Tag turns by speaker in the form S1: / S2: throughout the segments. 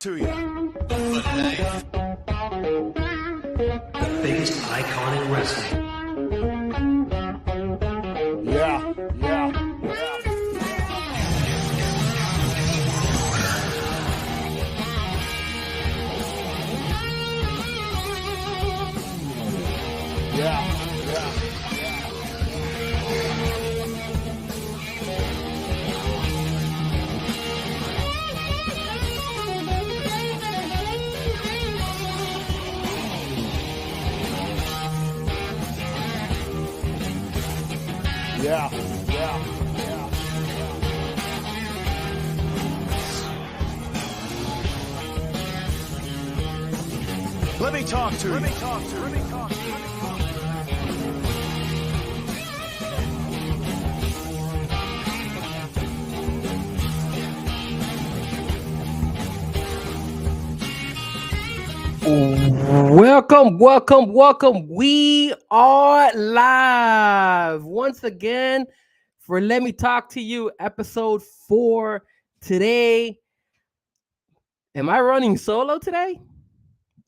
S1: to you.
S2: The biggest icon in wrestling.
S1: Yeah. Yeah. Let me talk to you.
S3: Welcome. We are live once again for Let Me Talk to You, episode 4 today. Am I running solo today?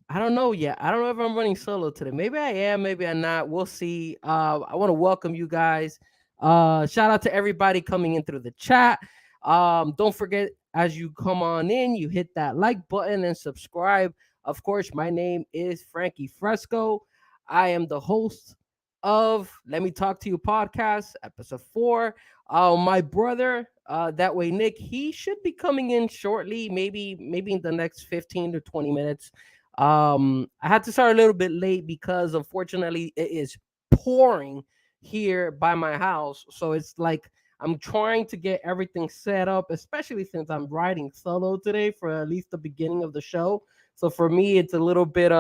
S3: I don't know yet. I don't know if I'm running solo today. Maybe I am, maybe I'm not. We'll see. I want to welcome you guys. Shout out to everybody coming in through the chat. Don't forget, as you come on in, you hit that like button and subscribe. Of course, my name is Frankie Fresco. I am the host of Let Me Talk to You podcast, episode 4. My brother, that way Nick, he should be coming in shortly, maybe in the next 15 to 20 minutes. I had to start a little bit late because unfortunately it is pouring here by my house. So it's like I'm trying to get everything set up, especially since I'm riding solo today for at least the beginning of the show. So for me, it's a little bit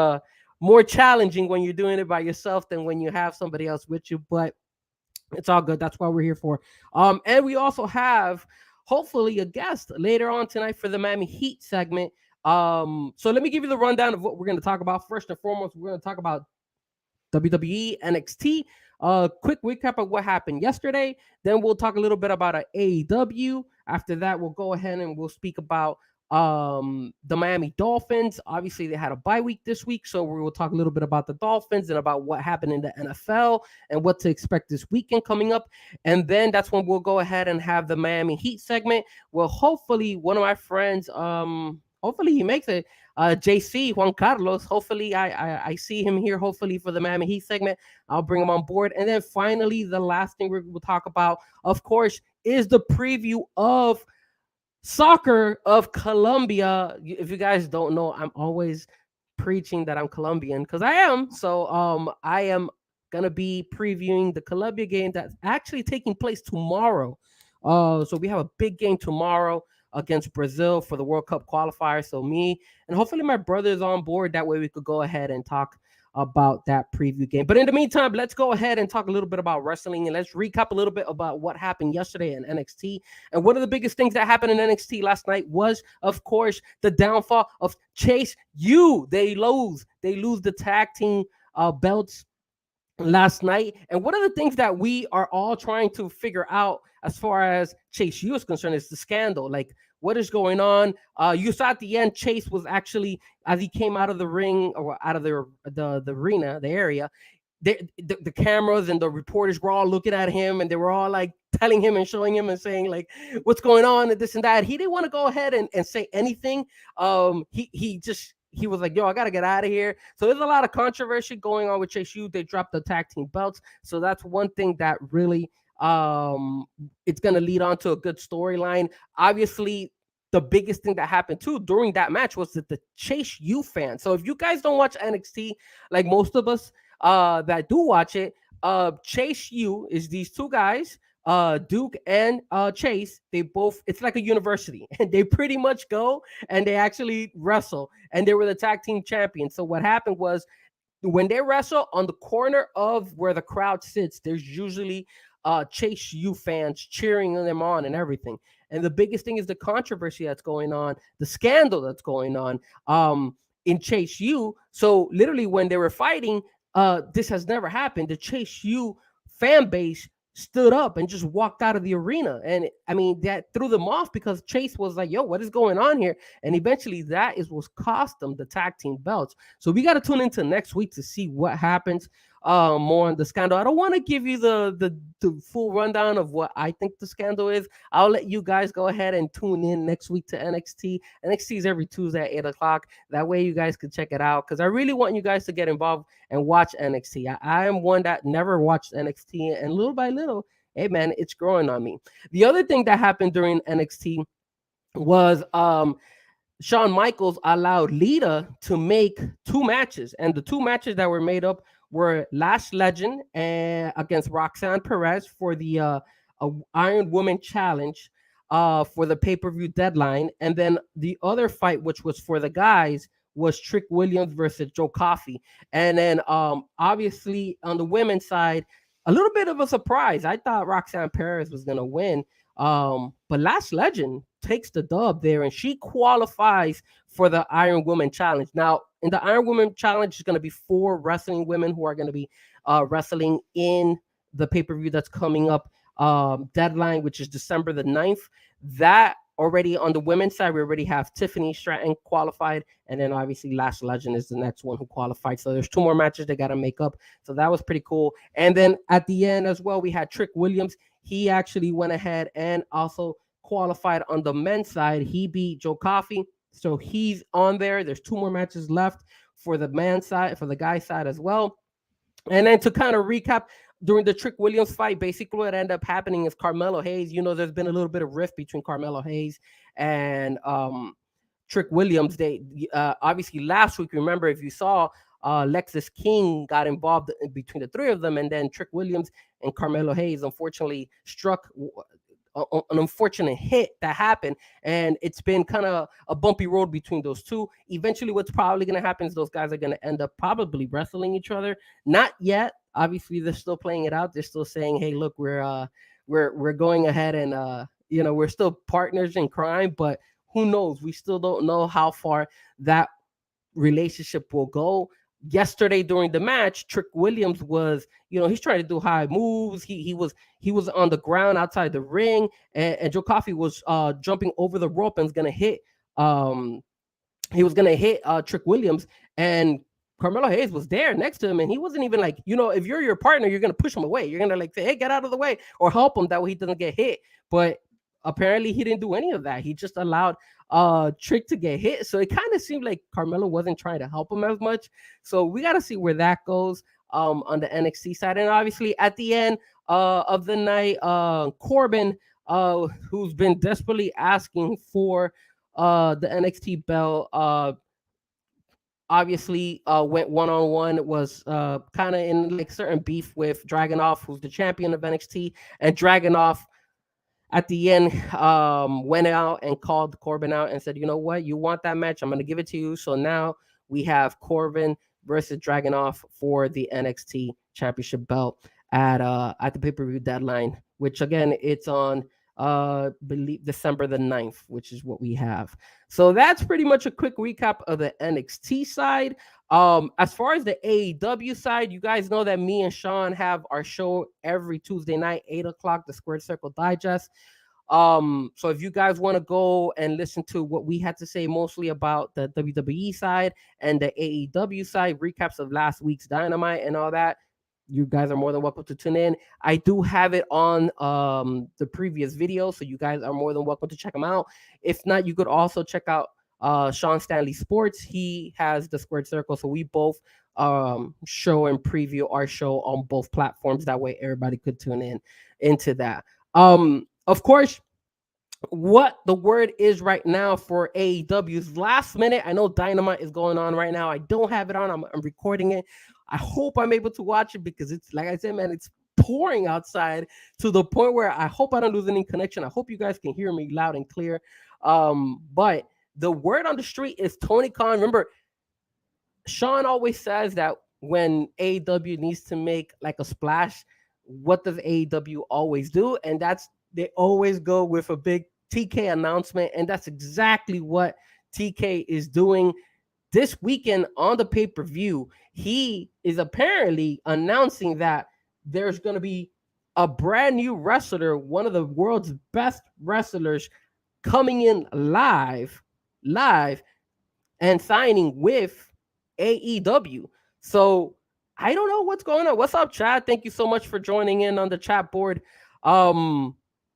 S3: more challenging when you're doing it by yourself than when you have somebody else with you. But it's all good. That's what we're here for. And we also have hopefully a guest later on tonight for the Miami Heat segment. So let me give you the rundown of what we're going to talk about. First and foremost, we're going to talk about WWE, NXT. Quick recap of what happened yesterday. Then we'll talk a little bit about AEW. After that, we'll go ahead and we'll speak about the Miami Dolphins. Obviously, they had a bye week this week, so we will talk a little bit about the Dolphins and about what happened in the NFL and what to expect this weekend coming up. And then that's when we'll go ahead and have the Miami Heat segment. Well, hopefully, one of my friends, hopefully he makes it. JC Juan Carlos. Hopefully, I see him here. Hopefully for the Miami Heat segment, I'll bring him on board. And then finally, the last thing we'll talk about, of course, is the preview of soccer of Colombia. If you guys don't know, I'm always preaching that I'm Colombian because I am. So I am gonna be previewing the Colombia game that's actually taking place tomorrow. So we have a big game tomorrow against Brazil for the World Cup qualifier. So me and hopefully my brother is on board. That way we could go ahead and talk about that preview game. But in the meantime, let's go ahead and talk a little bit about wrestling and let's recap a little bit about what happened yesterday in NXT. And one of the biggest things that happened in NXT last night was, of course, the downfall of Chase U. They lose the tag team belts last night. And one of the things that we are all trying to figure out as far as Chase U is concerned is the scandal. Like, what is going on? You saw at the end, Chase was actually, as he came out of the ring or out of the arena, the area, the cameras and the reporters were all looking at him and they were all like telling him and showing him and saying like, what's going on and this and that. He didn't want to go ahead and say anything. He was like, yo, I got to get out of here. So there's a lot of controversy going on with Chase U. They dropped the tag team belts. So that's one thing that really it's going to lead on to a good storyline. Obviously, the biggest thing that happened too during that match was that the Chase U fans. So if you guys don't watch NXT, like most of us that do watch it, Chase U is these two guys, Duke and Chase. They both, it's like a university, and they pretty much go and they actually wrestle, and they were the tag team champions. So what happened was when they wrestle, on the corner of where the crowd sits, there's usually Chase U fans cheering them on and everything. And the biggest thing is the controversy that's going on, the scandal that's going on in Chase U. So literally when they were fighting, this has never happened. The Chase U fan base stood up and just walked out of the arena. And I mean, that threw them off because Chase was like, yo, what is going on here? And eventually that is what cost them the tag team belts. So we got to tune into next week to see what happens more on the scandal. I don't want to give you the full rundown of what I think the scandal is. I'll let you guys go ahead and tune in next week to NXT. NXT is every Tuesday at 8 o'clock. That way you guys can check it out because I really want you guys to get involved and watch NXT. I am one that never watched NXT, and little by little, hey man, it's growing on me. The other thing that happened during NXT was Shawn Michaels allowed Lita to make 2 matches, and the 2 matches that were made up were Lash Legend and against Roxanne Perez for the Iron Woman Challenge for the pay-per-view deadline, and then the other fight, which was for the guys, was Trick Williams versus Joe Coffey. And then obviously on the women's side, a little bit of a surprise. I thought Roxanne Perez was gonna win, but Lash Legend takes the dub there, and she qualifies for the Iron Woman Challenge. Now, in the Iron Woman Challenge, is going to be 4 wrestling women who are going to be wrestling in the pay-per-view that's coming up deadline, which is December the 9th. That already on the women's side, we already have Tiffany Stratton qualified, and then obviously Lash Legend is the next one who qualified. So there's 2 more matches they got to make up. So that was pretty cool. And then at the end as well, we had Trick Williams. He actually went ahead and also qualified on the men's side. He beat Joe Coffey, so he's on there. There's 2 more matches left for the man's side, for the guy's side as well. And then to kind of recap, during the Trick Williams fight, basically what ended up happening is Carmelo Hayes, there's been a little bit of rift between Carmelo Hayes and Trick Williams. They obviously last week, remember, if you saw, Lexis King got involved between the 3 of them, and then Trick Williams and Carmelo Hayes unfortunately struck an unfortunate hit that happened, and it's been kind of a bumpy road between those 2. Eventually, what's probably going to happen is those guys are going to end up probably wrestling each other. Not yet. Obviously, they're still playing it out. They're still saying, "Hey, look, we're going ahead and we're still partners in crime." But who knows? We still don't know how far that relationship will go. Yesterday during the match, Trick Williams was, he's trying to do high moves. He was on the ground outside the ring, and Joe Coffey was jumping over the rope and was gonna hit Trick Williams, and Carmelo Hayes was there next to him, and he wasn't even like, if you're your partner, you're gonna push him away. You're gonna like say, hey, get out of the way, or help him that way he doesn't get hit. But apparently he didn't do any of that. He just allowed Trick to get hit. So it kind of seemed like Carmelo wasn't trying to help him as much. So we got to see where that goes on the NXT side. And obviously at the end of the night, Corbin, who's been desperately asking for the NXT belt, obviously went one-on-one, was kind of in like certain beef with Dragunov, who's the champion of NXT, and Dragunov at the end went out and called Corbin out and said, you know what, you want that match, I'm going to give it to you. So now we have Corbin versus Dragunov for the NXT championship belt at the pay-per-view deadline, which again, it's on believe December the 9th, which is what we have. So that's pretty much a quick recap of the NXT side. As far as the AEW side, you guys know that me and Sean have our show every Tuesday night, 8 o'clock, the Squared Circle Digest. So if you guys want to go and listen to what we had to say mostly about the WWE side and the AEW side, recaps of last week's Dynamite and all that, you guys are more than welcome to tune in. I do have it on the previous video, so you guys are more than welcome to check them out. If not, you could also check out Sean Stanley Sports. He has the Squared Circle, so we both show and preview our show on both platforms. That way everybody could tune in into that. Of course, what the word is right now for AEW's last minute. I know Dynamite is going on right now. I don't have it on. I'm recording it. I hope I'm able to watch it because it's, like I said, man, it's pouring outside to the point where I hope I don't lose any connection. I hope you guys can hear me loud and clear. But the word on the street is Tony Khan. Remember, Sean always says that when AEW needs to make like a splash, what does AEW always do? And that's, they always go with a big TK announcement. And that's exactly what TK is doing this weekend on the pay-per-view. He is apparently announcing that there's going to be a brand new wrestler, one of the world's best wrestlers, coming in live and signing with AEW. So I don't know what's going on. What's up, Chad? Thank you so much for joining in on the chat board. A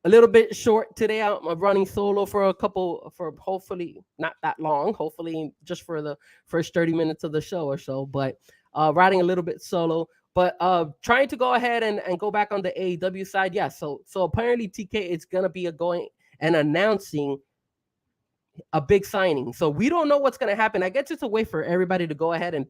S3: little bit short today. I'm running solo for hopefully not that long. Hopefully just for the first 30 minutes of the show or so. But riding a little bit solo. But trying to go ahead and go back on the AEW side. Yeah. So apparently TK is gonna be going and announcing a big signing. So we don't know what's going to happen. I guess it's a way for everybody to go ahead and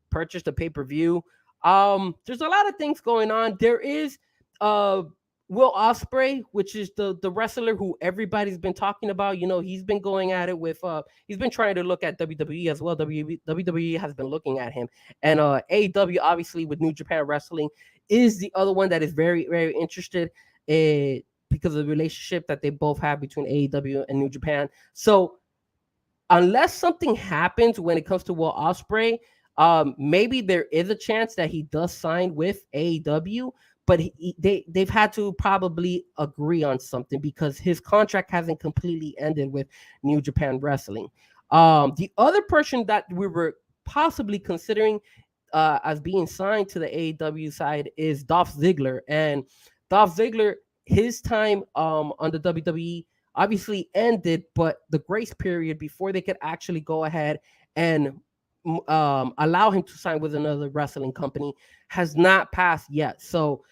S3: purchase the pay-per-view. There's a lot of things going on. There is Will Ospreay, which is the wrestler who everybody's been talking about. You know, he's been going at it with he's been trying to look at WWE as well. WWE has been looking at him. And AEW, obviously, with New Japan Wrestling, is the other one that is very, very interested in, because of the relationship that they both have between AEW and New Japan. So unless something happens when it comes to Will Ospreay, maybe there is a chance that he does sign with AEW, but they've had to probably agree on something because his contract hasn't completely ended with New Japan Wrestling. The other person that we were possibly considering as being signed to the AEW side is Dolph Ziggler. And Dolph Ziggler, his time on the WWE obviously ended, but the grace period before they could actually go ahead and allow him to sign with another wrestling company has not passed yet. So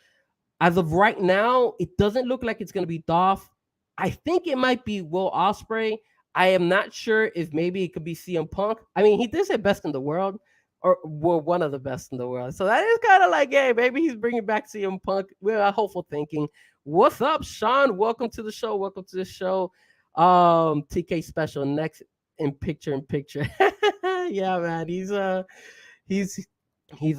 S3: as of right now, it doesn't look like it's going to be Dolph. I think it might be Will Ospreay. I am not sure if maybe it could be CM Punk. I mean, he did say best in the world, or one of the best in the world. So that is kind of like, hey, maybe he's bringing back CM Punk. We're hopeful thinking. What's up, Sean? Welcome to the show. Welcome to the show. TK special next in picture. Yeah, man. He's a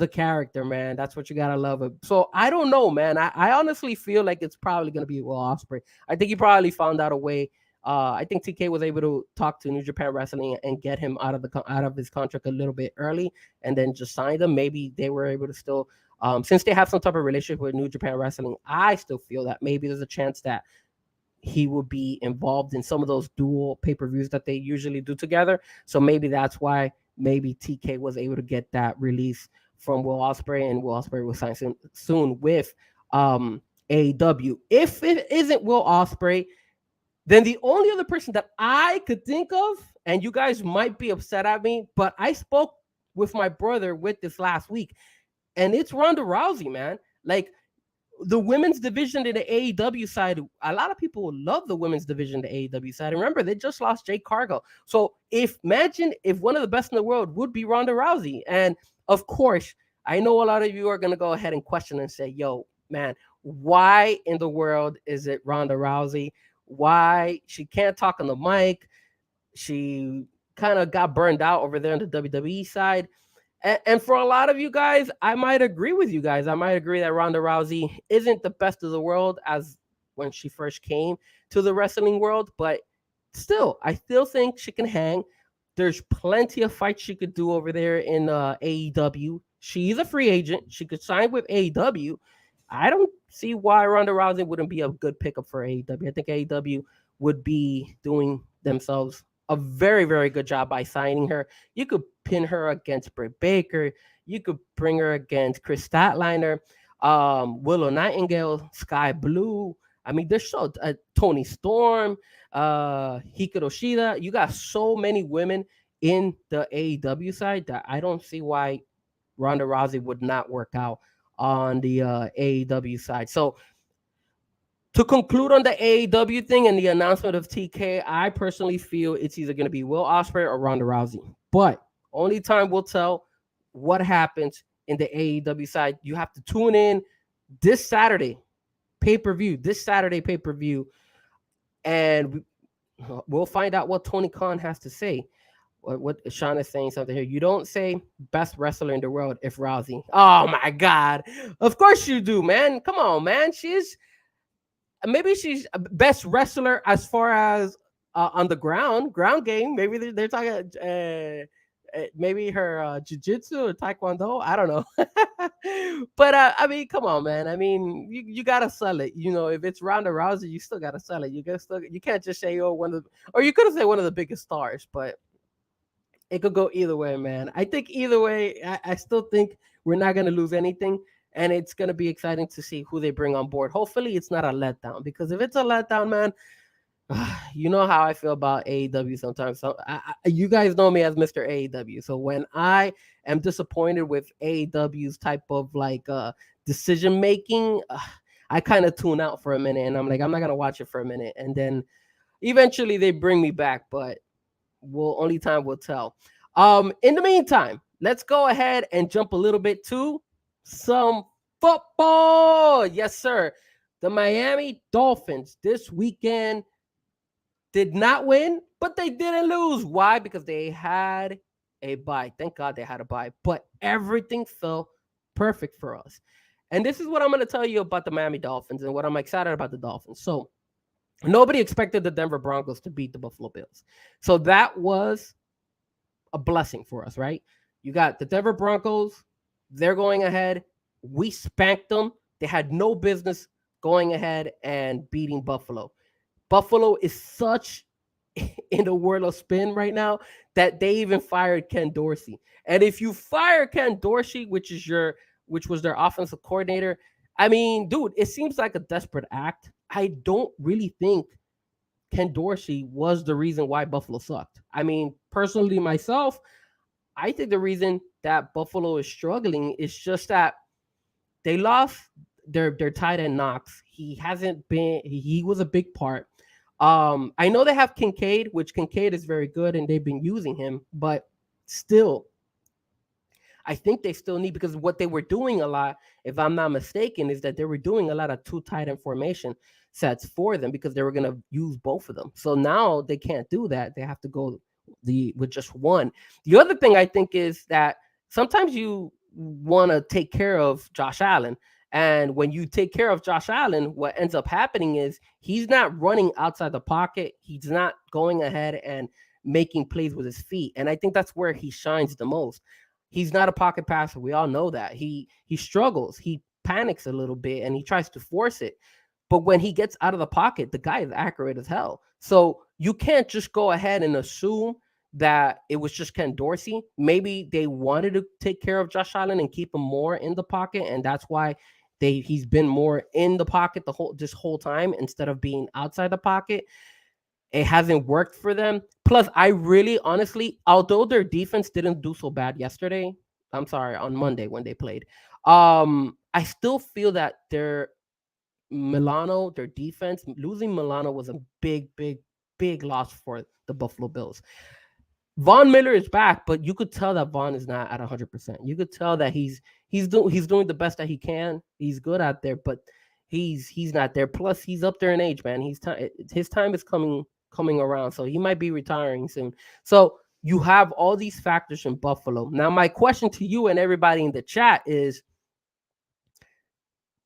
S3: character, man. That's what you gotta love him. So I don't know, man. I honestly feel like it's probably gonna be Will Ospreay. I think he probably found out a way. I think TK was able to talk to New Japan Wrestling and get him out of his contract a little bit early, and then just sign him. Maybe they were able to still, since they have some type of relationship with New Japan Wrestling, I still feel that maybe there's a chance that he will be involved in some of those dual pay-per-views that they usually do together. So maybe that's why maybe TK was able to get that release from Will Ospreay, and Will Ospreay will sign soon with AEW. If it isn't Will Ospreay, then the only other person that I could think of, and you guys might be upset at me, but I spoke with my brother with this last week, and it's Ronda Rousey, man. Like, the women's division in the AEW side, a lot of people love the women's division in the AEW side. And remember, they just lost Jade Cargill. So imagine if one of the best in the world would be Ronda Rousey. And of course, I know a lot of you are going to go ahead and question and say, yo, man, why in the world is it Ronda Rousey? Why? She can't talk on the mic. She kind of got burned out over there on the WWE side. And for a lot of you guys, I might agree with you guys. I might agree that Ronda Rousey isn't the best of the world as when she first came to the wrestling world, but still, I still think she can hang. There's plenty of fights she could do over there in AEW. She's a free agent. She could sign with AEW. I don't see why Ronda Rousey wouldn't be a good pickup for AEW. I think AEW would be doing themselves a very, very good job by signing her. You could pin her against Britt Baker. You could bring her against Chris Statlander, Willow Nightingale, Sky Blue. I mean, there's so Tony Storm, Hikaru Shida. You got so many women in the AEW side that I don't see why Ronda Rousey would not work out on the AEW side. So to conclude on the AEW thing and the announcement of TK, I personally feel it's either going to be Will Ospreay or Ronda Rousey. But only time will tell what happens in the AEW side. You have to tune in this Saturday pay-per-view, and we'll find out what Tony Khan has to say. What Sean is saying something here. You don't say best wrestler in the world if Rousey. Oh my God. Of course you do, man. Come on, man. Maybe she's best wrestler as far as on the ground game. Maybe they're talking maybe her jiu-jitsu or taekwondo. I don't know. But I mean, come on, man. I mean, you gotta sell it. You know, if it's Ronda Rousey, you still gotta sell it. You can't just say, oh, one of the, or you could have said one of the biggest stars, but it could go either way, man. I think either way, I still think we're not gonna lose anything. And it's gonna be exciting to see who they bring on board. Hopefully, it's not a letdown, because if it's a letdown, man, you know how I feel about AEW sometimes. So you guys know me as Mr. AEW. So when I am disappointed with AEW's type of like decision making, I kind of tune out for a minute, and I'm like, I'm not gonna watch it for a minute, and then eventually they bring me back, but only time will tell. In the meantime, let's go ahead and jump a little bit to some football. Yes, sir. The Miami Dolphins this weekend did not win, but they didn't lose. Why? Because they had a bye. Thank God they had a bye. But everything fell perfect for us. And this is what I'm going to tell you about the Miami Dolphins and what I'm excited about the Dolphins. So nobody expected the Denver Broncos to beat the Buffalo Bills. So that was a blessing for us, right? You got the Denver Broncos. They're going ahead. We spanked them. They had no business going ahead and beating Buffalo. Buffalo is such in the world of spin right now that they even fired Ken Dorsey. And if you fire Ken Dorsey, which was their offensive coordinator, I mean, dude, it seems like a desperate act. I don't really think Ken Dorsey was the reason why Buffalo sucked. I mean, personally, myself, I think the reason that Buffalo is struggling is just that they lost their tight end Knox. He hasn't been. He was a big part. I know they have Kincaid, which Kincaid is very good, and they've been using him, but still, I think they still need, because what they were doing a lot, if I'm not mistaken, is that they were doing a lot of two tight end formation sets for them because they were going to use both of them. So now they can't do that. They have to go with just one. The other thing I think is that sometimes you want to take care of Josh Allen. And when you take care of Josh Allen, what ends up happening is he's not running outside the pocket. He's not going ahead and making plays with his feet. And I think that's where he shines the most. He's not a pocket passer. We all know that. He struggles. He panics a little bit and he tries to force it. But when he gets out of the pocket, the guy is accurate as hell. So you can't just go ahead and assume that it was just Ken Dorsey. Maybe they wanted to take care of Josh Allen and keep him more in the pocket, and that's why he's been more in the pocket this whole time instead of being outside the pocket. It hasn't worked for them. Plus, I really, honestly, although their defense didn't do so bad yesterday, I'm sorry, on Monday when they played, I still feel that their defense, losing Milano was a big, big, big loss for the Buffalo Bills. Von Miller is back, but you could tell that Von is not at 100%. You could tell that he's doing the best that he can. He's good out there, but he's not there. Plus, he's up there in age, man. His time is coming around, so he might be retiring soon. So you have all these factors in Buffalo. Now, my question to you and everybody in the chat is,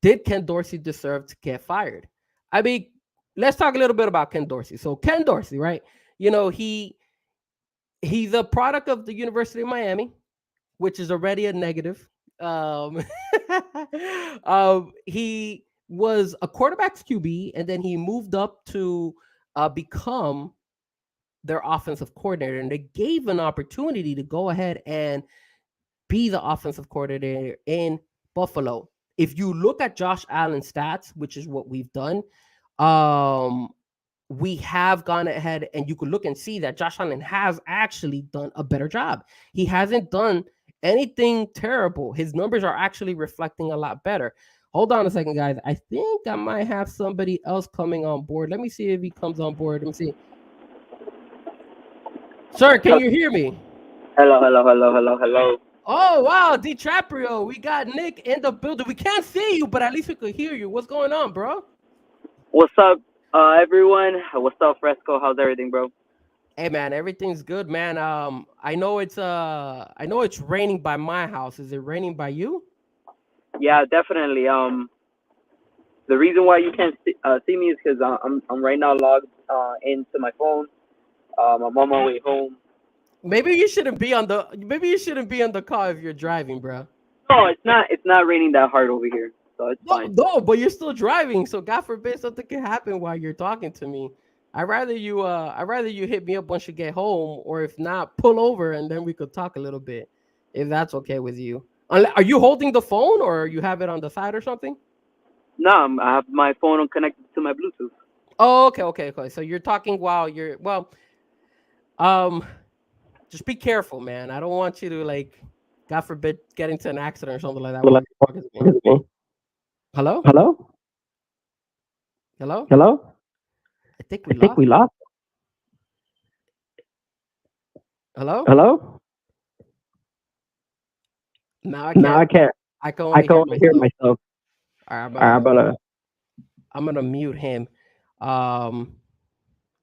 S3: did Ken Dorsey deserve to get fired? I mean, let's talk a little bit about Ken Dorsey. So Ken Dorsey, right? You know, he's a product of the University of Miami, which is already a negative. He was a quarterback's QB, and then he moved up to become their offensive coordinator, and they gave an opportunity to go ahead and be the offensive coordinator in Buffalo. If you look at Josh Allen's stats, which is what we've done, we have gone ahead and you could look and see that Josh Allen has actually done a better job. He hasn't done anything terrible. His numbers are actually reflecting a lot better. Hold on a second, guys. I think I might have somebody else coming on board. Let me see if he comes on board. Let me see. Sir, can you hear me?
S4: Hello.
S3: Oh, wow, DiTraprio. We got Nick in the building. We can't see you, but at least we could hear you. What's going on, bro?
S4: What's up, everyone? What's up, Fresco? How's everything, bro?
S3: Hey, man, everything's good, man. I know it's raining by my house. Is it raining by you?
S4: Yeah, definitely. The reason why you can't see me is because I'm right now logged into my phone. I'm on my way home.
S3: Maybe you shouldn't be on the. Maybe you shouldn't be on the car if you're driving, bro.
S4: No, it's not. It's not raining that hard over here, so it's
S3: No,
S4: fine.
S3: no, but you're still driving, so God forbid something can happen while you're talking to me. I'd rather you hit me up once you get home, or if not, pull over and then we could talk a little bit, if that's okay with you. Are you holding the phone or you have it on the side or something?
S4: No, I have my phone connected to my Bluetooth.
S3: Oh, okay. So you're talking while you're um, just be careful, man. I don't want you to like, God forbid, get into an accident or something like that while you're talking to me. Hello,
S4: Hello?
S3: hello.
S4: Hello?
S3: I think we
S4: I think
S3: lost.
S4: we lost.
S3: Hello.
S4: Hello?
S3: Now I
S4: Now
S3: can't.
S4: I can't.
S3: I can
S4: I
S3: only
S4: can
S3: hear
S4: only hear
S3: myself.
S4: myself.
S3: All right,
S4: I'm gonna.
S3: I'm gonna mute him, um,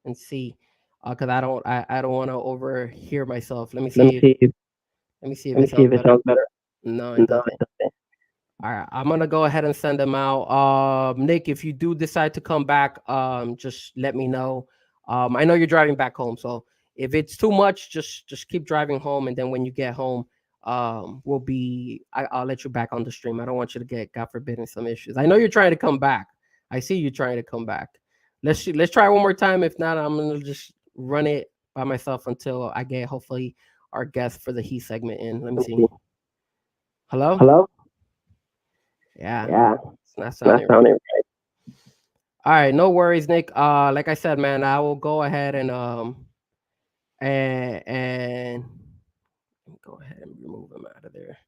S3: and see, cause I don't want to overhear myself.
S4: Let me see.
S3: Let me see if
S4: Let me
S3: it
S4: see
S3: sounds
S4: if it
S3: better.
S4: sounds better.
S3: No, it
S4: No, it
S3: doesn't.
S4: doesn't.
S3: All right, I'm gonna go ahead and send them out. Nick, if you do decide to come back, just let me know. I know you're driving back home, so if it's too much, just keep driving home, and then when you get home, I'll let you back on the stream. I don't want you to get, God forbid, some issues. I know you're trying to come back. I see you trying to come back. Let's try one more time. If not, I'm gonna just run it by myself until I get hopefully our guest for the He segment in. Let me see. Hello.
S4: Hello?
S3: Yeah,
S4: Yeah,
S3: it's not
S4: not
S3: sounding right.
S4: sounding right.
S3: All right, no worries, Nick. Like I said, man, I will go ahead and go ahead and remove him out of there.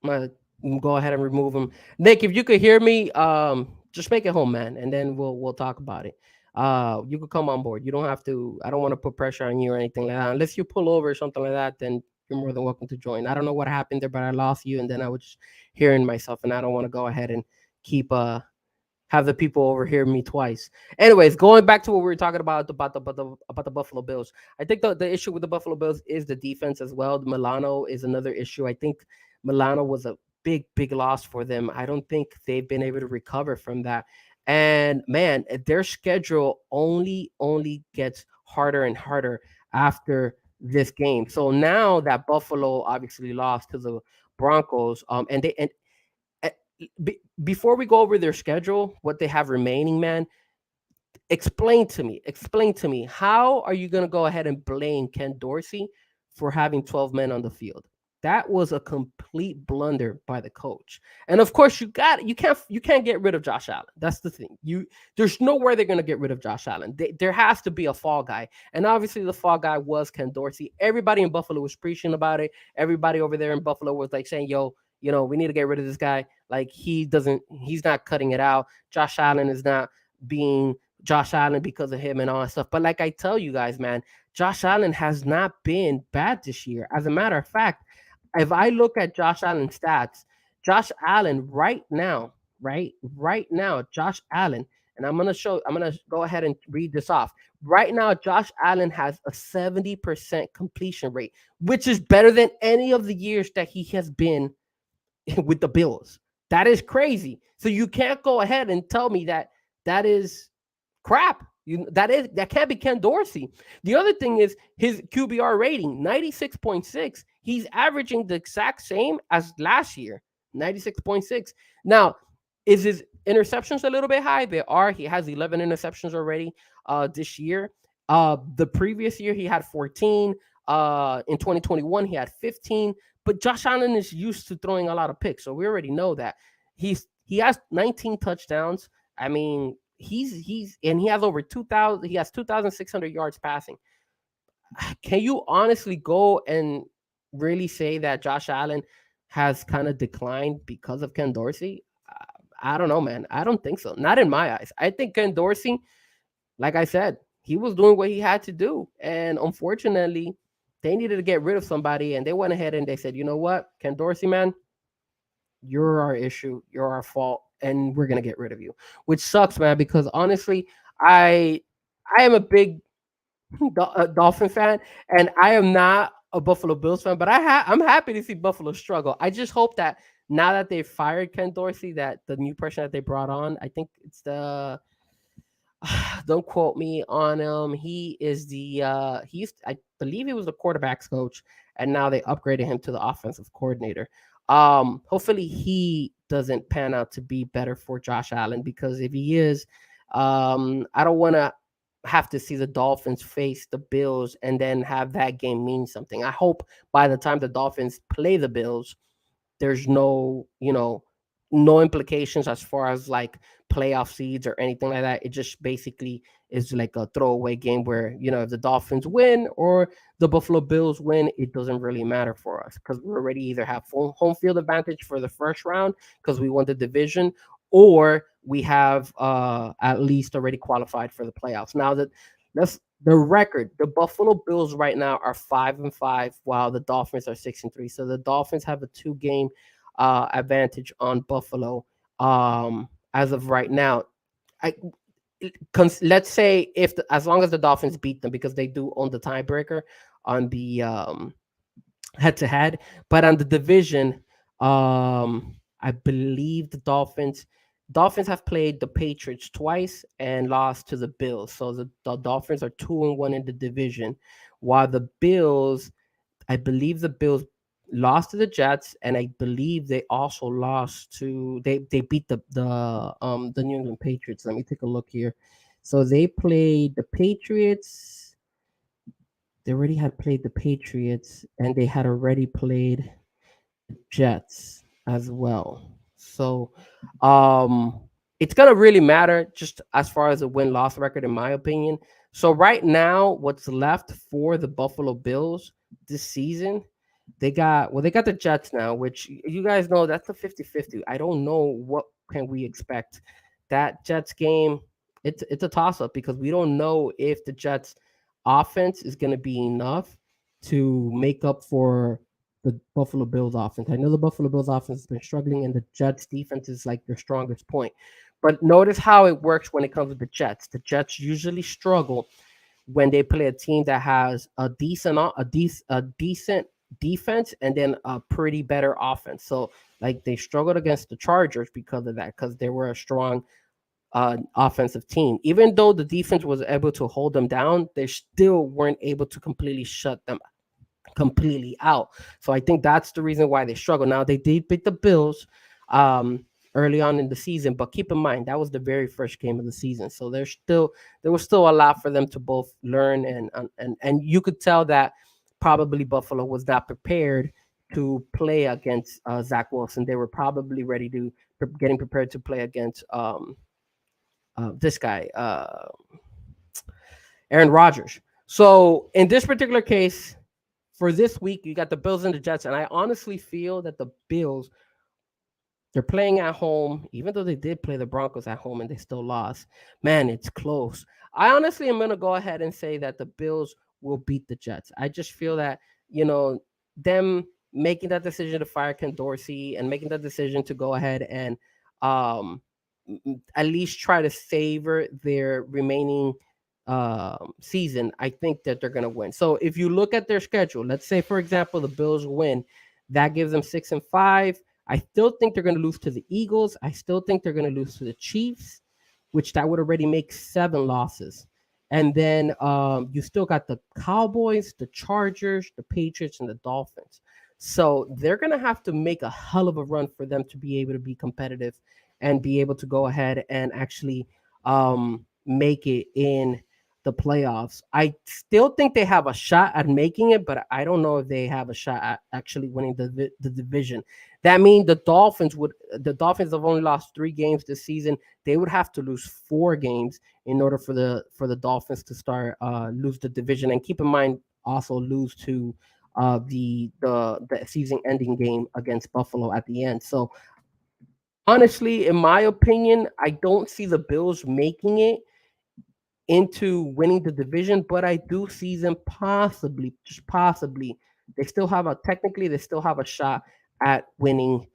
S3: I'm gonna go ahead and remove him. Nick, if you could hear me, just make it home, man, and then we'll talk about it. You could come on board. You don't have to. I don't want to put pressure on you or anything like that. Unless you pull over or something like that, then you're more than welcome to join. I don't know what happened there, but I lost you, and then I was just hearing myself, and I don't want to go ahead and keep have the people overhear me twice. Anyways, going back to what we were talking about the Buffalo Bills. I think the issue with the Buffalo Bills is the defense as well. Milano is another issue. I think Milano was a big loss for them. I don't think they've been able to recover from that. And man, their schedule only gets harder and harder after this game. So now that Buffalo obviously lost to the Broncos, and uh, before we go over their schedule, what they have remaining, man, explain to me, how are you going to go ahead and blame Ken Dorsey for having 12 men on the field? That was a complete blunder by the coach. And of course, you can't get rid of Josh Allen. That's the thing. There's nowhere they're going to get rid of Josh Allen. There has to be a fall guy. And obviously the fall guy was Ken Dorsey. Everybody in Buffalo was preaching about it. Everybody over there in Buffalo was like saying, yo, we need to get rid of this guy. Like he's not cutting it out. Josh Allen is not being Josh Allen because of him and all that stuff. But like I tell you guys, man, Josh Allen has not been bad this year. As a matter of fact, if I look at Josh Allen's stats, Josh Allen right now, Josh Allen, and I'm gonna go ahead and read this off. Right now, Josh Allen has a 70% completion rate, which is better than any of the years that he has been with the Bills. That is crazy. So you can't go ahead and tell me that is crap. That can't be Ken Dorsey. The other thing is his QBR rating, 96.6. He's averaging the exact same as last year, 96.6. Now, is his interceptions a little bit high? They are. He has 11 interceptions already this year. The previous year he had 14. In 2021 he had 15. But Josh Allen is used to throwing a lot of picks, so we already know that. He has 19 touchdowns. I mean, he has over 2,000. He has 2,600 yards passing. Can you honestly go and really say that Josh Allen has kind of declined because of Ken Dorsey? I don't know, man. I don't think so. Not in my eyes. I think Ken Dorsey, like I said, he was doing what he had to do, and unfortunately, they needed to get rid of somebody, and they went ahead and they said, you know what, Ken Dorsey, man, you're our issue, you're our fault, and we're gonna get rid of you, which sucks, man. Because honestly, I I am a big Dolphin fan, and I am not a Buffalo Bills fan, but I'm happy to see Buffalo struggle. I just hope that now that they fired Ken Dorsey, that the new person that they brought on, I think it's Don't quote me on him. He is the I believe he was the quarterbacks coach, and now they upgraded him to the offensive coordinator. Hopefully he doesn't pan out to be better for Josh Allen, because if he is, I don't want to have to see the Dolphins face the Bills and then have that game mean something. I hope by the time the Dolphins play the Bills, there's no, no implications as far as like playoff seeds or anything like that. It just basically is like a throwaway game where, if the Dolphins win or the Buffalo Bills win, it doesn't really matter for us, because we already either have home field advantage for the first round because we won the division, or we have at least already qualified for the playoffs. Now that that's the record, the Buffalo Bills right now are 5-5, while the Dolphins are 6-3. So the Dolphins have a 2-game advantage on Buffalo as of right now. I let's say as long as the Dolphins beat them, because they do own the tiebreaker on the head to head, but on the division, I believe the Dolphins have played the Patriots twice and lost to the Bills. So the Dolphins are 2-1 in the division, while the Bills, I believe the Bills lost to the Jets, and I believe they also lost to they beat the New England Patriots. Let me take a look here. So they played the Patriots. They already had played the Patriots, and they had already played Jets as well. So um it's gonna really matter just as far as a win-loss record, in my opinion. So right now, what's left for the Buffalo Bills this season, they got the Jets now, which you guys know that's a 50-50. I don't know what can we expect. That Jets game, it's a toss-up, because we don't know if the Jets offense is gonna be enough to make up for the Buffalo Bills offense. I know the Buffalo Bills offense has been struggling, and the Jets defense is like their strongest point. But notice how it works when it comes to the Jets. The Jets usually struggle when they play a team that has a decent defense and then a pretty better offense. So like they struggled against the Chargers because of that, because they were a strong offensive team. Even though the defense was able to hold them down, they still weren't able to completely shut them completely out. So I think that's the reason why they struggle. Now they did beat the Bills um early on in the season, but keep in mind that was the very first game of the season. So there was still a lot for them to both learn, and you could tell that probably Buffalo was not prepared to play against Zach Wilson. They were probably ready to getting prepared to play against this guy, Aaron Rodgers. So in this particular case, for this week, you got the Bills and the Jets, and I honestly feel that the Bills, they're playing at home, even though they did play the Broncos at home and they still lost. Man, it's close. I honestly am going to go ahead and say that the Bills will beat the Jets. I just feel that, them making that decision to fire Ken Dorsey and making that decision to go ahead and um, at least try to savor their remaining season, I think that they're going to win. So if you look at their schedule, let's say, for example, the Bills win, that gives them 6-5. I still think they're going to lose to the Eagles. I still think they're going to lose to the Chiefs, which that would already make 7 losses. And then you still got the Cowboys, the Chargers, the Patriots, and the Dolphins. So they're going to have to make a hell of a run for them to be able to be competitive and be able to go ahead and actually make it in the playoffs. I still think they have a shot at making it, but I don't know if they have a shot at actually winning the division. That means the Dolphins have only lost 3 games this season. They would have to lose 4 games in order for the Dolphins to start lose the division. And keep in mind, also lose to the season ending game against Buffalo at the end. So honestly, in my opinion, I don't see the Bills making it into winning the division, but I do see them possibly, just possibly, they still have a shot at winning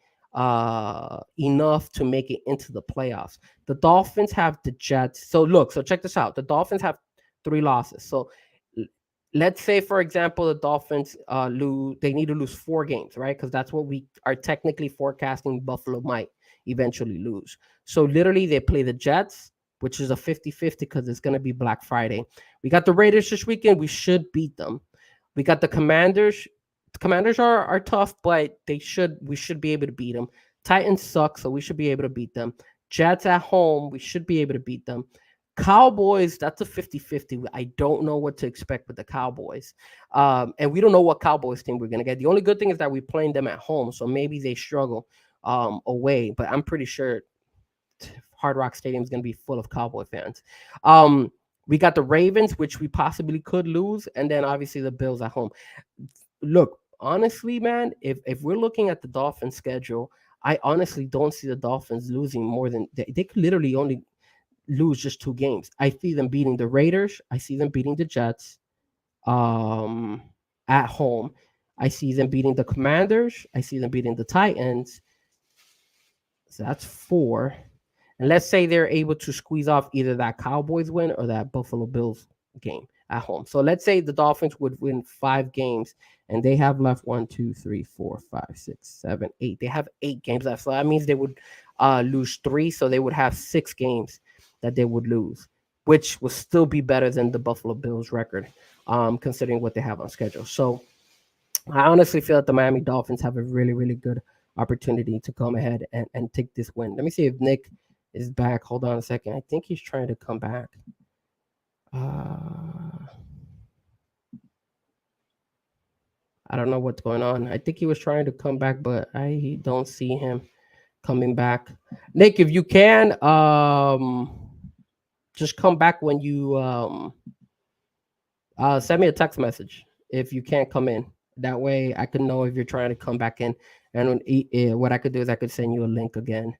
S3: enough to make it into the playoffs. The Dolphins have the Jets. So check this out. The Dolphins have 3 losses. So l- let's say, for example, the Dolphins they need to lose 4 games, right? Because that's what we are technically forecasting Buffalo might eventually lose. So literally they play the Jets, which is a 50-50 because it's going to be Black Friday. We got the Raiders this weekend. We should beat them. We got the Commanders. The Commanders are tough, but we should be able to beat them. Titans suck, so we should be able to beat them. Jets at home, we should be able to beat them. Cowboys, that's a 50-50. I don't know what to expect with the Cowboys. And we don't know what Cowboys team we're going to get. The only good thing is that we're playing them at home, so maybe they struggle away. But I'm pretty sure Hard Rock Stadium is going to be full of Cowboy fans. We got the Ravens, which we possibly could lose, and then obviously the Bills at home. Look, honestly, man, if we're looking at the Dolphins schedule, I honestly don't see the Dolphins losing more than they could literally only lose just 2 games. I see them beating the Raiders. I see them beating the Jets at home. I see them beating the Commanders. I see them beating the Titans. So that's 4. And let's say they're able to squeeze off either that Cowboys win or that Buffalo Bills game at home. So let's say the Dolphins would win 5 games and they have left 1, 2, 3, 4, 5, 6, 7, 8. They have 8 games left. So that means they would lose 3. So they would have 6 games that they would lose, which will still be better than the Buffalo Bills record, considering what they have on schedule. So I honestly feel that the Miami Dolphins have a really, really good opportunity to come ahead and take this win. Let me see if Nick is back. Hold on a second. I think he's trying to come back. I don't know what's going on. I think he was trying to come back, but I don't see him coming back. Nick, if you can, just come back when you send me a text message if you can't come in. That way I can know if you're trying to come back in. And what I could do is I could send you a link again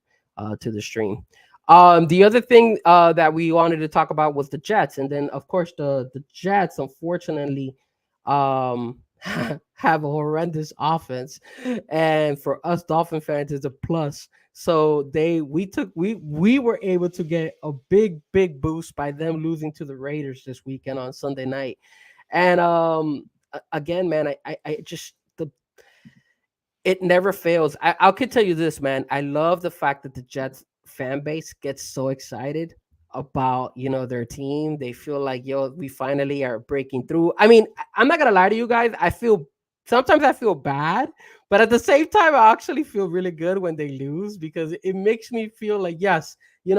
S3: to the stream. The other thing that we wanted to talk about was the Jets. And then, of course, the Jets, unfortunately, have a horrendous offense. And for us Dolphin fans, it's a plus. So we were able to get a big boost by them losing to the Raiders this weekend on Sunday night. And again, man, I just it never fails. I could tell you this, man. I love the fact that the Jets fan base gets so excited about their team. They feel like, we finally are breaking through. I mean, I'm not gonna lie to you guys. Sometimes I feel bad, but at the same time, I actually feel really good when they lose because it makes me feel like, yes,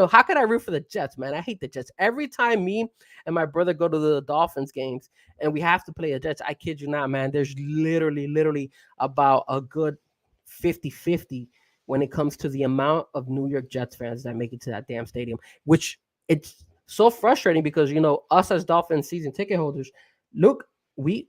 S3: how can I root for the Jets, man? I hate the Jets. Every time me and my brother go to the Dolphins games and we have to play the Jets, I kid you not, man, there's literally about a good 50-50 when it comes to the amount of New York Jets fans that make it to that damn stadium, which it's so frustrating because, us as Dolphins season ticket holders, look, we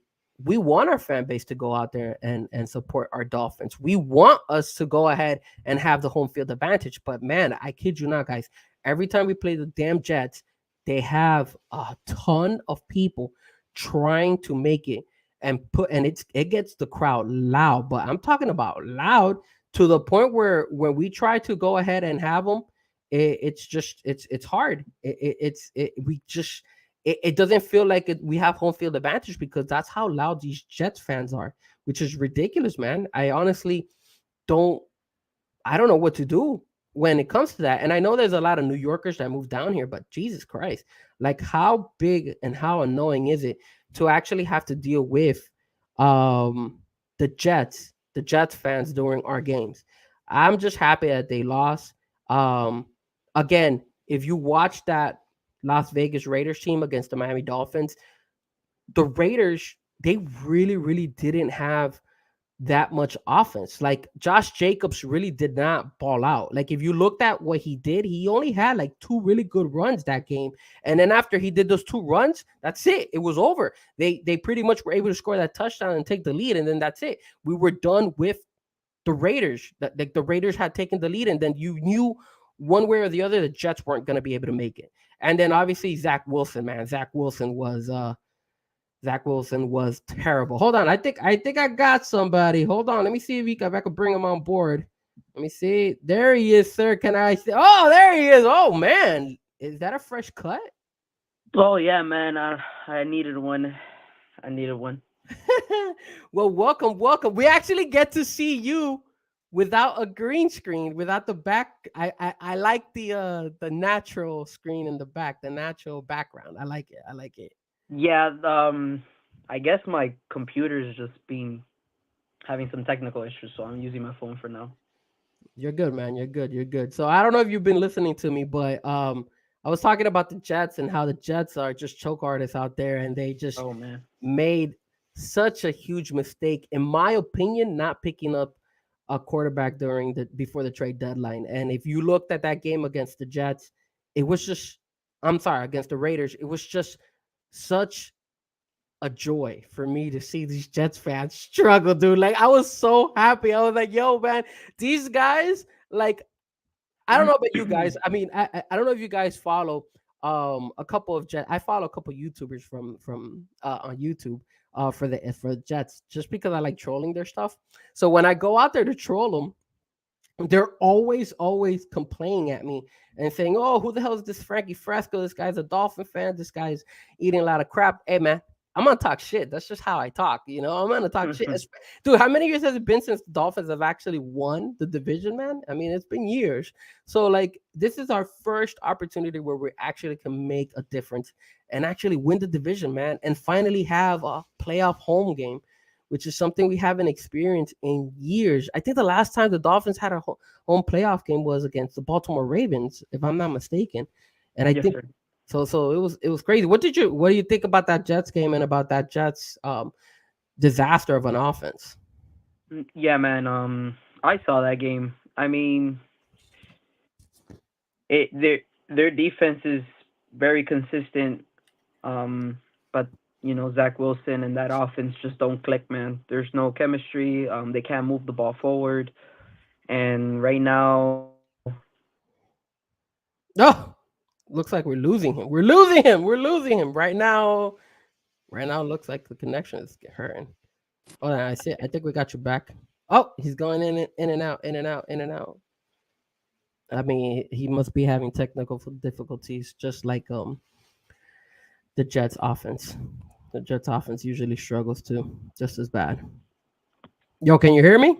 S3: want our fan base to go out there and support our Dolphins. We want us to go ahead and have the home field advantage. But, man, I kid you not, guys. Every time we play the damn Jets, they have a ton of people trying to make it and it gets the crowd loud. But I'm talking about loud to the point where when we try to go ahead and have them, it's hard. It doesn't feel like we have home field advantage because that's how loud these Jets fans are, which is ridiculous, man. I honestly don't know what to do when it comes to that. And I know there's a lot of New Yorkers that move down here, but Jesus Christ, like how big and how annoying is it to actually have to deal with the Jets fans during our games? I'm just happy that they lost. Again, if you watch that Las Vegas Raiders team against the Miami Dolphins, the Raiders, they really didn't have that much offense. Like Josh Jacobs really did not ball out. Like if you looked at what he did, he only had like 2 really good runs that game. And then after he did those 2 runs, that's it. It was over. They pretty much were able to score that touchdown and take the lead. And then that's it. We were done with the Raiders. Like the Raiders had taken the lead, and then you knew one way or the other the Jets weren't going to be able to make it. And then obviously Zach Wilson, man. Zach Wilson was terrible. Hold on. I think I got somebody. Hold on. Let me see if I can bring him on board. Let me see. There he is, sir. Can I see? Oh, there he is. Oh, man. Is that a fresh cut?
S4: Oh, yeah, man. I needed one. Well,
S3: welcome. We actually get to see you without a green screen, without the back. I like the natural screen in the back, the natural background. I like it. I like it.
S4: Yeah, I guess my computer is just been having some technical issues, so I'm using my phone for now.
S3: You're good, man. You're good. You're good. So I don't know if you've been listening to me, but I was talking about the Jets and how the Jets are just choke artists out there, and they just
S4: Oh man.
S3: made such a huge mistake, in my opinion, not picking up a quarterback during the before the trade deadline. And if you looked at that game against the Jets, it was just, I'm sorry, against the Raiders, it was just such a joy for me to see these Jets fans struggle, dude. Like I was so happy. I was like, yo, man, these guys, like, I don't know about you guys. I mean, I don't know if you guys follow a couple of Jet. I follow a couple of YouTubers from on YouTube for the Jets just because I like trolling their stuff. So when I go out there to troll them, they're always complaining at me and saying, "Oh, who the hell is this Frankie Fresco? This guy's a Dolphin fan. This guy's eating a lot of crap." Hey, man, I'm gonna talk shit. That's just how I talk. I'm gonna talk shit. Dude, how many years has it been since the Dolphins have actually won the division, man? I mean, it's been years. So, like, this is our first opportunity where we actually can make a difference and actually win the division, man, and finally have a playoff home game, which is something we haven't experienced in years. I think the last time the Dolphins had a home playoff game was against the Baltimore Ravens, if I'm not mistaken. And I
S4: Yes,
S3: think
S4: sir.
S3: so. It was crazy. What do you think about that Jets game and about that Jets disaster of an offense?
S4: Yeah, man. I saw that game. I mean, their defense is very consistent. But Zach Wilson and that offense just don't click, man. There's no chemistry. They can't move the ball forward. And right now,
S3: Oh, looks like we're losing him. We're losing him. We're losing him right now. Right now, it looks like the connection is hurting. Oh, I see. I think we got you back. Oh, he's going in and out, in and out, in and out. I mean, he must be having technical difficulties, just like the Jets offense. The Jets offense usually struggles too, just as bad. Yo, can you hear me?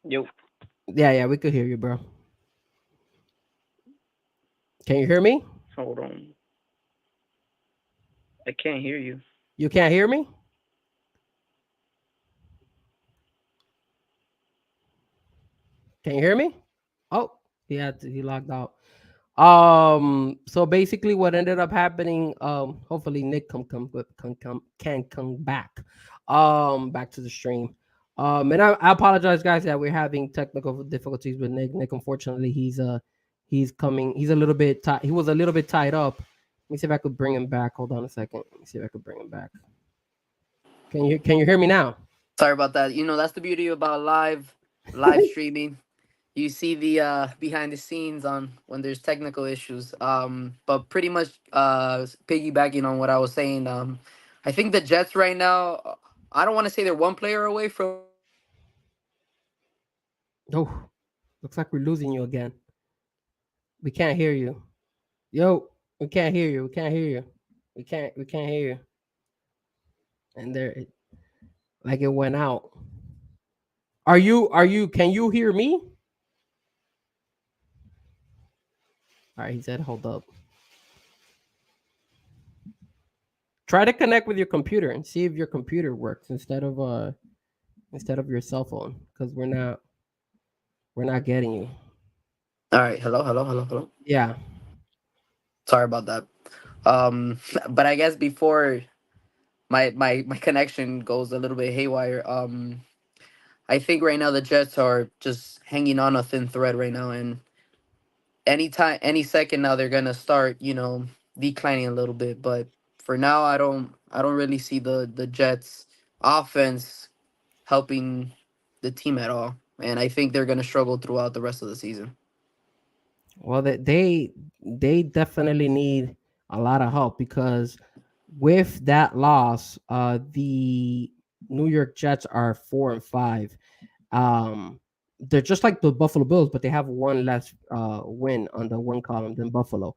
S4: yo,
S3: Yeah, we could hear you, bro. Can you hear me?
S4: hold on. I can't hear you.
S3: You can't hear me? Can you hear me? Oh, he logged out. So basically what ended up happening, hopefully Nick can come back back to the stream. And I apologize, guys, that we're having technical difficulties with Nick. Unfortunately, he's a little bit tied. He was a little bit tied up. Let me see if I could bring him back. Hold on a second. Let me see if I could bring him back. Can you hear me now?
S5: Sorry about that. That's the beauty about live streaming. You see the behind the scenes on when there's technical issues. But pretty much piggybacking on what I was saying, I think the Jets right now, I don't want to say they're one player away from
S3: Oh, looks like we're losing you again. We can't hear you. Yo, we can't hear you. We can't hear you. We can't hear you. And like it went out. Are you can you hear me? All right, he said hold up. Try to connect with your computer and see if your computer works instead of your cell phone, because we're not getting you.
S5: All right, hello.
S3: Yeah.
S5: Sorry about that. But I guess before my connection goes a little bit haywire, I think right now the Jets are just hanging on a thin thread right now, and any second now they're gonna start declining a little bit. But for now, I don't really see the Jets offense helping the team at all, and I think they're gonna struggle throughout the rest of the season.
S3: Well, they definitely need a lot of help, because with that loss, the New York Jets are 4-5. Um, they're just like the Buffalo Bills, but they have one less win on the one column than Buffalo.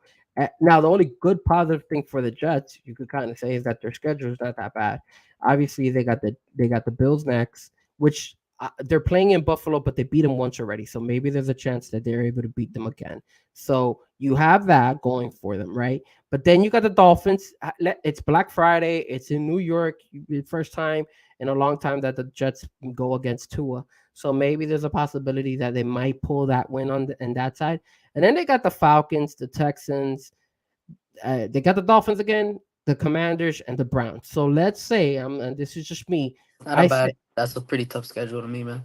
S3: Now, the only good positive thing for the Jets, you could kind of say, is that their schedule is not that bad. Obviously, they got the Bills next, which they're playing in Buffalo, but they beat them once already. So maybe there's a chance that they're able to beat them again. So you have that going for them, right? But then you got the Dolphins. It's Black Friday. It's in New York. First time in a long time that the Jets go against Tua. So maybe there's a possibility that they might pull that win on that side. And then they got the Falcons, the Texans. They got the Dolphins again, the Commanders, and the Browns. So let's say, and this is just me.
S5: Not a
S3: I say
S5: bad. That's a pretty tough schedule to me, man.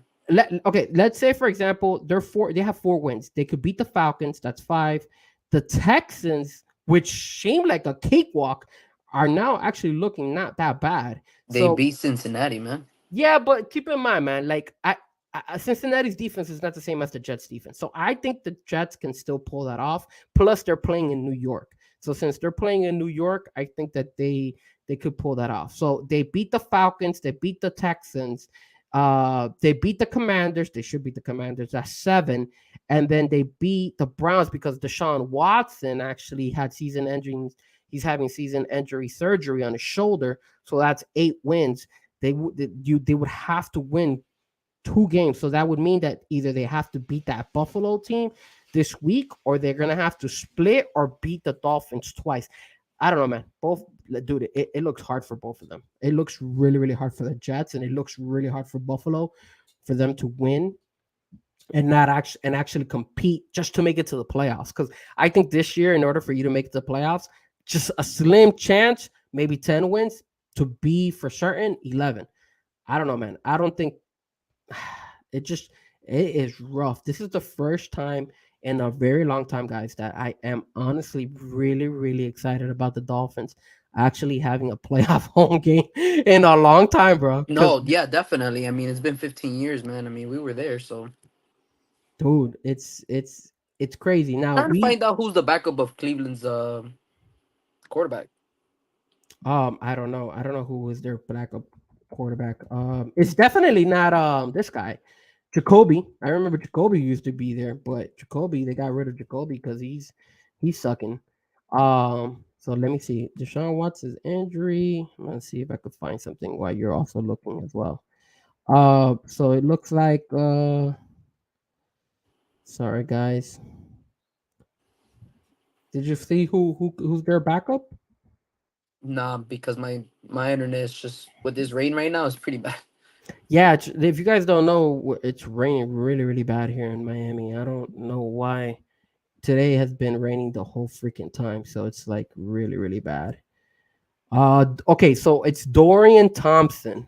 S3: okay, let's say for example, they have 4 wins. They could beat the Falcons, that's 5. The Texans, which seemed like a cakewalk, are now actually looking not that bad.
S5: They
S3: So
S5: beat Cincinnati, man.
S3: yeah, but keep in mind, man, like Cincinnati's defense is not the same as the Jets defense. So I think the Jets can still pull that off. Plus they're playing in New York. So since they're playing in New York, I think that they could pull that off. So they beat the Falcons, they beat the Texans, they beat the Commanders. They should beat the Commanders. That's 7. And then they beat the Browns because Deshaun Watson actually had season ending. He's having season injury surgery on his shoulder. So that's 8 wins. They would have to win 2 games. So that would mean that either they have to beat that Buffalo team this week, or they're gonna have to split or beat the Dolphins twice. I don't know, man. Both, dude, it looks hard for both of them. It looks really, really hard for the Jets, and it looks really hard for Buffalo for them to win and not actually compete just to make it to the playoffs. Because I think this year, in order for you to make it to the playoffs, just a slim chance, maybe 10 wins to be for certain 11. I don't know, man. I don't think it is rough. This is the first time in a very long time, guys, that I am honestly really, really excited about the Dolphins actually having a playoff home game in a long time, bro.
S5: No, yeah, definitely. I mean, it's been 15 years, man. I mean, we were there, so
S3: dude, it's crazy. Now
S5: trying to find out who's the backup of Cleveland's quarterback.
S3: I don't know. I don't know who is their backup quarterback. It's definitely not this guy. Jacoby. I remember Jacoby used to be there, but Jacoby, they got rid of Jacoby because he's sucking. So let me see. Deshaun Watson's injury. I'm gonna see if I could find something while you're also looking as well. So it looks like sorry guys. Did you see who's their backup?
S5: Nah, because my internet is just with this rain right now is pretty bad.
S3: Yeah, if you guys don't know, it's raining really, really bad here in Miami. I don't know why. Today has been raining the whole freaking time, so it's like really, really bad. Okay, so it's Dorian Thompson.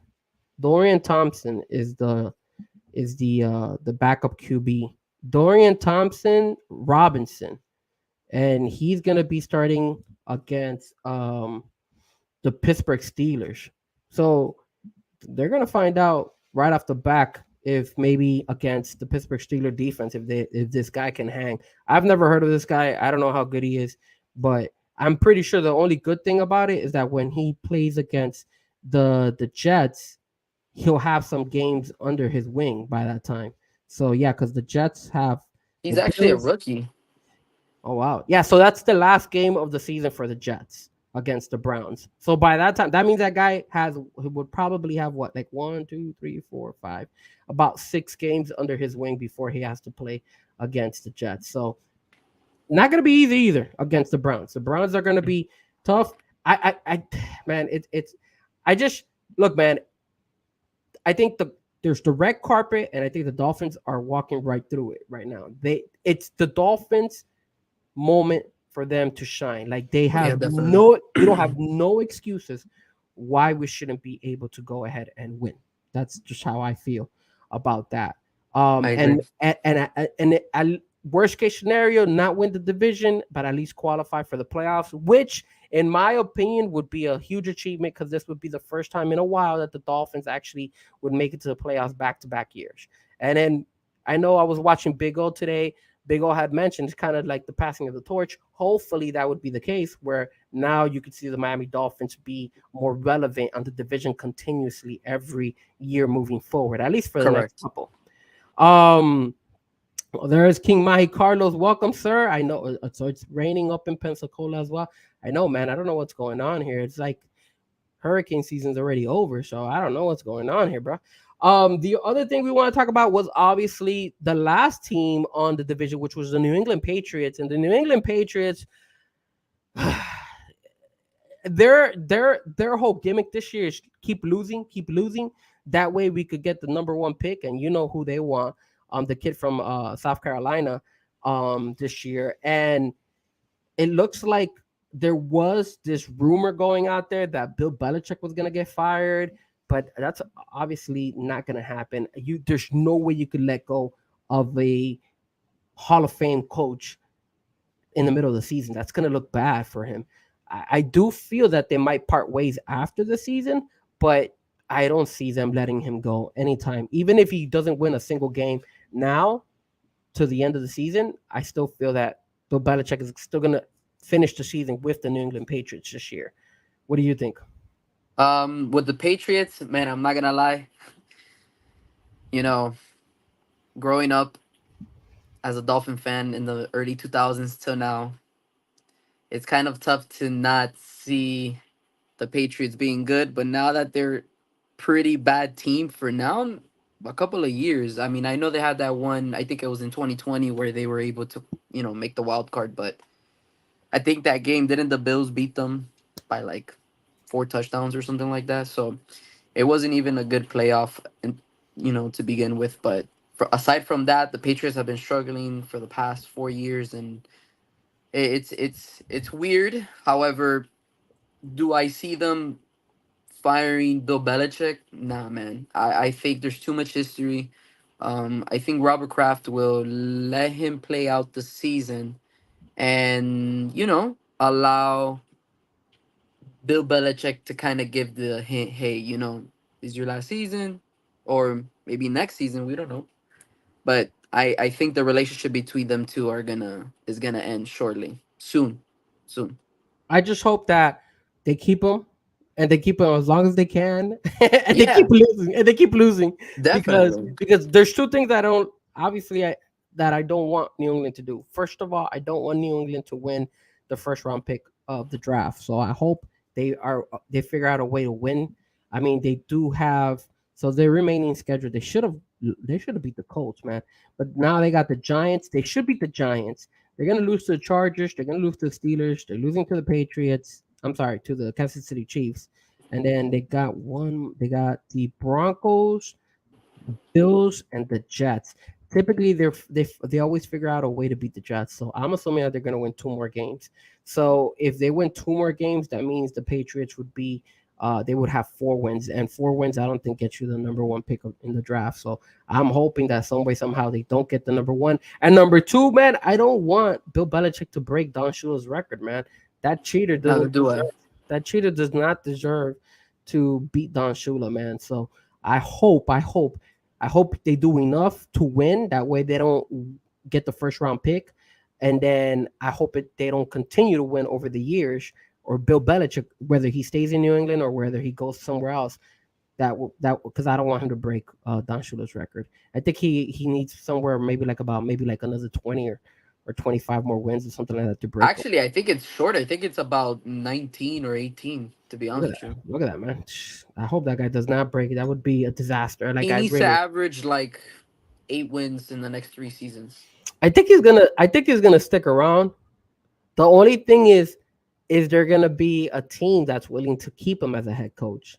S3: Dorian Thompson is the backup QB. Dorian Thompson Robinson, and he's gonna be starting against the Pittsburgh Steelers. So they're gonna find out right off the back if maybe against the Pittsburgh Steelers defense if this guy can hang. I've never heard of this guy. I don't know how good he is, but I'm pretty sure the only good thing about it is that when he plays against the Jets, he'll have some games under his wing by that time. So yeah, because the Jets have
S5: He's actually a rookie.
S3: Oh wow. Yeah, so that's the last game of the season for the Jets against the Browns. So by that time, that means that guy would probably have what, like 1, 2, 3, 4, 5, about 6 games under his wing before he has to play against the Jets. So not gonna be easy either against the Browns. The Browns are gonna be tough. Man, I just look, man. I think there's the red carpet, and I think the Dolphins are walking right through it right now. It's the Dolphins moment for them to shine. Like they have you don't have no excuses why we shouldn't be able to go ahead and win. That's just how I feel about that. And worst case scenario, not win the division, but at least qualify for the playoffs, which in my opinion would be a huge achievement because this would be the first time in a while that the Dolphins actually would make it to the playoffs back-to-back years. And then I know I was watching Big O today. Big O had mentioned it's kind of like the passing of the torch. Hopefully that would be the case where now you could see the Miami Dolphins be more relevant on the division continuously every year moving forward, at least for the next couple. There is King Mahi Carlos. Welcome, sir. I know so it's raining up in Pensacola as well. I know, man. I don't know what's going on here. It's like hurricane season's already over, so I don't know what's going on here, bro. The other thing we want to talk about was obviously the last team on the division, which was the New England Patriots, and the New England Patriots. Their whole gimmick this year is keep losing, keep losing. That way we could get the number one pick, and you know who they want, the kid from South Carolina, this year. And it looks like there was this rumor going out there that Bill Belichick was gonna get fired, but that's obviously not gonna happen. There's no way you could let go of a Hall of Fame coach in the middle of the season. That's going to look bad for him. I do feel that they might part ways after the season, but I don't see them letting him go anytime. Even if he doesn't win a single game now to the end of the season, I still feel that Bill Belichick is still going to finish the season with the New England Patriots this year. What do you think?
S5: With the Patriots, man, I'm not gonna lie. You know, growing up as a Dolphin fan in the early 2000s till now, it's kind of tough to not see the Patriots being good. But now that they're pretty bad team for now, a couple of years. I mean, I know they had that one. I think it was in 2020 where they were able to, make the wild card. But I think that game didn't the Bills beat them by like 4 touchdowns or something like that. So it wasn't even a good playoff, and to begin with. But aside from that, the Patriots have been struggling for the past 4 years, and it's weird. However, do I see them firing Bill Belichick? Nah, man. I think there's too much history. I think Robert Kraft will let him play out the season and, allow Bill Belichick to kind of give the hint, hey, this is your last season, or maybe next season, we don't know. But I think the relationship between them two is gonna end shortly. Soon. Soon.
S3: I just hope that they keep him and they keep him as long as they can, and they keep
S5: Yeah,
S3: losing and they keep losing because
S5: definitely.
S3: because there's two things I don't obviously I don't want New England to do. First of all, I don't want New England to win the first round pick of the draft. So I hope they figure out a way to win. I mean, they do have so their remaining schedule. They should have beat the Colts, man. But now they got the Giants. They should beat the Giants. They're gonna lose to the Chargers. They're gonna lose to the Steelers. They're losing to the Patriots. I'm sorry, to the Kansas City Chiefs. And then they got one. They got the Broncos, the Bills, and the Jets. Typically, they always figure out a way to beat the Jets. So I'm assuming that they're gonna win two more games. So if they win two more games, that means the Patriots would be. They would have 4 wins, and 4 wins I don't think gets you the number one pick in the draft. So I'm hoping that some way somehow they don't get the number one and number two. Man, I don't want Bill Belichick to break Don Shula's record, man. That cheater
S5: Neither
S3: doesn't
S5: do I.
S3: deserve. That cheater does not deserve to beat Don Shula, man. So I hope they do enough to win. That way they don't get the first round pick, and then I hope they don't continue to win over the years. Or Bill Belichick, whether he stays in New England or whether he goes somewhere else, that because I don't want him to break Don Shula's record. I think he needs somewhere maybe like another 20 or 25 more wins or something like that to break.
S5: Actually, I think it's short. I think it's about 19 or 18, to be
S3: Look
S5: honest
S3: at
S5: with
S3: that.
S5: you.
S3: Look at that, man. I hope that guy does not break it. That would be a disaster. Like
S5: He
S3: I
S5: needs to
S3: really
S5: average like 8 wins in the next 3 seasons.
S3: I think he's gonna stick around. The only thing is there gonna be a team that's willing to keep him as a head coach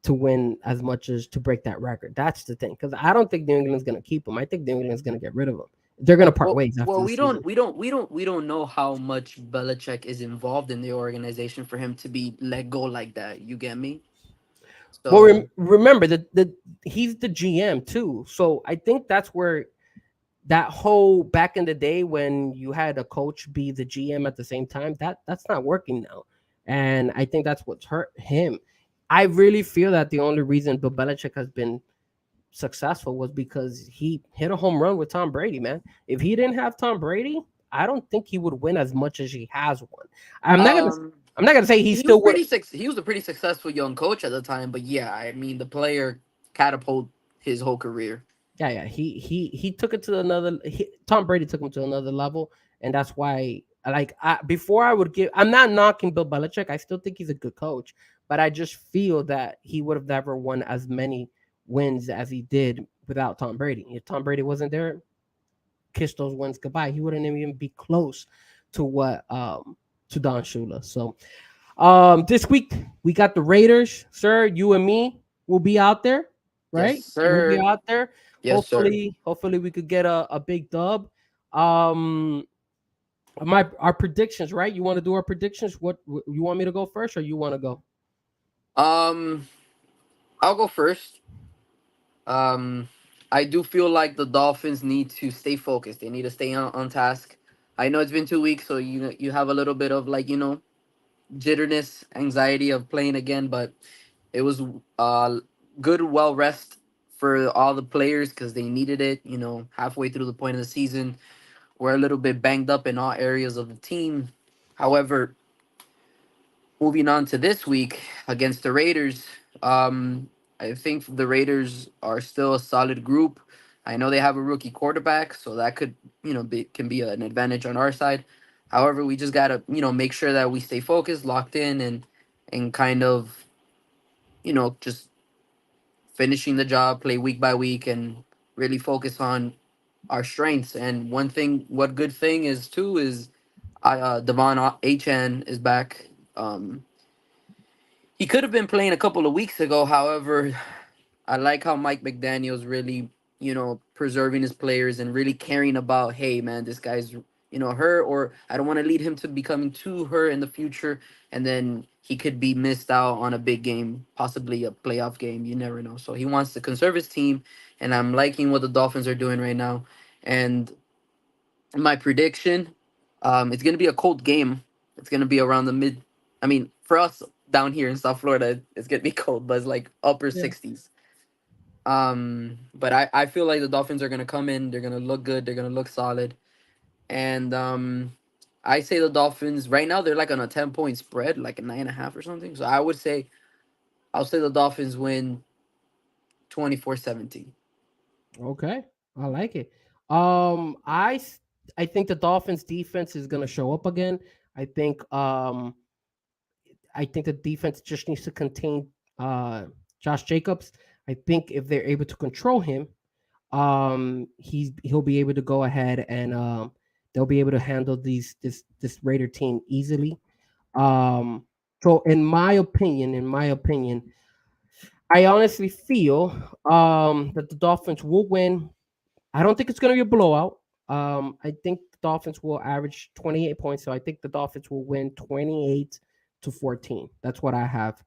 S3: to win as much as to break that record. That's the thing. Because I don't think New England's gonna keep him. I think New England's gonna get rid of him. They're gonna part ways after
S5: Well,
S3: the season.
S5: we don't know how much Belichick is involved in the organization for him to be let go like that. You get me?
S3: Well,
S5: So,
S3: remember that he's the GM too. So I think that's where that whole back in the day when you had a coach be the GM at the same time, that's not working now. And I think that's what's hurt him. I really feel that the only reason Bill Belichick has been successful was because he hit a home run with Tom Brady, man. If he didn't have Tom Brady, I don't think he would win as much as he has won. I'm not gonna
S5: um,
S3: I'm not gonna say he still would.
S5: he was a pretty successful young coach at the time. But yeah, I mean, the player catapult his whole career.
S3: Yeah. He took it to Tom Brady took him to another level, and that's why. Before I would give, I'm not knocking Bill Belichick. I still think he's a good coach, but I just feel that he would have never won as many wins as he did without Tom Brady. If Tom Brady wasn't there, kiss those wins goodbye. He wouldn't even be close to what to Don Shula. So this week we got the Raiders, sir. You and me will be out there,
S5: Yes,
S3: right? We'll be
S5: sir.
S3: out there.
S5: Yes, sir.
S3: Hopefully we could get a big dub. Um my our predictions, right? You want to do our predictions? What you want me to go first or you want to go?
S5: Um, I'll go first. Um, I do feel like the Dolphins need to stay focused. They need to stay on task. I know it's been 2 weeks, so you have a little bit of like jitterness, anxiety of playing again, but it was good, well rest for all the players because they needed it. Halfway through the point of the season, we're a little bit banged up in all areas of the team. However, moving on to this week against the Raiders, I think the Raiders are still a solid group. I know they have a rookie quarterback, so that could can be an advantage on our side. However, we just gotta make sure that we stay focused, locked in, and kind of just finishing the job, play week by week, and really focus on our strengths. And what good thing is too is Devon Achan is back. He could have been playing a couple of weeks ago. However, I like how Mike McDaniel's really, preserving his players and really caring about, hey, man, this guy's, hurt, or I don't want to lead him to becoming too hurt in the future. And then he could be missed out on a big game, possibly a playoff game. You never know. So he wants to conserve his team. And I'm liking what the Dolphins are doing right now. And my prediction, it's going to be a cold game. It's going to be around the mid. I mean, for us down here in South Florida, it's going to be cold, but it's like upper
S3: Yeah.
S5: 60s. But I feel like the Dolphins are gonna come in. They're gonna look good. They're gonna look solid. And I say the Dolphins right now they're like on a 10-point spread, like a 9.5 or something. So I'll say the Dolphins win 24-17.
S3: Okay, I like it. I think the Dolphins defense is gonna show up again. I think um I think the defense just needs to contain Josh Jacobs. I think if they're able to control him, he'll be able to go ahead and they'll be able to handle this Raider team easily. Um, so in my opinion, I honestly feel that the Dolphins will win. I don't think it's going to be a blowout. I think the Dolphins will average 28 points. So I think the Dolphins will win 28-14. That's what I have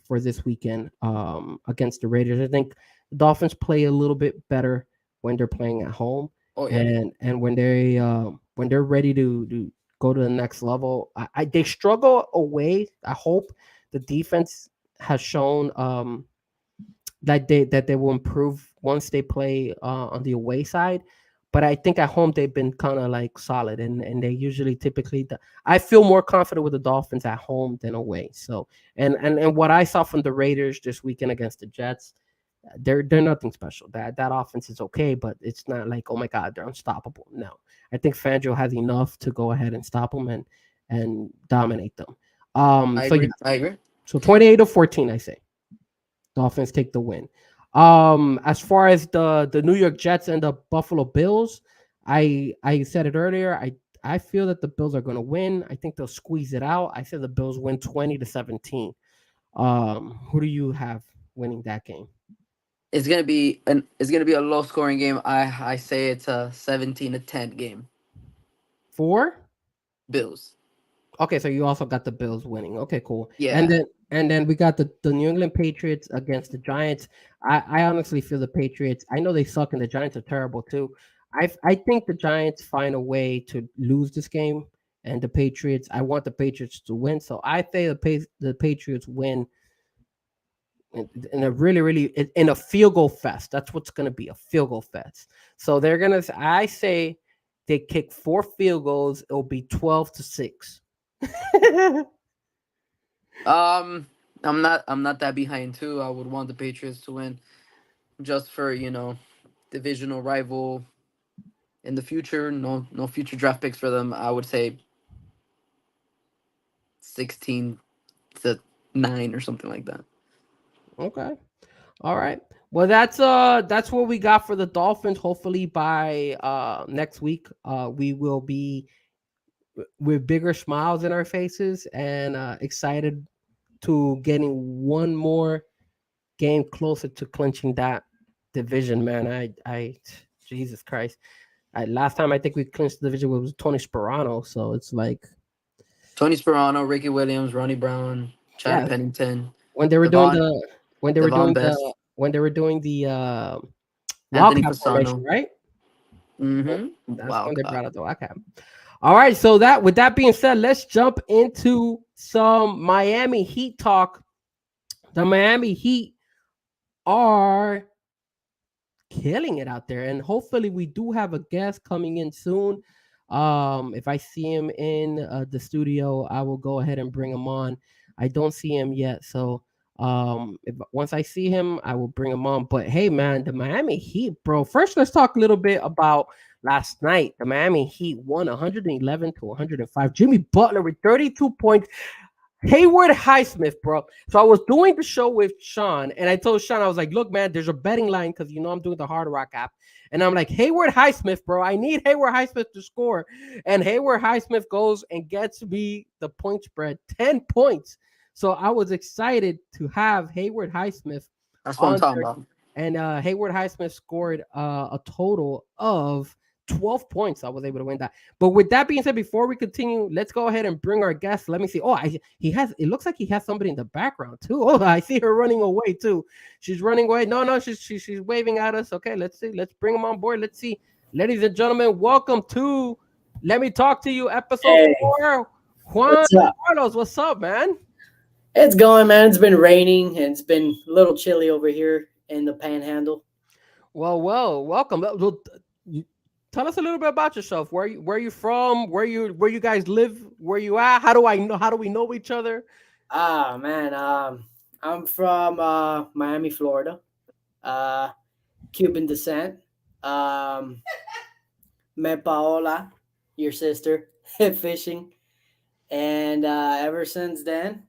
S3: for this weekend against the Raiders. I think the Dolphins play a little bit better when they're playing at home,
S5: Oh yeah.
S3: and when they're ready to go to the next level. They struggle away. I hope the defense has shown that they will improve once they play on the away side. But I think at home they've been kind of like solid, and they usually typically. I feel more confident with the Dolphins at home than away. So and what I saw from the Raiders this weekend against the Jets, they're nothing special. That offense is okay, but it's not like, oh my god, they're unstoppable. No, I think Fangio has enough to go ahead and stop them and dominate them.
S5: I
S3: So yeah,
S5: agree. I agree.
S3: so 28-14, I say. Dolphins take the win. As far as the New York Jets and the Buffalo Bills, I said it earlier. I feel that the Bills are going to win. I think they'll squeeze it out. I said the Bills win 20-17. Who do you have winning that game?
S5: It's gonna be a low scoring game. I say it's a 17-10 game.
S3: Four.
S5: Bills.
S3: Okay, so you also got the Bills winning. Okay, cool. And
S5: Yeah.
S3: then we got the New England Patriots against the Giants. I honestly feel the Patriots. I know they suck and the Giants are terrible too. I think the Giants find a way to lose this game, and the Patriots. I want the Patriots to win, so I say the Patriots win in a really in a field goal fest. That's what's going to be, a field goal fest. So they're gonna. I say they kick 4 field goals. It'll be 12-6.
S5: Um, I'm not that behind too. I would want the Patriots to win just for divisional rival in the future. No future draft picks for them. I would say 16-9 or something like that.
S3: Okay. All right. Well, that's what we got for the Dolphins. Hopefully by next week, we will be with bigger smiles in our faces and excited to getting one more game closer to clinching that division. Man, Jesus Christ. Last time I think we clinched the division was Tony Sperano, so it's like,
S5: Tony Sperano, Ricky Williams, Ronnie Brown, Chad
S3: yeah,
S5: Pennington,
S3: when they were doing
S5: Devon
S3: the when they were
S5: Devon
S3: doing
S5: Best,
S3: the
S5: Anthony
S3: Wildcat formation,
S5: Fasano.
S3: right?
S5: Mm-hmm.
S3: That's when they
S5: Wildcat.
S3: brought out the Wildcat. All right, so that with that being said, let's jump into some Miami Heat talk. The Miami Heat are killing it out there, and hopefully we do have a guest coming in soon. If I see him in the studio, I will go ahead and bring him on. I don't see him yet, so if once I see him, I will bring him on. But hey, man, the Miami Heat, bro. First, let's talk a little bit about last night. The Miami Heat won 111 to 105. Jimmy Butler with 32 points. Hayward Highsmith, bro. So I was doing the show with Sean, and I told Sean, I was like, look, man, there's a betting line because you know I'm doing the Hard Rock app. And I'm like, Hayward Highsmith, bro. I need Hayward Highsmith to score. And Hayward Highsmith goes and gets me the point spread, 10 points. So I was excited to have Hayward Highsmith
S5: That's what I'm
S3: on
S5: talking
S3: there.
S5: about.
S3: And Hayward Highsmith scored a total of 12 points. I was able to win that. But with that being said, before we continue, let's go ahead and bring our guest. Let me see. Oh, he has. It looks like he has somebody in the background too. Oh, I see her running away too. She's running away. No, she's waving at us. Okay, let's see. Let's bring him on board. Let's see, ladies and gentlemen, welcome to Let Me Talk to You, episode
S6: Hey,
S3: 4. Juan
S6: what's up?
S3: Carlos, what's up, man?
S6: It's going, man. It's been raining and it's been a little chilly over here in the Panhandle.
S3: Well, welcome. You- Tell us a little bit about yourself. Where you from? Where you guys live? Where you at? How do I know? How do we know each other?
S6: Ah, man. I'm from Miami, Florida. Uh, Cuban descent. Um, Met Paola, your sister, fishing, and ever since then,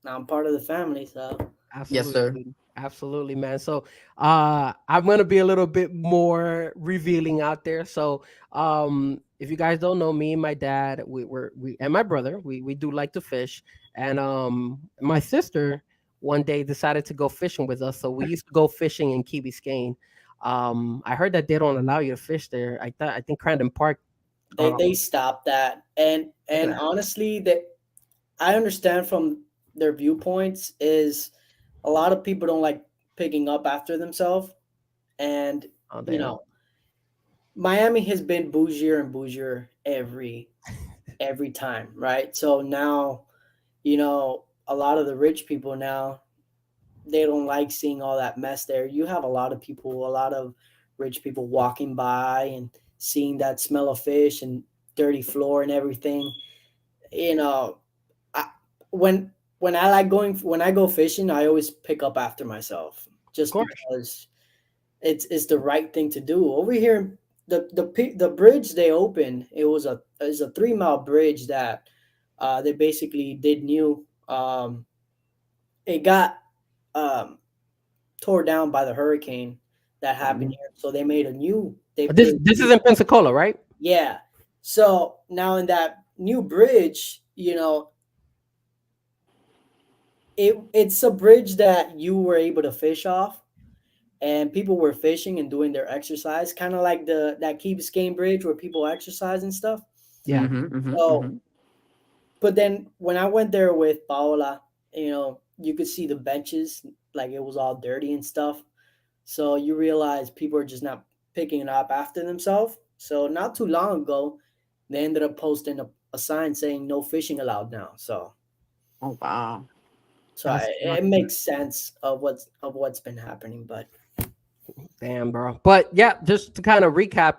S6: I'm part of the family. So
S5: Yes, sir.
S3: Absolutely. Absolutely, man. So I'm gonna be a little bit more revealing out there. So if you guys don't know, me and my dad, we and my brother, we do like to fish. And my sister one day decided to go fishing with us. So we used to go fishing in Key Biscayne. I heard that they don't allow you to fish there. I think Crandon Park.
S6: they stopped that, and
S3: Look at
S6: and
S3: that.
S6: honestly, that I understand from their viewpoints is a lot of people don't like picking up after themselves, and
S3: Oh
S6: you
S3: damn.
S6: know Miami has been bougier and bougier every time, right? So now, a lot of the rich people now, they don't like seeing all that mess there. You have a lot of rich people walking by and seeing that smell of fish and dirty floor and everything. You know, I, when I go fishing, I always pick up after myself
S3: Of
S6: just
S3: course.
S6: because it's the right thing to do. Over here, the bridge they opened, it was a 3 mile bridge that they basically did new. It got um, tore down by the hurricane that happened
S5: Mhm.
S6: here, so they made a new. They
S3: This
S6: put
S3: this is in Pensacola, right?
S6: yeah. So now in that new bridge, it's a bridge that you were able to fish off, and people were fishing and doing their exercise, kind of like the that Key Biscayne Bridge where people exercise and stuff.
S3: Yeah.
S5: Mhm. Mhm.
S6: So,
S5: Mhm.
S6: but then when I went there with Paola, you could see the benches like it was all dirty and stuff. So you realize people are just not picking it up after themselves. So not too long ago, they ended up posting a sign saying no fishing allowed now.
S5: Oh wow.
S3: That's
S6: It makes sense of what's been happening, but
S3: Damn, bro. But yeah, just to kind of recap,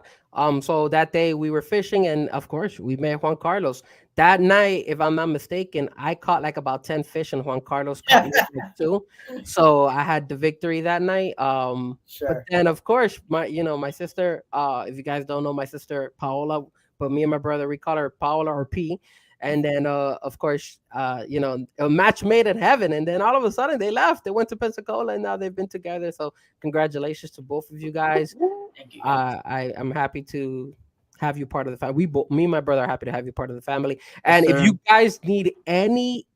S3: so that day we were fishing, and of course we met Juan Carlos. That night, if I'm not mistaken, I caught like about 10 fish, and Juan Carlos caught maybe like two. So I had the victory that night. But
S6: sure.
S3: then of course, my sister, if you guys don't know my sister Paola, but me and my brother, we call her Paola or P. and then of course a match made in heaven, and then all of a sudden they left. They went to Pensacola, and now they've been together. So congratulations to both of you guys.
S6: Thank you.
S3: I'm happy to have you part of the family. Me and my brother are happy to have you part of the family.
S5: Yes,
S3: And if
S5: sir.
S3: you guys need any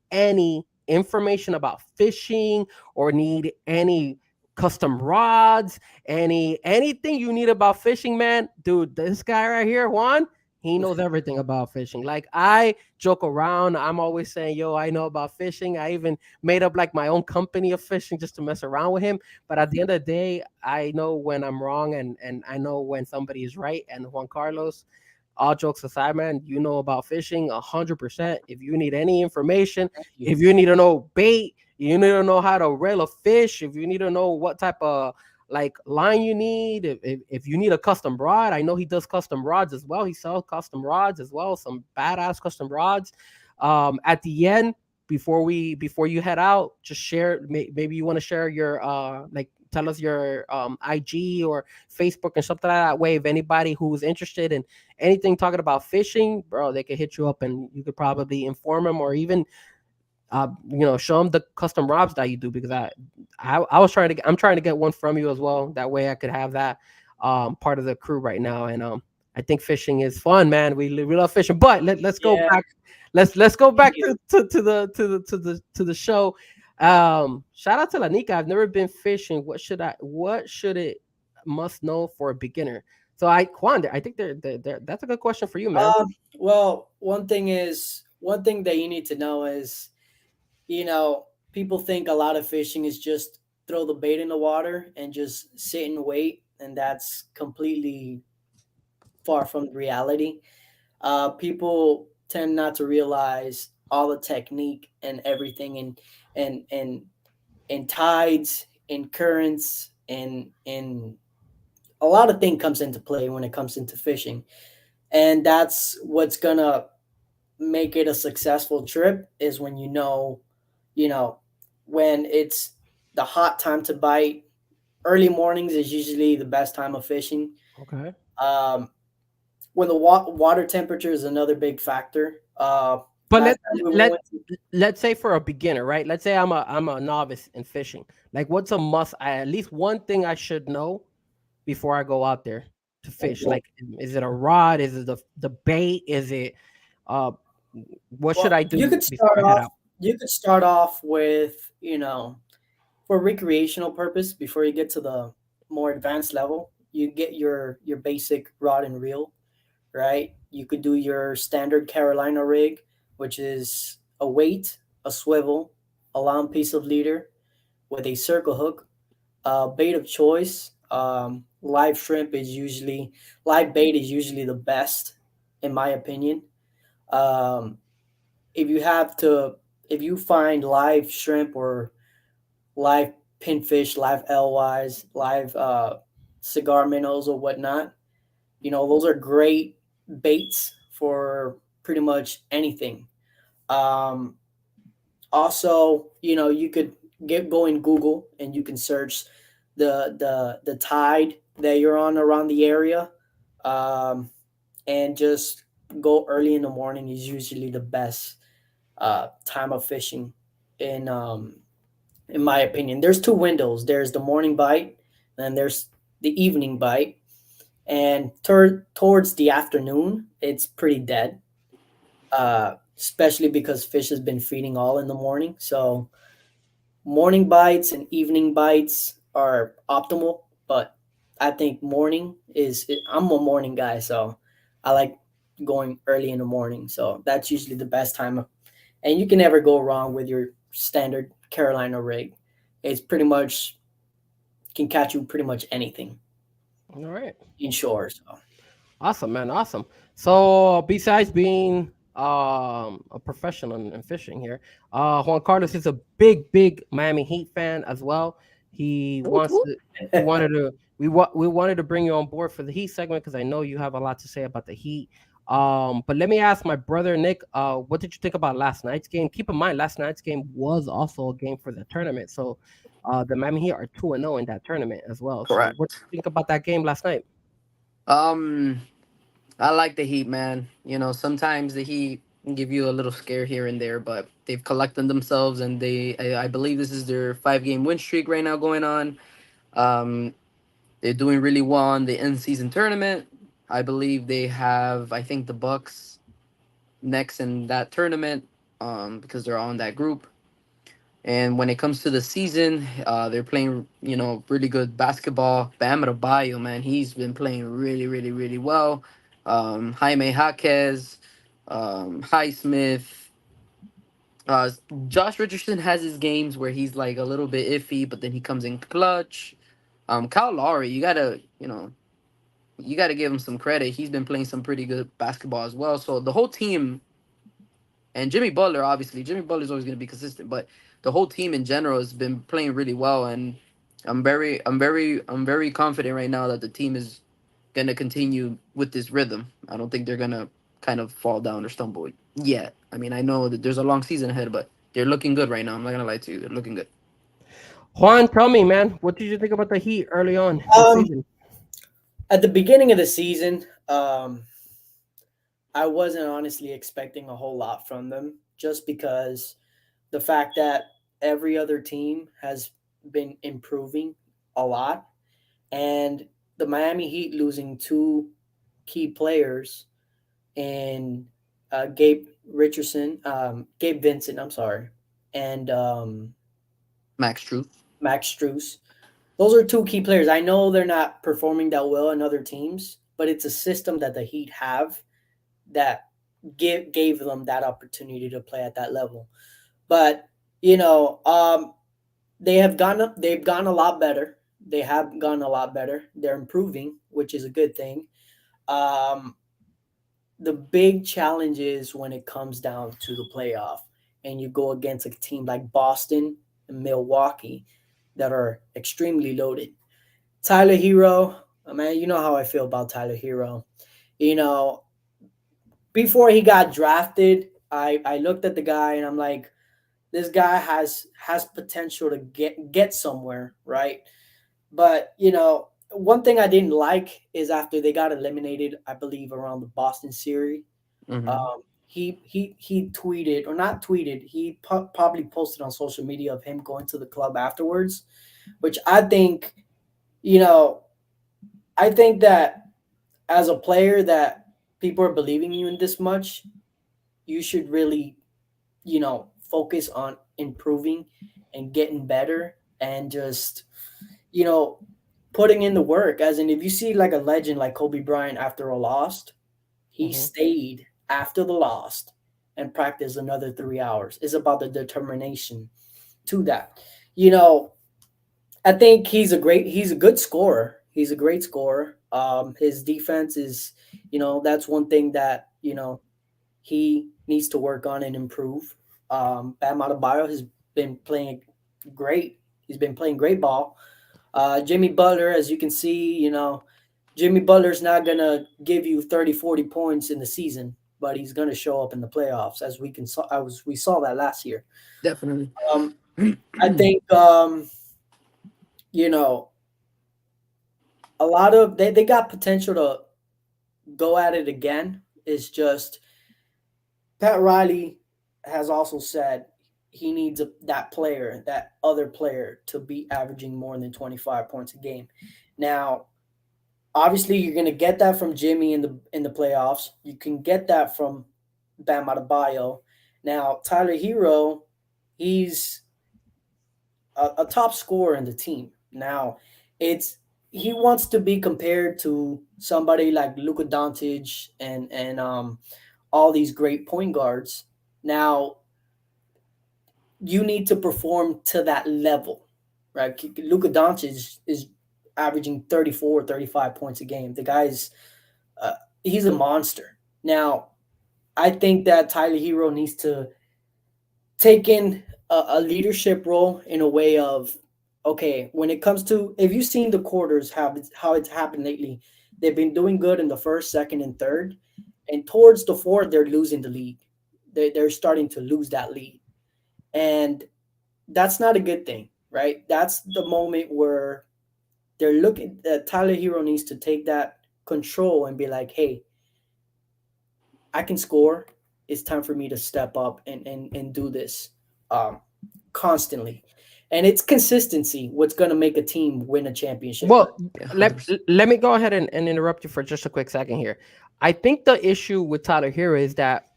S3: information about fishing, or need any custom rods, anything you need about fishing, man, dude, this guy right here, Juan, he knows everything about fishing. Like, I joke around, I'm always saying, yo, I know about fishing. I even made up like my own company of fishing just to mess around with him. But at the end of the day, I know when I'm wrong, and I know when somebody is right. And Juan Carlos, all jokes aside, man, you know about fishing 100%. If you need any information,
S6: Thank you.
S3: if you need to know bait, you need to know how to reel a fish, if you need to know what type of like line you need, if you need a custom rod, I know he does custom rods as well. He sells custom rods as well, some badass custom rods. At the end, before you head out, just share. Maybe you want to share your like tell us your IG or Facebook and something like that. Way, if anybody who's interested in anything talking about fishing, bro, they could hit you up, and you could probably inform them, or even show them the custom robs that you do, because I was I'm trying to get one from you as well. That way I could have that part of the crew right now. And I think fishing is fun, man. We love fishing. But let's go
S6: Yeah,
S3: back. Let's go
S6: thank
S3: back
S6: you.
S3: to the show. Shout out to Lanika. I've never been fishing. What should it must know for a beginner? So Juan, I think that's a good question for you, man.
S6: Well, one thing that you need to know is, people think a lot of fishing is just throw the bait in the water and just sit and wait, and that's completely far from reality. People tend not to realize all the technique and everything, and tides and currents, and a lot of things comes into play when it comes into fishing, and that's what's gonna make it a successful trip, is when you know when it's the hot time to bite. Early mornings is usually the best time of fishing.
S3: Okay.
S6: um, when the water temperature is another big factor.
S3: But
S6: Last time we
S3: let
S6: went to,
S3: let's say for a beginner, right? Let's say I'm a novice in fishing. Like, what's a must? At least one thing I should know before I go out there to fish. Like, is it a rod? Is it the bait? Is it uh what should
S6: well,
S3: I do before I head out?
S6: you could start off with, for recreational purpose. Before you get to the more advanced level, you get your basic rod and reel, right? You could do your standard Carolina rig, which is a weight, a swivel, a long piece of leader with a circle hook, bait of choice. Live bait is usually the best, in my opinion. Um, if you have to, if you find live shrimp or live pinfish, live alewives, live cigar minnows or whatnot, those are great baits for pretty much anything. Um, Also, you could go in Google and you can search the tide that you're on around the area, um, and just go early in the morning is usually the best time of fishing. In my opinion, there's two windows. There's the morning bite, and there's the evening bite. And towards the afternoon, it's pretty dead, especially because fish has been feeding all in the morning. So morning bites and evening bites are optimal, but I think I'm a morning guy, so I like going early in the morning. So that's usually the best time. And you can never go wrong with your standard Carolina rig. It's pretty much can catch you pretty much anything
S3: All right.
S6: in shore. So
S3: Awesome, man. Awesome. So besides being a professional in fishing here, Juan Carlos is a big Miami Heat fan as well. He
S5: Whoop,
S3: wants
S5: whoop.
S3: to we wanted to bring you on board for the Heat segment, because I know you have a lot to say about the Heat. But let me ask my brother Nick, what did you think about last night's game? Keep in mind, last night's game was also a game for the tournament. So the Miami Heat are 2-0 in that tournament as well. So what do
S5: Correct.
S3: you think about that game last night?
S5: Um, I like the Heat, man. Sometimes the Heat. give you a little scare here and there, but they've collected themselves, and I believe this is their 5 game win streak right now going on. Um, they're doing really well in the in season tournament. I believe they have, I think, the Bucks next in that tournament, because they're on that group. And when it comes to the season, they're playing, really good basketball. Bam Adebayo, man, he's been playing really, really, really well. Jaime Jaquez, Highsmith, uh, Josh Richardson has his games where he's like a little bit iffy, but then he comes in clutch. Kyle Lowry, you gotta give him some credit. He's been playing some pretty good basketball as well. So the whole team, and Jimmy Butler, obviously, Jimmy Butler's always going to be consistent, but the whole team in general has been playing really well, and I'm very confident right now that the team is going to continue with this rhythm. I don't think they're going to kind of fall down or stumble yet. I mean, I know that there's a long season ahead, but they're looking good right now. I'm not gonna lie to you, they're looking good.
S3: Juan, tell me, man, what did you think about the Heat early on this
S6: Um,
S3: season?
S6: at the beginning of the season, I wasn't honestly expecting a whole lot from them just because the fact that every other team has been improving a lot, and the Miami Heat losing two key players in Gabe Vincent, I'm sorry, and
S5: Max Truth.
S6: Max Struess. Those are two key players. I know they're not performing that well in other teams, but it's a system that the Heat have that gave them that opportunity to play at that level. But you know, they've gone a lot better. They have gone a lot better. They're improving, which is a good thing. Um, the big challenge is when it comes down to the playoff and you go against a team like Boston and Milwaukee that are extremely loaded. Tyler Hero, man, you know how I feel about Tyler Hero. You know, before he got drafted, I looked at the guy and I'm like, this guy has potential to get somewhere, right? But you know, one thing I didn't like is after they got eliminated, I believe around the Boston series,
S5: Mm-hmm.
S6: he tweeted or not tweeted, he probably posted on social media of him going to the club afterwards, which I think, you know, I think that as a player that people are believing you in this much, you should really, you know, focus on improving and getting better and just, you know, putting in the work. As in, if you see like a legend like Kobe Bryant after a loss, he
S3: Hmm.
S6: stayed after the loss and practiced another 3 hours. It's about the determination to that. You know, I think he's a good scorer. He's a great scorer. His defense is, you know, that's one thing that, you know, he needs to work on and improve. Bam Adebayo has been playing great. He's been playing great ball. Jimmy Butler, as you can see, you know, Jimmy Butler's not going to give you 30, 40 points in the season, but he's going to show up in the playoffs as we saw that last year.
S5: Definitely.
S6: Um, I think you know, a lot of they got potential to go at it again. It's just Pat Riley has also said he needs that other player, to be averaging more than 25 points a game. Now, obviously, you're going to get that from Jimmy in the playoffs. You can get that from Bam Adebayo. Now, Tyler Hero, he's a top scorer in the team. Now, it's he wants to be compared to somebody like Luka Doncic and all these great point guards. Now, you need to perform to that level, right? Luka Doncic is averaging 34, 35 points a game. The guy's uh, he's a monster. Now, I think that Tyler Hero needs to take in a leadership role in a way of, okay, when it comes to, if you've seen the quarters how it's happened lately, they've been doing good in the first, second, and third, and towards the fourth they're losing the lead. They're starting to lose that lead, and that's not a good thing, right? That's the moment where they're looking. Tyler Hero needs to take that control and be like, hey, I can score. it's time for me to step up and do this um, constantly. And it's consistency what's going to make a team win a championship.
S3: Well,
S5: Yeah,
S3: let
S5: 100%.
S3: let me go ahead and interrupt you for just a quick second here. I think the issue with Tyler Hero is that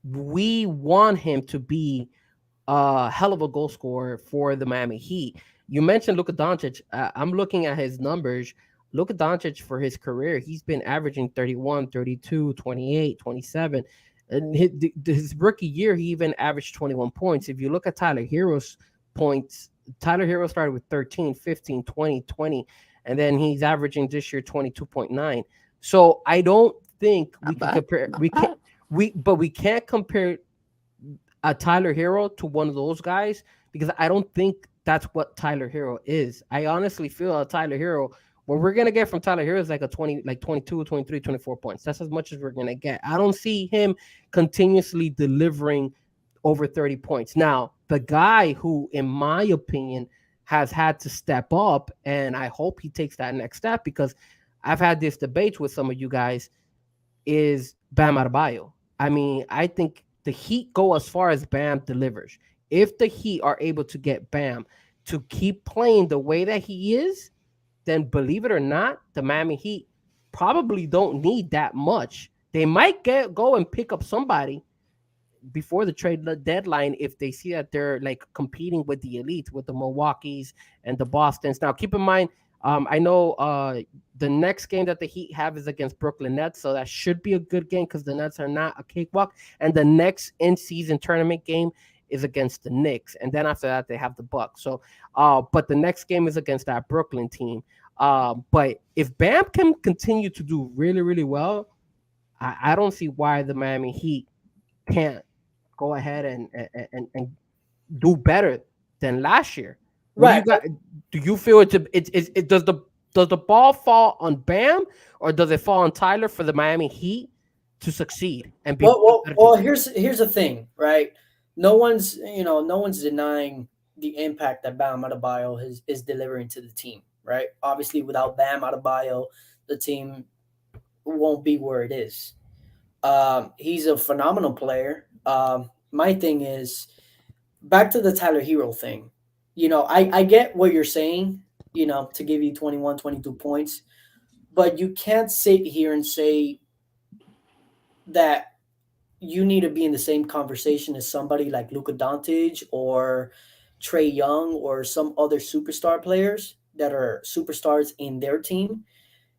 S3: we want him to be a hell of a goal scorer for the Miami Heat. You mentioned Luka Doncic. I'm looking at his numbers. Luka Doncic for his career, he's been averaging 31, 32, 28, 27. And his rookie year, he even averaged 21 points. If you look at Tyler Hero's points, Tyler Hero started with 13, 15, 20, 20, and then he's averaging this year 22.9. So I don't think we
S5: Not
S3: can
S5: bad.
S3: compare.
S5: Not
S3: We can't.
S5: bad.
S3: We can't compare a Tyler Hero to one of those guys because I don't think that's what Tyler Hero is. I honestly feel a Tyler Hero, what we're going to get from Tyler Hero is like a 20, like 22, 23, 24 points. That's as much as we're going to get. I don't see him continuously delivering over 30 points. Now, the guy who, in my opinion, has had to step up, and I hope he takes that next step because I've had this debate with some of you guys is Bam Adebayo. I mean, I think the Heat go as far as Bam delivers. If the Heat are able to get Bam to keep playing the way that he is, then believe it or not, the Miami Heat probably don't need that much. They might go and pick up somebody before the deadline if they see that they're like competing with the elites, with the Milwaukee's and the Boston's. Now, keep in mind, I know the next game that the Heat have is against Brooklyn Nets, so that should be a good game because the Nets are not a cakewalk. And the next in-season tournament game is against the Knicks, and then after that they have the Bucks. So, but the next game is against that Brooklyn team. But if Bam can continue to do really, really well, I don't see why the Miami Heat can't go ahead and do better than last year. What do you
S6: Right.
S3: got? Do you feel it does the ball fall on Bam or does it fall on Tyler for the Miami Heat to succeed and be a better team?
S6: Here's the thing, right? No one's denying the impact that Bam Adebayo is delivering to the team, right? Obviously, without Bam Adebayo, the team won't be where it is. He's a phenomenal player. My thing is back to the Tyler Hero thing. I get what you're saying, to give you 21, 22 points, but you can't sit here and say that you need to be in the same conversation as somebody like Luka Doncic or Trey Young or some other superstar players that are superstars in their team.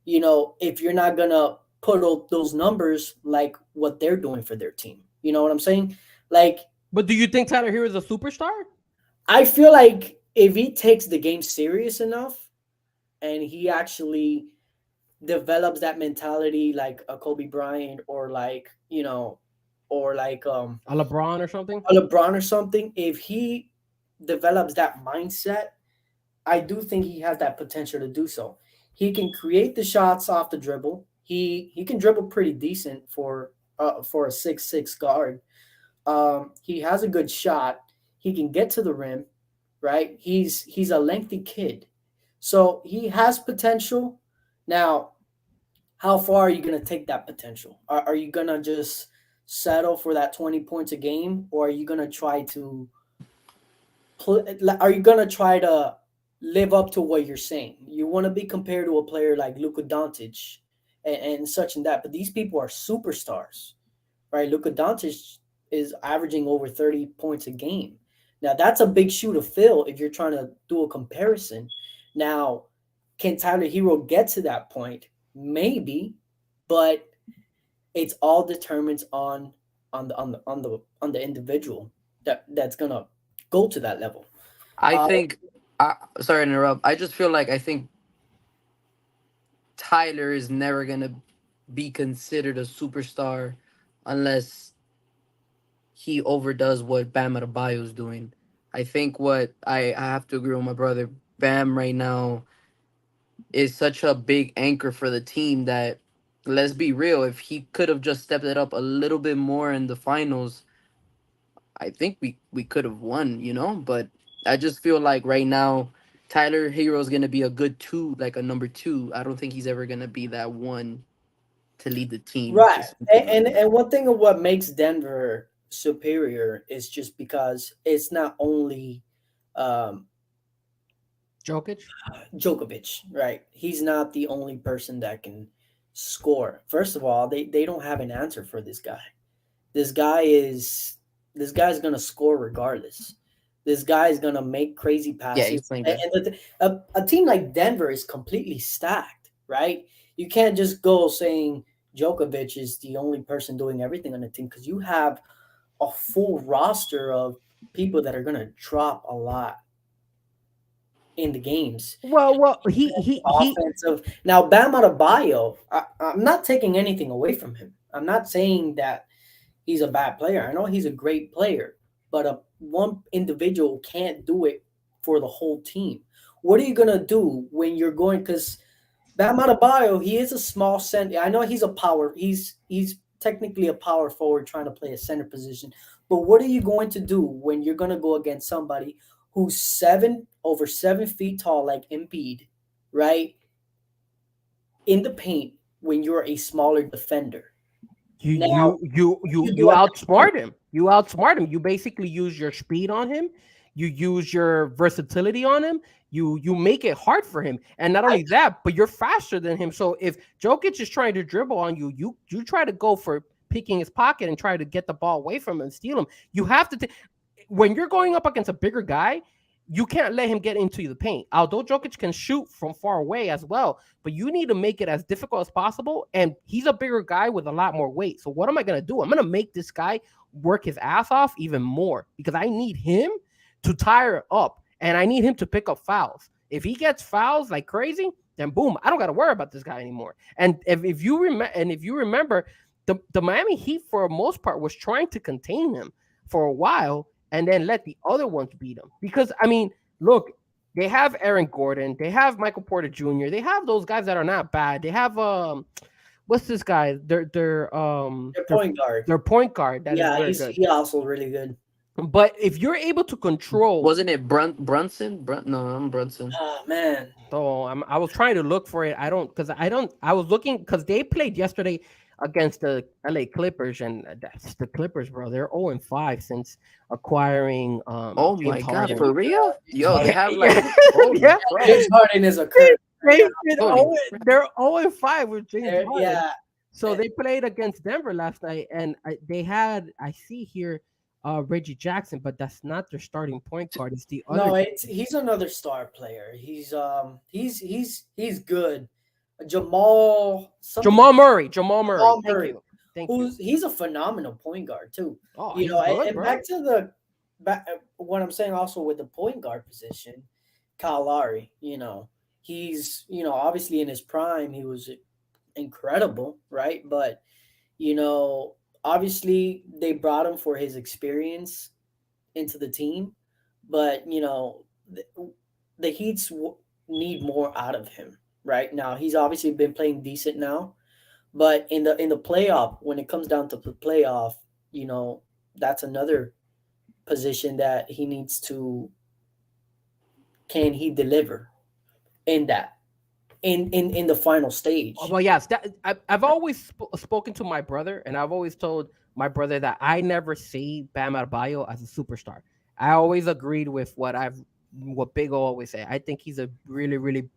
S6: If you're not gonna put those numbers like what they're doing for their team, you know what I'm saying? Like,
S3: But do you think Tyler Hero is a superstar?
S6: I feel like if he takes the game serious enough and he actually develops that mentality like a Kobe Bryant or like
S3: A LeBron or something?
S6: a LeBron or something, if he develops that mindset, I do think he has that potential to do so. He can create the shots off the dribble. He can dribble pretty decent for a 6'6" guard. He has a good shot. He can get to the rim, right? He's a lengthy kid, so he has potential. Now, how far are you gonna take that potential? Are you gonna just settle for that 20 points a game, or are you gonna try to are you gonna try to live up to what you're saying? You want to be compared to a player like Luka Doncic and such and that, but these people are superstars, right? Luka Doncic is averaging over 30 points a game. Now that's a big shoe to fill if you're trying to do a comparison. Now, can Tyler Hero get to that point? Maybe, but it's all determines on the individual that's gonna go to that level.
S5: I
S6: Uh,
S5: think. Sorry to interrupt. I just feel like I think Tyler is never gonna be considered a superstar unless he overdoes what Bam Adebayo is doing. I think what I have to agree with my brother. Bam right now is such a big anchor for the team that, let's be real, if he could have just stepped it up a little bit more in the finals, I think we could have won, But I just feel like right now Tyler Hero's gonna be a good two, like a number two. I don't think he's ever gonna be that one. to lead the team.
S6: Right.
S5: Just something like
S6: And one thing of what makes Denver superior is just because it's not only um,
S3: Jokic.
S6: Djokovic, right? He's not the only person that can score. First of all, they don't have an answer for this guy. This guy is this guy's gonna score regardless. This guy is gonna make crazy
S5: yeah,
S6: passes,
S5: he's playing
S6: and
S5: good.
S6: a team like Denver is completely stacked, right? You can't just go saying Djokovic is the only person doing everything on the team because you have a full roster of people that are gonna drop a lot in the games.
S3: Well, he.
S6: Offensive. Now, Bam Adebayo, I'm not taking anything away from him. I'm not saying that he's a bad player. I know he's a great player, but one individual can't do it for the whole team. What are you gonna do when you're going? Because Bam Adebayo, he is a small center. I know he's a power. He's technically a power forward trying to play a center position. But what are you going to do when you're gonna go against somebody who's over 7 feet tall, like Embiid, right? In the paint when you're a smaller defender.
S3: You
S6: Now,
S3: you you
S6: what do
S3: you
S6: you
S3: you
S6: do at that point?
S3: outsmart him. You outsmart him. You basically use your speed on him. You use your versatility on him. You make it hard for him. And not
S6: I
S3: only that, but you're faster than him. So if Jokic is trying to dribble on you, you try to go for picking his pocket and try to get the ball away from him and steal him. You have to when you're going up against a bigger guy, you can't let him get into the paint. Although Jokic can shoot from far away as well, but you need to make it as difficult as possible. And he's a bigger guy with a lot more weight. So what am I going to do? I'm going to make this guy work his ass off even more because I need him to tire up and I need him to pick up fouls. If he gets fouls like crazy, then boom, I don't got to worry about this guy anymore. And if you remember, the Miami Heat for the most part was trying to contain him for a while and then let the other ones beat him. Because I mean, look, they have Aaron Gordon, they have Michael Porter Jr., they have those guys that are not bad. They have what's this guy?
S6: their point guard.
S3: Their point guard that is
S6: Yeah,
S3: very good.
S6: he also really good.
S3: But if you're able to control,
S5: Wasn't it Brunson? No, I'm Brunson.
S6: Oh man.
S3: so I was trying to look for it. I was looking because they played yesterday against the LA Clippers, and that's the Clippers, bro. They're 0-5 since acquiring
S5: Oh
S3: James
S5: my god,
S3: Harden.
S5: for real? Yo, they
S3: Yeah,
S5: have like
S3: yeah,
S5: holy
S3: yeah.
S5: crap.
S6: James Harden is a curse.
S5: Holy
S3: They're 0-5 with James Harden.
S6: Yeah.
S3: So they played against Denver last night, and I see here Reggie Jackson, but that's not their starting point guard. It's the other.
S6: No, he's another star player. He's good.
S3: Jamal Murray.
S6: Jamal
S3: Thank
S6: Murray,
S3: you. Thank you.
S6: he's a phenomenal point guard too.
S3: Oh,
S6: You
S3: he's
S6: know,
S3: good,
S6: and
S3: bro.
S6: back to what I'm saying also with the point guard position, Kyle Lowry, he's, obviously in his prime, he was incredible, right? But, obviously they brought him for his experience into the team, but, the Heats need more out of him right now. He's obviously been playing decent now, but in the playoff, when it comes down to the playoff, that's another position that he needs to. Can he deliver in that in the final stage?
S3: Well, yes, I've always spoken to my brother, and I've always told my brother that I never see Bam Adebayo as a superstar. I always agreed with what Big O always say. I think he's a really, really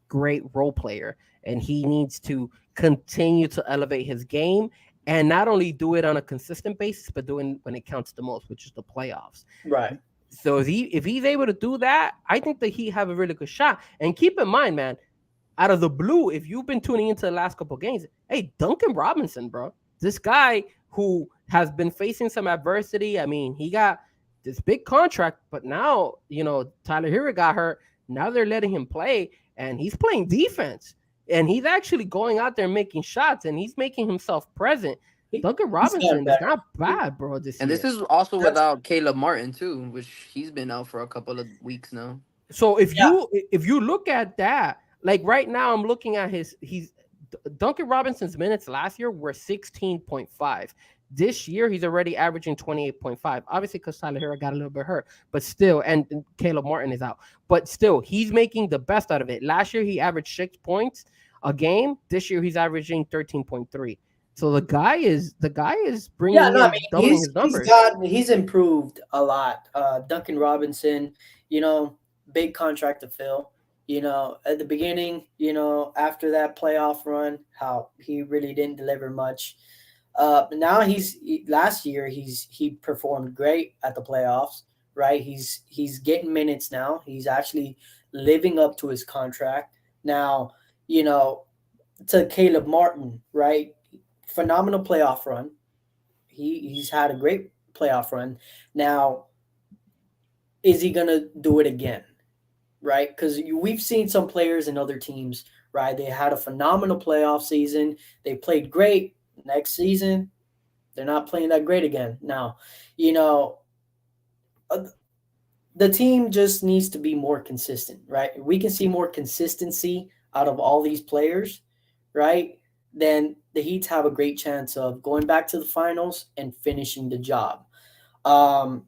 S3: great role player, and he needs to continue to elevate his game and not only do it on a consistent basis, but doing when it counts the most, which is the playoffs.
S6: Right.
S3: So if he's able to do that, I think that he have a really good shot. And keep in mind, man, out of the blue, if you've been tuning into the last couple of games, hey, Duncan Robinson, bro, this guy who has been facing some adversity. I mean, he got this big contract, but now, Tyler Hero got hurt. Now they're letting him play, and he's playing defense. And he's actually going out there making shots, and he's making himself present. Duncan Robinson is not bad, bro, this year.
S5: And this is also without Caleb Martin too, which he's been out for a couple of weeks now.
S3: So if you look at that, like right now, I'm looking at Duncan Robinson's minutes last year were 16.5. This year, he's already averaging 28.5. Obviously, because Tyler Hero got a little bit hurt, but still, and Caleb Martin is out. But still, he's making the best out of it. Last year, he averaged 6 points. a game. This year he's averaging 13.3. So the guy is
S6: Yeah,
S3: bringing
S6: no, I
S3: in
S6: mean
S3: doubling his numbers.
S6: he's improved a lot. Duncan Robinson, you know, big contract to fill. You know, at the beginning, you know, after that playoff run, how he really didn't deliver much. Now last year he performed great at the playoffs, right? He's getting minutes now. He's actually living up to his contract. Now, you know, to Caleb Martin, right? Phenomenal playoff run. He's had a great playoff run. Now, is he gonna do it again? Right? Because we've seen some players in other teams, right? They had a phenomenal playoff season. They played great. Next season, they're not playing that great again. Now, you know, uh, the team just needs to be more consistent, right? If we can see more consistency out of all these players, right? Then the Heats have a great chance of going back to the finals and finishing the job. Um,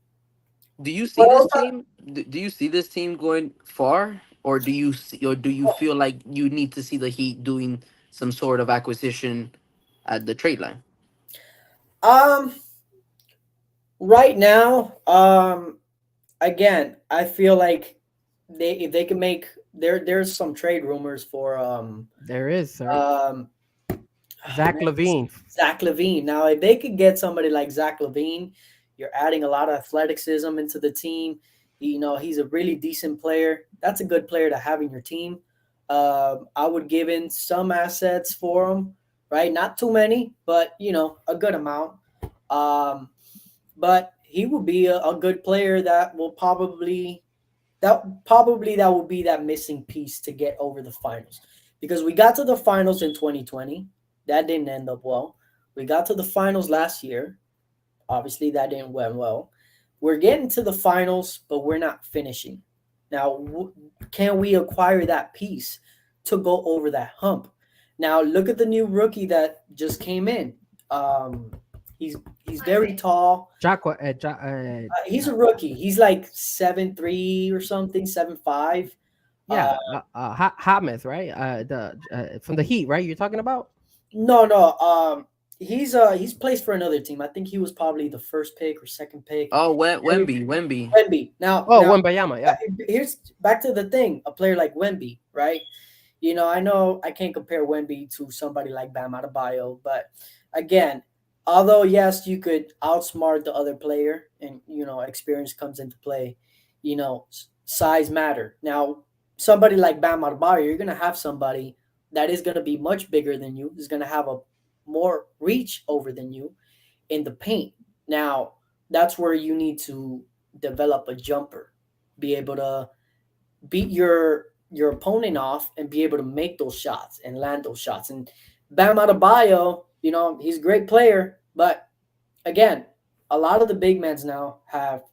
S5: Do you
S6: but
S5: see this
S6: also,
S5: team? Do you see this team going far, or do you feel like you need to see the Heat doing some sort of acquisition at the trade line?
S6: um, right now, again, I feel like they if they can make there's some trade rumors for
S3: There is, sir.
S6: um
S3: Zach
S6: man,
S3: Levine.
S6: Zach Levine. Now, if they could get somebody like Zach Levine, you're adding a lot of athleticism into the team. You know, he's a really decent player. That's a good player to have in your team. I would give in some assets for him, right? Not too many, but you know, a good amount. Um, but he will be a good player that will be that missing piece to get over the finals, because we got to the finals in 2020. That didn't end up well. We got to the finals last year. Obviously that didn't went well. We're getting to the finals, but we're not finishing. Now, can we acquire that piece to go over that hump? Now look at the new rookie that just came in. um he's he's very tall.
S3: Jacque,
S6: He's a rookie. He's like 7'3" or something, 7'5". Uh,
S3: yeah, Hamas, right? The from the Heat, right? You're talking about?
S6: no, no. He's placed for another team. I think he was probably the first pick or second pick.
S5: Oh,
S6: Very-
S5: Wemby.
S6: Wemby. Now,
S3: Oh,
S6: now
S3: Wembayama, yeah.
S6: here's back to the thing. A player like Wemby, right? You know I can't compare Wemby to somebody like Bam Adebayo, but again, although yes, you could outsmart the other player, and you know experience comes into play. You know, size matter. Now, somebody like Bam Adebayo, you're gonna have somebody that is gonna be much bigger than you, is gonna have a more reach over than you in the paint. Now, that's where you need to develop a jumper, be able to beat your opponent off and be able to make those shots and land those shots. And Bam Adebayo, you know, he's a great player, but again, a lot of the big men now have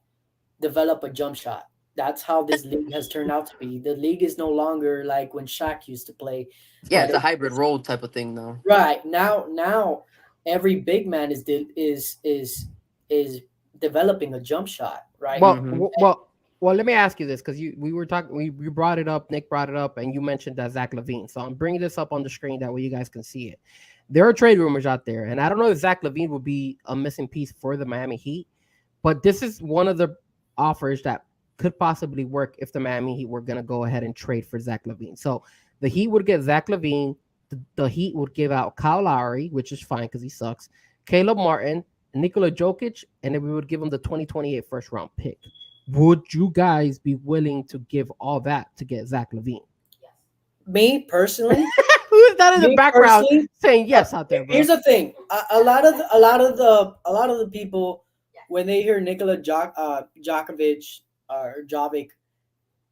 S6: developed a jump shot. That's how this league has turned out to be. The league is no longer like when Shaq used to play,
S5: Yeah,
S6: but
S5: it's a hybrid role type of thing now.
S6: right now every big man is developing a jump shot, right?
S3: Well,
S5: Hmm.
S3: well. Let me ask you this, because we were talking. We brought it up. Nick brought it up, and you mentioned that Zach Levine. So I'm bringing this up on the screen that way you guys can see it. There are trade rumors out there, and I don't know if Zach Levine will be a missing piece for the Miami Heat, but this is one of the offers that could possibly work if the Miami Heat were going to go ahead and trade for Zach Levine. So the Heat would get Zach Levine. The Heat would give out Kyle Lowry, which is fine because he sucks, Caleb Martin, Nikola Jokic, and then we would give him the 2028 first round pick. Would you guys be willing to give all that to get Zach Levine?
S6: Me personally,
S3: Who's that in the
S6: me
S3: background
S6: personally,
S3: saying yes out there, bro?
S6: here's the thing: a lot of the people, when they hear Djokovic or Jovic,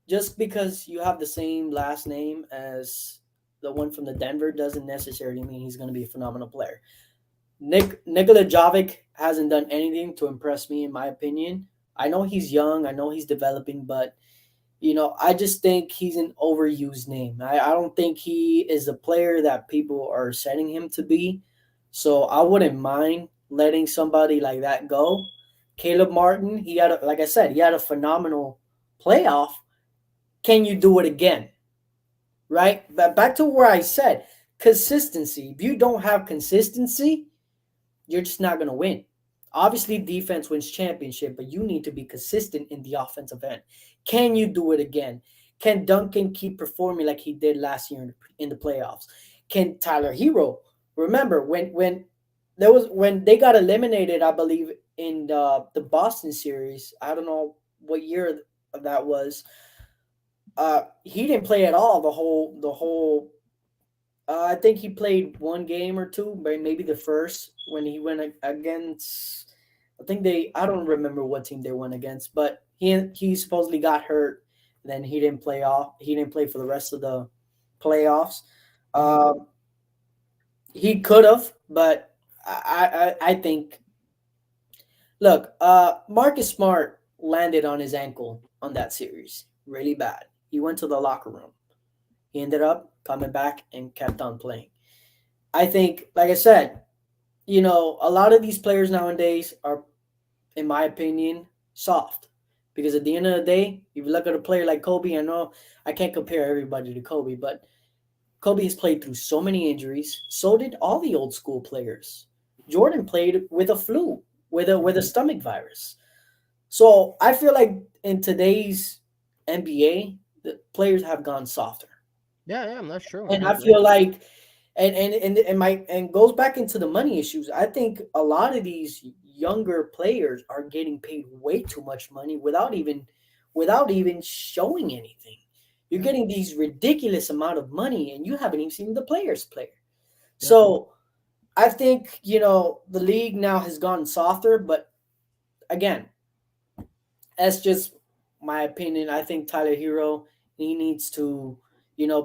S6: just because you have the same last name as the one from the Denver doesn't necessarily mean he's going to be a phenomenal player. Nikola Jovic hasn't done anything to impress me, in my opinion. I know he's young, I know he's developing, but you know, I just think he's an overused name. I don't think he is a player that people are setting him to be. So I wouldn't mind letting somebody like that go. Caleb Martin, like I said, he had a phenomenal playoff. Can you do it again? Right? But back to where I said, consistency. If you don't have consistency, you're just not going to win. Obviously, defense wins championship, but you need to be consistent in the offensive end. Can you do it again? Can Duncan keep performing like he did last year in the playoffs? Can Tyler Hero remember when they got eliminated? I believe in the Boston series. I don't know what year that was. He didn't play at all the whole. I think he played one game or two, maybe the first when he went against. I think they. I don't remember what team they went against, but he supposedly got hurt. Then he didn't play off. He didn't play for the rest of the playoffs. Um, he could have, but I think. Look, Marcus Smart landed on his ankle on that series really bad. He went to the locker room. He ended up coming back and kept on playing. I think, like I said, a lot of these players nowadays are, in my opinion, soft. Because at the end of the day, if you look at a player like Kobe, I know I can't compare everybody to Kobe, but Kobe has played through so many injuries. So did all the old school players. Jordan played with a flu, with a stomach virus. So I feel like in today's NBA, the players have gone softer.
S3: Yeah, that's true.
S6: And
S3: I
S6: I
S3: agree.
S6: feel like and goes back into the money issues. I think a lot of these younger players are getting paid way too much money without even showing anything. You're
S3: Yeah,
S6: getting these ridiculous amount of money and you haven't even seen the players play.
S3: yeah.
S6: So I think, the league now has gone softer, but again, that's just my opinion. I think Tyler Hero, he needs to,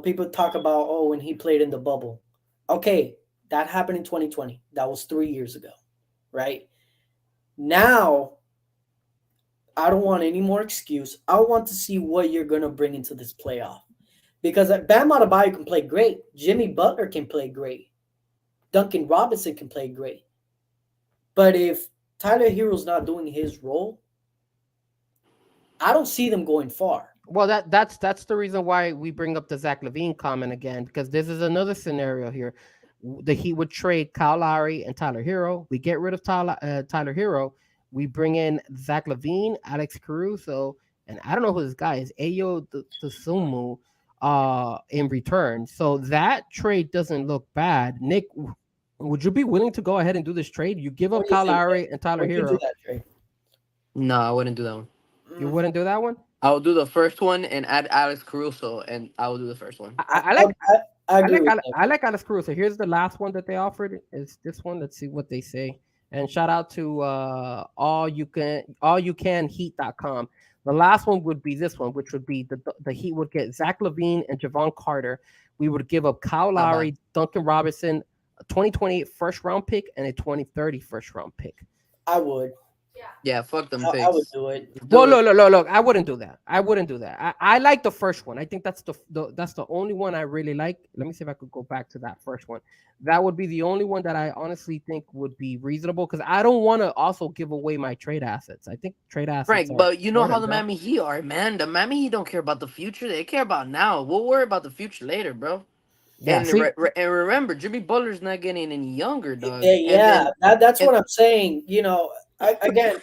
S6: people talk about, oh, when he played in the bubble. Okay, that happened in 2020. That was 3 years ago, right? Now, I don't want any more excuse. I want to see what you're going to bring into this playoff. Because Bam Adebayo can play great. Jimmy Butler can play great. Duncan Robinson can play great. But if Tyler Hero's not doing his role, I don't see them going far.
S3: Well, that's the reason why we bring up the Zach Levine comment again, because this is another scenario here. The Heat would trade Kyle Lowry and Tyler Hero. We get rid of Tyler Hero. We bring in Zach Levine, Alex Caruso, and I don't know who this guy is, Ayo Dosunmu, in return. So that trade doesn't look bad. Nick, would you be willing to go ahead and do this trade? You give
S6: What
S3: up
S6: do you
S3: Kyle
S6: think, Nick?
S3: Lowry and Tyler
S6: Would you do
S3: Hero.
S6: that, Trey?
S5: No, I wouldn't do that one.
S3: You
S6: Mm,
S3: wouldn't do that one?
S5: I would do the first one and add Alex Caruso, and I will do the first one.
S3: I,
S6: I,
S3: I
S6: I,
S3: like
S6: I
S3: I
S6: agree
S3: like
S6: with Nick.
S3: I like Alex Caruso. Here's the last one that they offered. Is this one? Let's see what they say. And shout out to all you can heat.com. The last one would be this one, which would be the Heat would get Zach Levine and Javon Carter. We would give up Kyle
S5: Not bad.
S3: Lowry, Duncan Robinson, a 2028 first round pick, and a 2030 first round pick.
S6: I would.
S5: Yeah, fuck them
S6: I would
S5: picks.
S6: do it.
S5: Let's
S3: Well,
S5: do it.
S3: look. I wouldn't do that. I wouldn't do that. I like the first one. I think that's the only one I really like. Let me see if I could go back to that first one. That would be the only one that I honestly think would be reasonable because I don't want to also give away my trade assets. I think trade assets
S5: Frank,
S3: are
S5: but you know how
S3: important,
S5: the
S3: bro.
S5: Miami Heat are, man. The Miami Heat don't care about the future; they care about now. We'll worry about the future later, bro.
S3: Yeah.
S5: And
S3: See,
S5: remember, Jimmy Butler's not getting any younger, dog.
S6: Yeah,
S5: And
S6: yeah,
S5: then
S6: that's
S5: and
S6: what I'm saying. Again,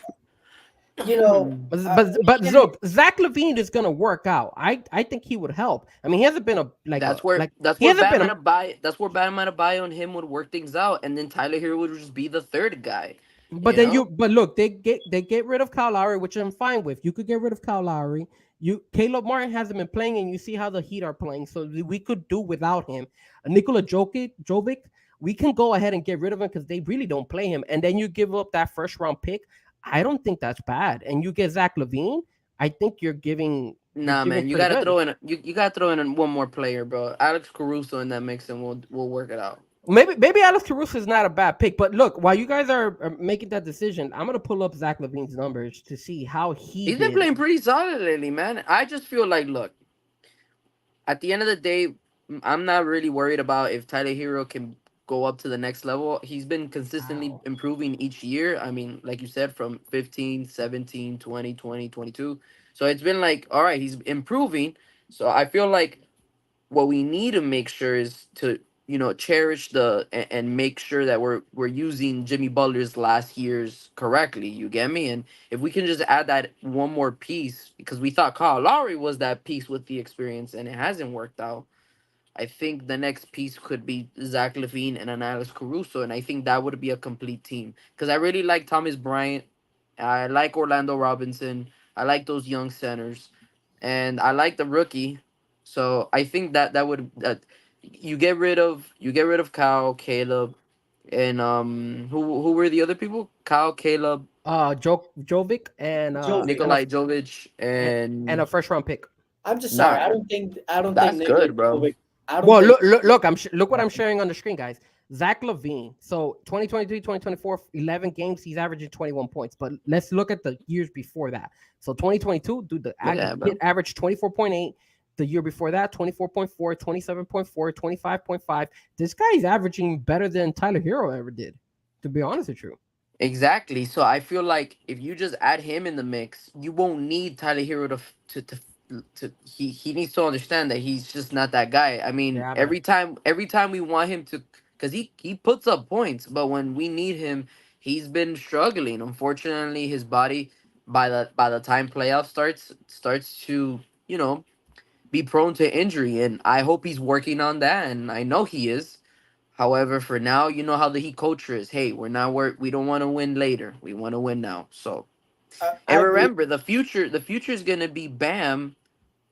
S3: but
S6: we can.
S3: look, Zach Levine is gonna work out. I think he would help. I mean, he hasn't been a like a
S5: that's where
S3: like
S5: that's
S3: he
S5: where
S3: hasn't
S5: Bam
S3: been a
S5: Adebayo that's where Bam Adebayo and him would work things out, and then Tyler Hero would just be the third guy.
S3: But
S5: You
S3: then
S5: know,
S3: but look, they get rid of Kyle Lowry, which I'm fine with. You could get rid of Kyle Lowry. Caleb Martin hasn't been playing, and you see how the Heat are playing, so we could do without him. Nikola Jovic, we can go ahead and get rid of him because they really don't play him. And then you give up that first round pick. I don't think that's bad. And you get Zach Levine. I think you're
S5: nah,
S3: giving
S5: man,
S3: pretty good.
S5: you gotta throw in one more player, bro. Alex Caruso in that mix, and we'll work it out.
S3: Maybe Alex Caruso is not a bad pick, but look, while you guys are making that decision, I'm gonna pull up Zach Levine's numbers to see how he
S5: He's been
S3: did.
S5: playing pretty solid lately, man. I just feel like, look, at the end of the day, I'm not really worried about if Tyler Hero can go up to the next level. He's been consistently
S3: Wow.
S5: improving each year. I mean, like you said, from 15, 17, 20, 20, 22. So it's been like, all right, he's improving. So I feel like what we need to make sure is to cherish and make sure that we're using Jimmy Butler's last years correctly. You get me? And if we can just add that one more piece, because we thought Kyle Lowry was that piece with the experience, and it hasn't worked out. I think the next piece could be Zach Levine and an Alex Caruso, and I think that would be a complete team. Because I really like Thomas Bryant, I like Orlando Robinson, I like those young centers, and I like the rookie. So I think that would you get rid of Kyle, Caleb, and who were the other people? Kyle, Caleb,
S3: Jovic and
S6: Jovic.
S5: Nikolai Jovic,
S3: and a
S5: and
S3: first round pick.
S6: I'm just sorry.
S5: nah,
S6: I don't think
S5: that's
S6: Nikola
S5: good, bro.
S6: Jovic. I don't
S3: Well,
S6: think.
S3: look, look what I'm sharing on the screen, guys. Zach Levine. So 2023, 2024, 11 games, he's averaging 21 points. But let's look at the years before that. So 2022, dude,
S5: Look at that,
S3: kid
S5: bro.
S3: averaged 24.8. The year before that, 24.4, 27.4, 25.5. This guy's averaging better than Tyler Hero ever did, to be honest with you.
S5: Exactly. So I feel like if you just add him in the mix, you won't need Tyler Hero he needs to understand that he's just not that guy. I mean,
S3: Yeah, man.
S5: every time we want him to, because he puts up points, but when we need him, he's been struggling. Unfortunately, his body by the time playoff starts to be prone to injury, and I hope he's working on that, and I know he is. However, for now, you know how the Heat culture is. Hey, we don't want to win later. We want to win now. So,
S6: I
S5: and
S6: agree.
S5: remember, the future is gonna be Bam.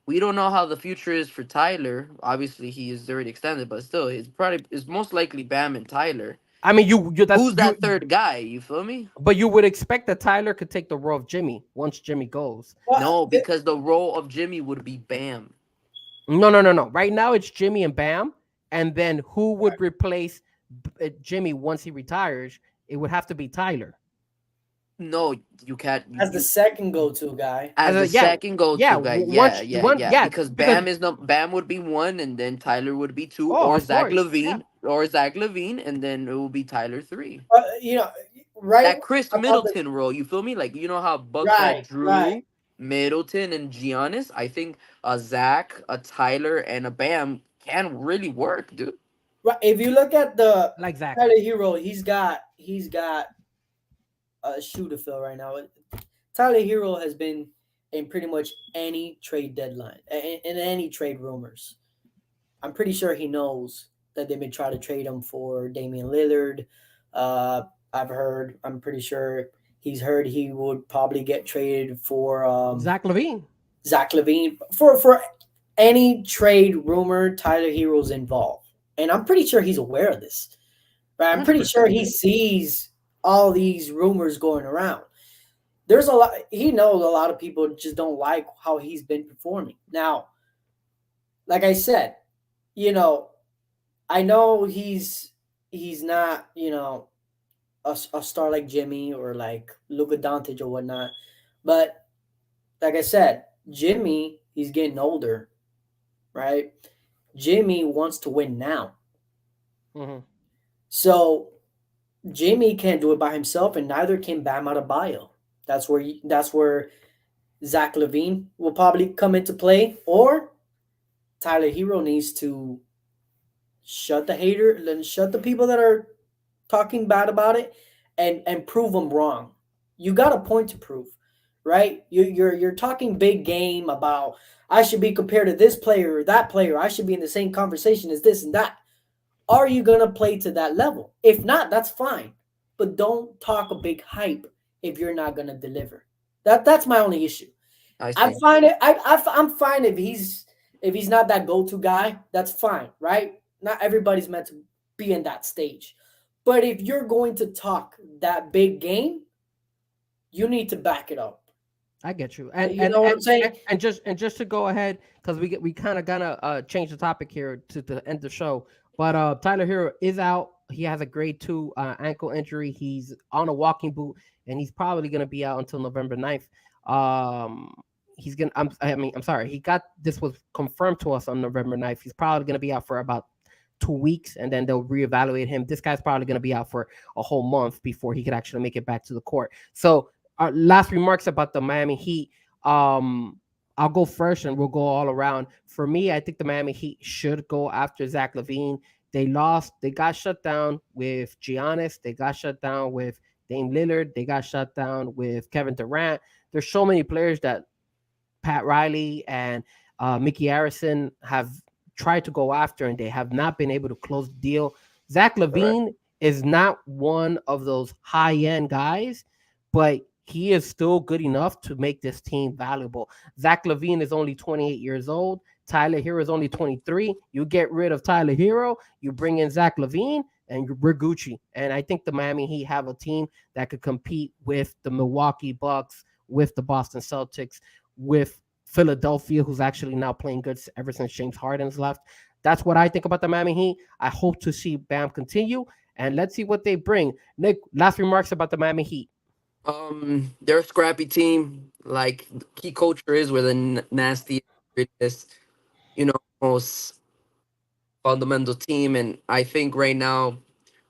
S5: We don't know how the future is for Tyler. Obviously, he is already extended, but still, it's most likely Bam and Tyler.
S3: I mean, you that's
S5: Who's that third guy? You feel me?
S3: but you would expect that Tyler could take the role of Jimmy once Jimmy goes.
S6: Well,
S5: No, because the role of Jimmy would be Bam.
S3: No, no, no, no. Right now it's Jimmy and Bam, and then who would replace Jimmy once he retires? It would have to be Tyler.
S5: No, you can't.
S6: as the second go-to guy.
S3: As
S5: As
S3: a
S5: the
S3: yeah,
S5: second
S3: yeah.
S5: go-to guy. Yeah,
S3: Once
S5: yeah,
S3: one,
S5: yeah.
S3: yeah,
S5: Because
S3: because
S5: Bam would be one, and then Tyler would be two,
S3: oh,
S5: or
S3: of course, yeah.
S5: Zach Levine, and then it will be Tyler three.
S6: You know, right
S5: That Chris
S6: about the
S5: Middleton role. You feel me? Like you know how Bucks had
S6: right.
S5: Drew, Middleton, and Giannis. I think a Zach, a Tyler, and a Bam can really work, dude.
S6: Right. If you look at the
S3: Like Zach.
S6: Tyler Hero, he's got a shoe to fill right now. Tyler Hero has been in pretty much any trade deadline, in any trade rumors. I'm pretty sure he knows that they've been trying to trade him for Damian Lillard. Uh, I'm pretty sure he's heard he would probably get traded for
S3: Zach Levine.
S6: Zach Levine. For any trade rumor, Tyler Hero's involved. And I'm pretty sure he's aware of this. Right? I'm pretty sure
S5: 100%,
S6: he
S5: dude.
S6: sees all these rumors going around. There's a lot, he knows a lot of people just don't like how he's been performing. Now, like I said, you know, I know he's not, a star like Jimmy or like Luka Doncic or whatnot, but like I said, Jimmy, he's getting older, right? Jimmy wants to win now.
S3: Mhm.
S6: So Jimmy can't do it by himself, and neither can Bam Adebayo. That's where Zach Levine will probably come into play, or Tyler Hero needs to shut the people that are talking bad about it, and prove them wrong. You got a point to prove, right? You're talking big game about I should be compared to this player or that player. I should be in the same conversation as this and that. Are you gonna play to that level? If not, that's fine. But don't talk a big hype if you're not gonna deliver. That's my only issue.
S5: I
S6: I'm
S5: see.
S6: fine. I'm fine if he's not that go-to guy. That's fine, right? Not everybody's meant to be in that stage. But if you're going to talk that big game, you need to back it up.
S3: I get you.
S6: You know what I'm saying?
S3: And just to go ahead, because we kind of gonna change the topic here to end the show. But Tyler Hero is out. He has a grade 2 ankle injury. He's on a walking boot, and he's probably gonna be out until November 9th. Um, he's gonna. I'm sorry. He got this was confirmed to us on November 9th. He's probably gonna be out for about 2 weeks, and then they'll reevaluate him. This guy's probably gonna be out for a whole month before he could actually make it back to the court. So last remarks about the Miami Heat. I'll go first, and we'll go all around. For me, I think the Miami Heat should go after Zach Levine. they lost. They got shut down with Giannis. They got shut down with Dame Lillard. They got shut down with Kevin Durant. There's so many players that Pat Riley and Mickey Harrison have tried to go after, and they have not been able to close the deal. Zach
S5: Correct.
S3: Levine is not one of those high end guys, but he is still good enough to make this team valuable. Zach Levine is only 28 years old. Tyler Hero is only 23. You get rid of Tyler Hero, you bring in Zach Levine, and we're Gucci. And I think the Miami Heat have a team that could compete with the Milwaukee Bucks, with the Boston Celtics, with Philadelphia, who's actually now playing good ever since James Harden's left. That's what I think about the Miami Heat. I hope to see Bam continue, and let's see what they bring. Nick, last remarks about the Miami Heat.
S5: They're a scrappy team. Like key culture is where the nasty, grittiest, most fundamental team. And I think right now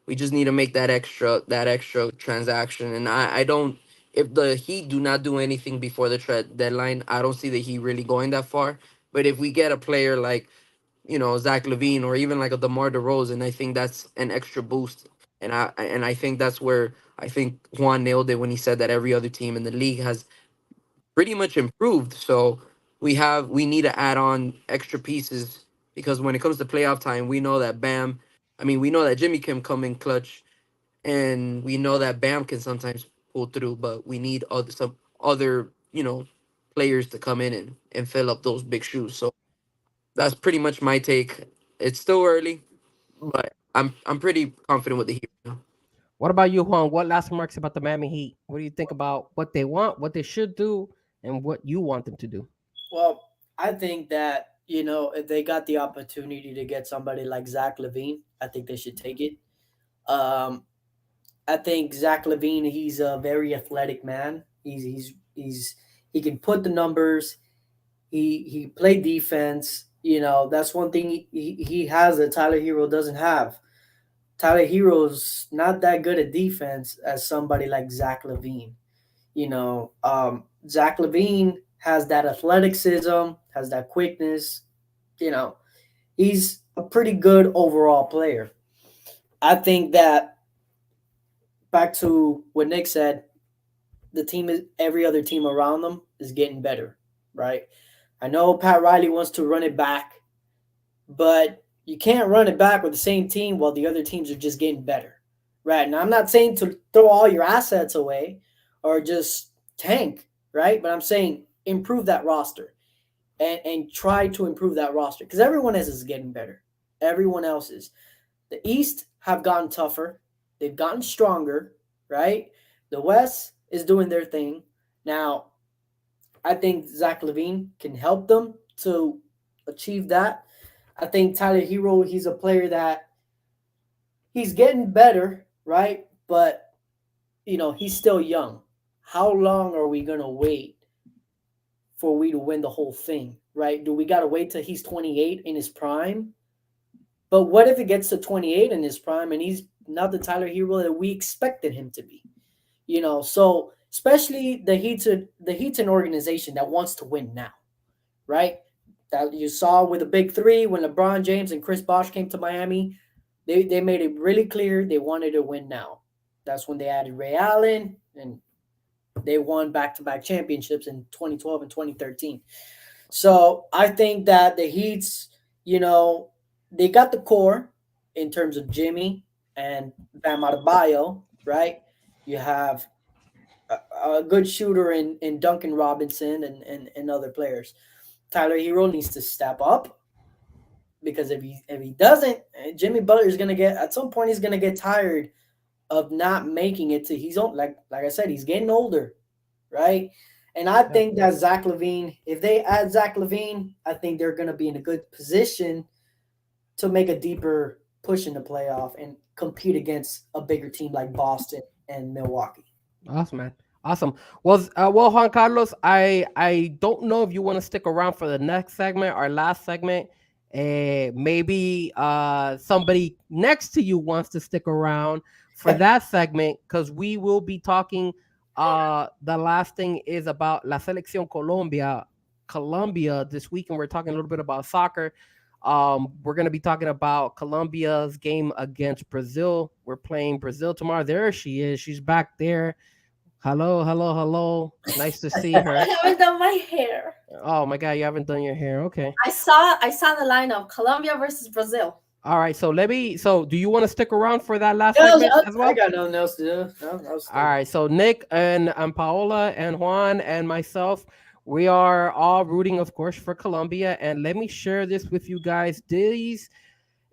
S5: we just need to make that extra transaction. And I don't. If the Heat do not do anything before the trade deadline, I don't see the Heat really going that far. But if we get a player like Zach Levine or even like a DeMar DeRozan, I think that's an extra boost. And I think that's where I think Juan nailed it when he said that every other team in the league has pretty much improved. So we need to add on extra pieces because when it comes to playoff time, we know that Bam. I mean, we know that Jimmy can come in clutch, and we know that Bam can sometimes pull through. But we need some other players to come in and fill up those big shoes. So that's pretty much my take. It's still early, but I'm pretty confident with the Heat now.
S3: What about you, Juan? What last remarks about the Miami Heat? What do you think about what they want, what they should do, and what you want them to do?
S6: Well, I think that, if they got the opportunity to get somebody like Zach Levine, I think they should take it. Um, I think Zach Levine, he's a very athletic man. He can put the numbers. He played defense. That's one thing he has that Tyler Hero doesn't have. Tyler Hero's not that good at defense as somebody like Zach Levine. Zach Levine has that athleticism, has that quickness. You know, he's a pretty good overall player. I think that back to what Nick said, the team is every other team around them is getting better, right? I know Pat Riley wants to run it back, but you can't run it back with the same team while the other teams are just getting better, right? Now I'm not saying to throw all your assets away or just tank, right? But I'm saying improve that roster and try to improve that roster because everyone else is getting better. Everyone else is. The East have gotten tougher. They've gotten stronger, right? The West is doing their thing. Now, I think Zach Levine can help them to achieve that. I think Tyler Hero, he's a player that he's getting better, right? But, he's still young. How long are we going to wait for we to win the whole thing, right? Do we got to wait till he's 28 in his prime? But what if it gets to 28 in his prime and he's not the Tyler Hero that we expected him to be? So especially the Heat's an organization that wants to win now, right? That you saw with the big three when LeBron James and Chris Bosh came to Miami, they made it really clear they wanted to win now. That's when they added Ray Allen and they won back-to-back championships in 2012 and 2013. So I think that the Heat's, they got the core in terms of Jimmy and Bam Adebayo, right? You have a good shooter in Duncan Robinson and other players. Tyler Hero needs to step up because if he doesn't, Jimmy Butler is gonna get at some point he's gonna get tired of not making it to he's on like I said, he's getting older, right? And I
S3: Yeah.
S6: think that Zach Levine, if they add Zach Levine, I think they're gonna be in a good position to make a deeper push in the playoff and compete against a bigger team like Boston and Milwaukee.
S3: Awesome, man. Awesome. Well, Juan Carlos, I don't know if you want to stick around for the next segment, our last segment. Maybe somebody next to you wants to stick around for that segment because we will be talking. The last thing is about La Selección Colombia this week, and we're talking a little bit about soccer. We're gonna be talking about Colombia's game against Brazil. We're playing Brazil tomorrow. There she is. She's back there. Hello, hello, hello. Nice to see
S7: I
S3: her.
S7: haven't done my hair.
S3: Oh my god, you haven't done your hair. Okay.
S7: I saw the lineup: Colombia versus Brazil.
S3: All right. So let me. So do you want to stick around for that last
S6: Yeah,
S3: segment as
S6: I
S3: well?
S6: got nothing else to do. I was
S3: All right. So Nick and Paola and Juan and myself, we are all rooting, of course, for Colombia. And let me share this with you guys. These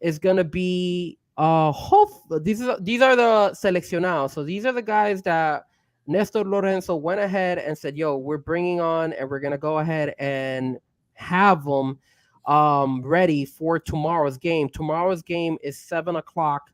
S3: is gonna be hope these are the seleccionados. So these are the guys that Nestor Lorenzo went ahead and said, "Yo, we're bringing on, and we're gonna go ahead and have them ready for tomorrow's game. Tomorrow's game is 7 o'clock.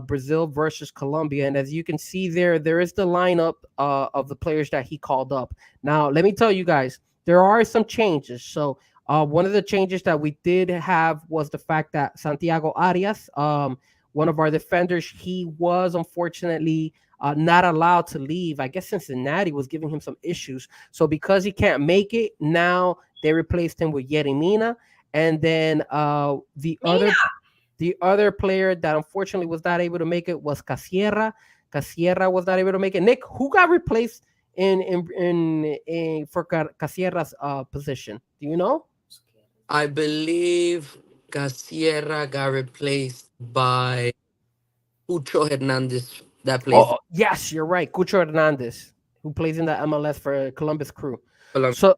S3: Brazil versus Colombia, and as you can see there, there is the lineup of the players that he called up. Now, let me tell you guys, there are some changes. So one of the changes that we did have was the fact that Santiago Arias, one of our defenders, he was unfortunately not allowed to leave. I guess Cincinnati was giving him some issues. So because he can't make it, now they replaced him with Yeremina. And then
S7: Mina.
S3: the other player that unfortunately was not able to make it was Casierra. Casierra was not able to make it. Nick, who got replaced in for Casierra's position? Do you know?
S5: I believe Casierra got replaced by Ucho Hernandez that plays
S3: Oh, yes, you're right. Cucho Hernandez, who plays in the MLS for Columbus Crew.
S5: Colombia.
S3: So,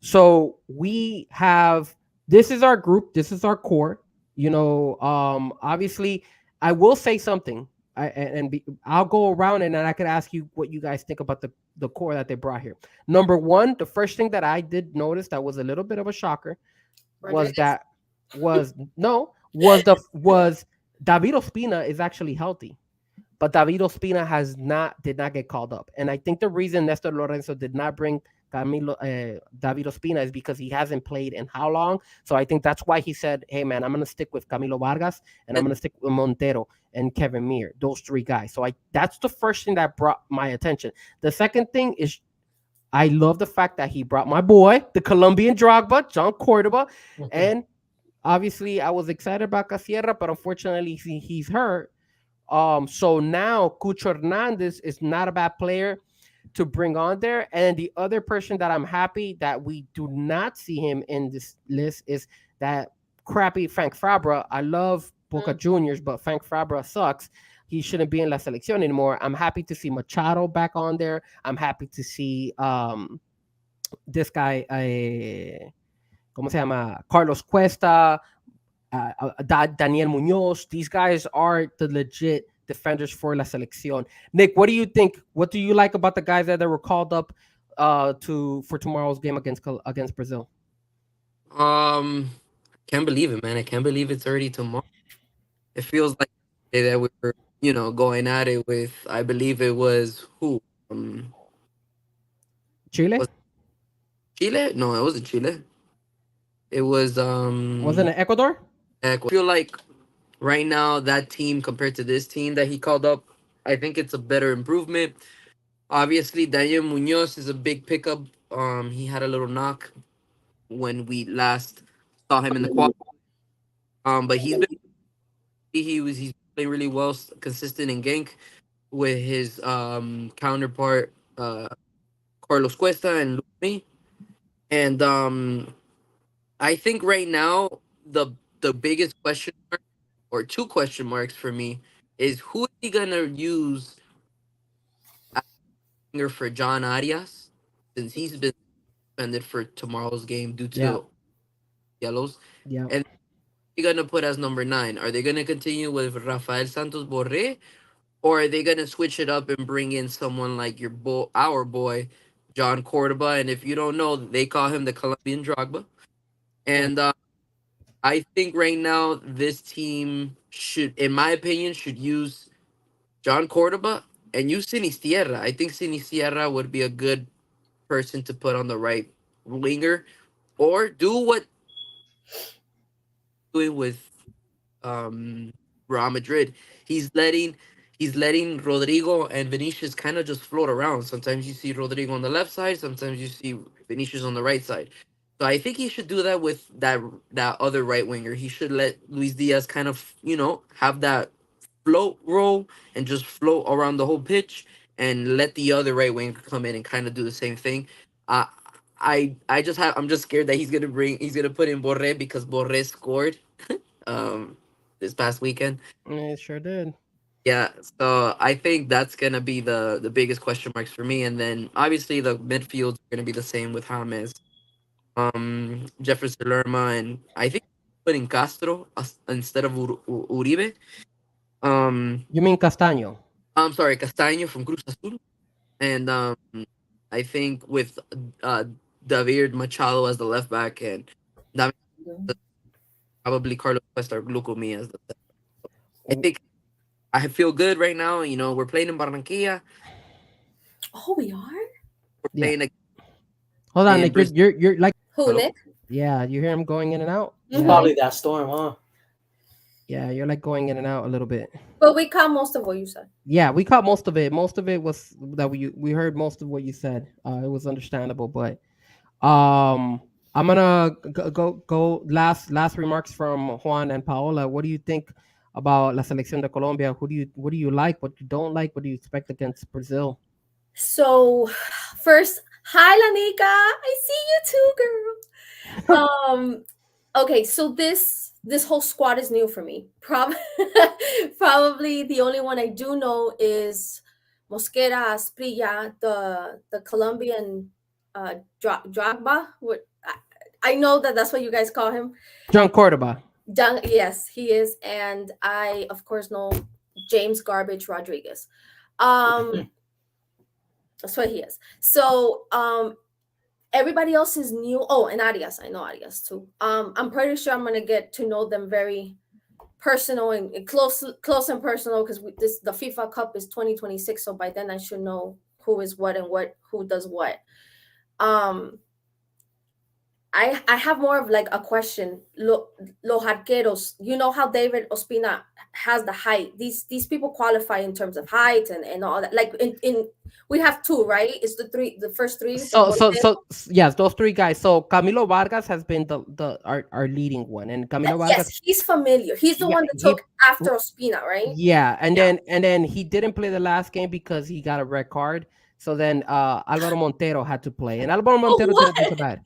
S3: so we have this is our group. This is our core. Obviously, I will say something. I'll go around and then I could ask you what you guys think about the core that they brought here. Number one, the first thing that I did notice that was a little bit of a shocker was
S7: Rodriguez.
S3: that was no was David Ospina is actually healthy, but David Ospina did not get called up, and I think the reason Nestor Lorenzo did not bring David Ospina is because he hasn't played in how long. So I think that's why he said, "Hey man, I'm gonna stick with Camilo Vargas and I'm
S5: And
S3: gonna stick with Montero and Kevin Meir, those three guys." So I that's the first thing that brought my attention. The second thing is I love the fact that he brought my boy, the Colombian Drogba, John Cordoba, and obviously I was excited about Casierra, but unfortunately he's hurt. So now Cucho Hernandez is not a bad player to bring on there. And the other person that I'm happy that we do not see him in this list is that crappy Frank Fabra. I love Boca
S7: Mm.
S3: Juniors, but Frank Fabra sucks. He shouldn't be in La Selección anymore. I'm happy to see Machado back on there. I'm happy to see this guy, ¿cómo se llama? Carlos Cuesta, Daniel Munoz. These guys are the legit defenders for La Selección. Nick, what do you think? What do you like about the guys that were called up to for tomorrow's game against Brazil?
S5: um, can't believe it, man. I can't believe it's already tomorrow. It feels like the day that we were, going at it with. I believe it was who?
S3: Chile
S5: Was Chile? No, it wasn't Chile. It was
S3: wasn't it Ecuador?
S5: I feel like right now that team compared to this team that he called up, I think it's a better improvement. Obviously, Daniel Munoz is a big pickup. He had a little knock when we last saw him in the quad. But he's playing really well, consistent in Genk with his counterpart Carlos Cuesta and Lumi. And I think right now the biggest question mark or two question marks for me is who is he gonna use as a winger for John Arias since he's been suspended for tomorrow's game due
S3: Yeah,
S5: to yellows,
S3: yeah.
S5: and he gonna put as number 9? Are they gonna continue with Rafael Santos Borre, or are they gonna switch it up and bring in someone like our boy, John Cordoba? And if you don't know, they call him the Colombian Drogba.
S3: Mm.
S5: And I think right now this team should, in my opinion, should use John Cordoba and use Sinistierra. I think Sinistierra would be a good person to put on the right winger, or do what doing with Real Madrid. He's letting he's letting Rodrigo and Vinicius kind of just float around. Sometimes you see Rodrigo on the left side, sometimes you see Vinicius on the right side. So I think he should do that with that other right winger. He should let Luis Diaz kind of, have that float role and just float around the whole pitch and let the other right winger come in and kind of do the same thing. Uh, I'm just scared that he's gonna put in Borré because Borré scored this past weekend.
S3: It sure did.
S5: Yeah, so I think that's gonna be the biggest question marks for me, and then obviously the midfields are gonna be the same with James, Jefferson Lerma, and I think putting Castro instead of Uribe. Um,
S3: You mean Castaño?
S5: I'm sorry, Castaño from Cruz Azul, and I think with uh David Machado as the left back and that probably Carlos Cuesta or Glucomi as the. I think I feel good right now. We're playing in Barranquilla.
S7: Oh, we are?
S5: We're
S3: Yeah.
S5: playing
S3: Hold on,
S5: in
S3: Nick.
S5: Brazil.
S3: You're like,
S7: Who,
S5: Hello?
S7: Nick?
S3: yeah. You hear him going in and out.
S6: It's
S3: Yeah,
S6: probably that storm, huh?
S3: yeah. You're like going in and out a little bit.
S7: But we caught most of what you said.
S3: Yeah, we caught most of it. Most of it was that we heard most of what you said. It was understandable, but I'm gonna go last remarks from Juan and Paola. What do you think about la selección de Colombia? What do you like? What you don't like? What do you expect against Brazil?
S7: So, first, hi, Lanika. I see you too, girl. Okay, so this whole squad is new for me. Probably the only one I do know is Mosquera, Asprilla, the Colombian Drogba. I know that that's what you guys call him.
S3: John Cordoba.
S7: Yes, he is, and I of course know James Garbage Rodriguez. Um, that's what he is. So everybody else is new. Oh, and Arias, I know Arias too. I'm pretty sure I'm gonna get to know them very personal and close and personal because the FIFA Cup is 2026. So by then I should know who is what and who does what. I have more of like a question. Los arqueros, you know how David Ospina has the height. These people qualify in terms of height and all that. Like in we have two, right? It's the first three.
S3: Yes, those three guys. So Camilo Vargas has been our leading one, and Camilo Vargas.
S7: Yes, he's familiar. He's the
S3: Yeah,
S7: one that took after Ospina, right?
S3: Yeah, and then he didn't play the last game because he got a red card. So then Alvaro Montero had to play, and Alvaro Montero didn't do so bad.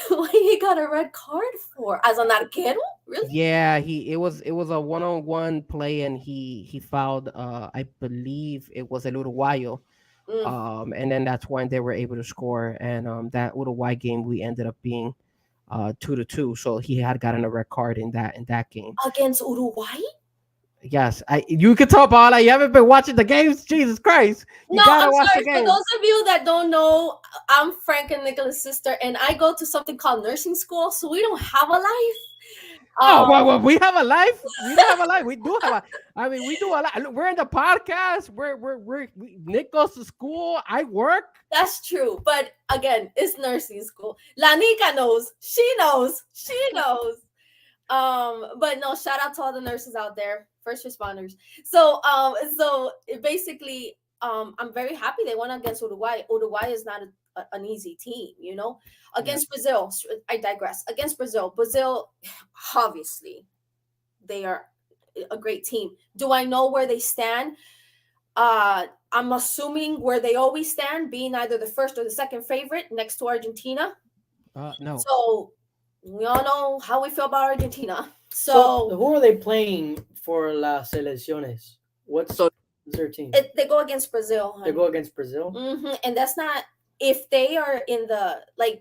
S7: What he got a red card for? As an arquero? Really?
S3: Yeah, it was a one-on-one play, and he fouled. I believe it was El Uruguayo. And then that's when they were able to score. And that Uruguay game we ended up being 2-2. So he had gotten a red card in that game.
S7: Against Uruguay?
S3: Yes, you could tell, Paula. You haven't been watching the games. Jesus Christ! You gotta
S7: I'm
S3: watch
S7: sorry.
S3: the
S7: For
S3: games.
S7: those of you that don't know, I'm Frank and Nicholas' sister, and I go to something called nursing school, so we don't have a life.
S3: Well, we have a life. We don't have a life. We do have a. I mean, we do a lot. We're in the podcast. Nick goes to school. I work.
S7: That's true, but again, it's nursing school. Lanika knows. She knows. She knows. But no, shout out to all the nurses out there, first responders. So basically, I'm very happy they won against Uruguay. Uruguay is not an easy team, against Brazil. I digress. Against Brazil, obviously they are a great team. Do I know where they stand? I'm assuming where they always stand, being either the first or the second favorite next to Argentina.
S3: No.
S7: So we all know how we feel about Argentina.
S6: So who are they playing for las selecciones? What's their team?
S7: They go against Brazil.
S6: They go against Brazil?
S7: Mm-hmm. And that's not, if they are in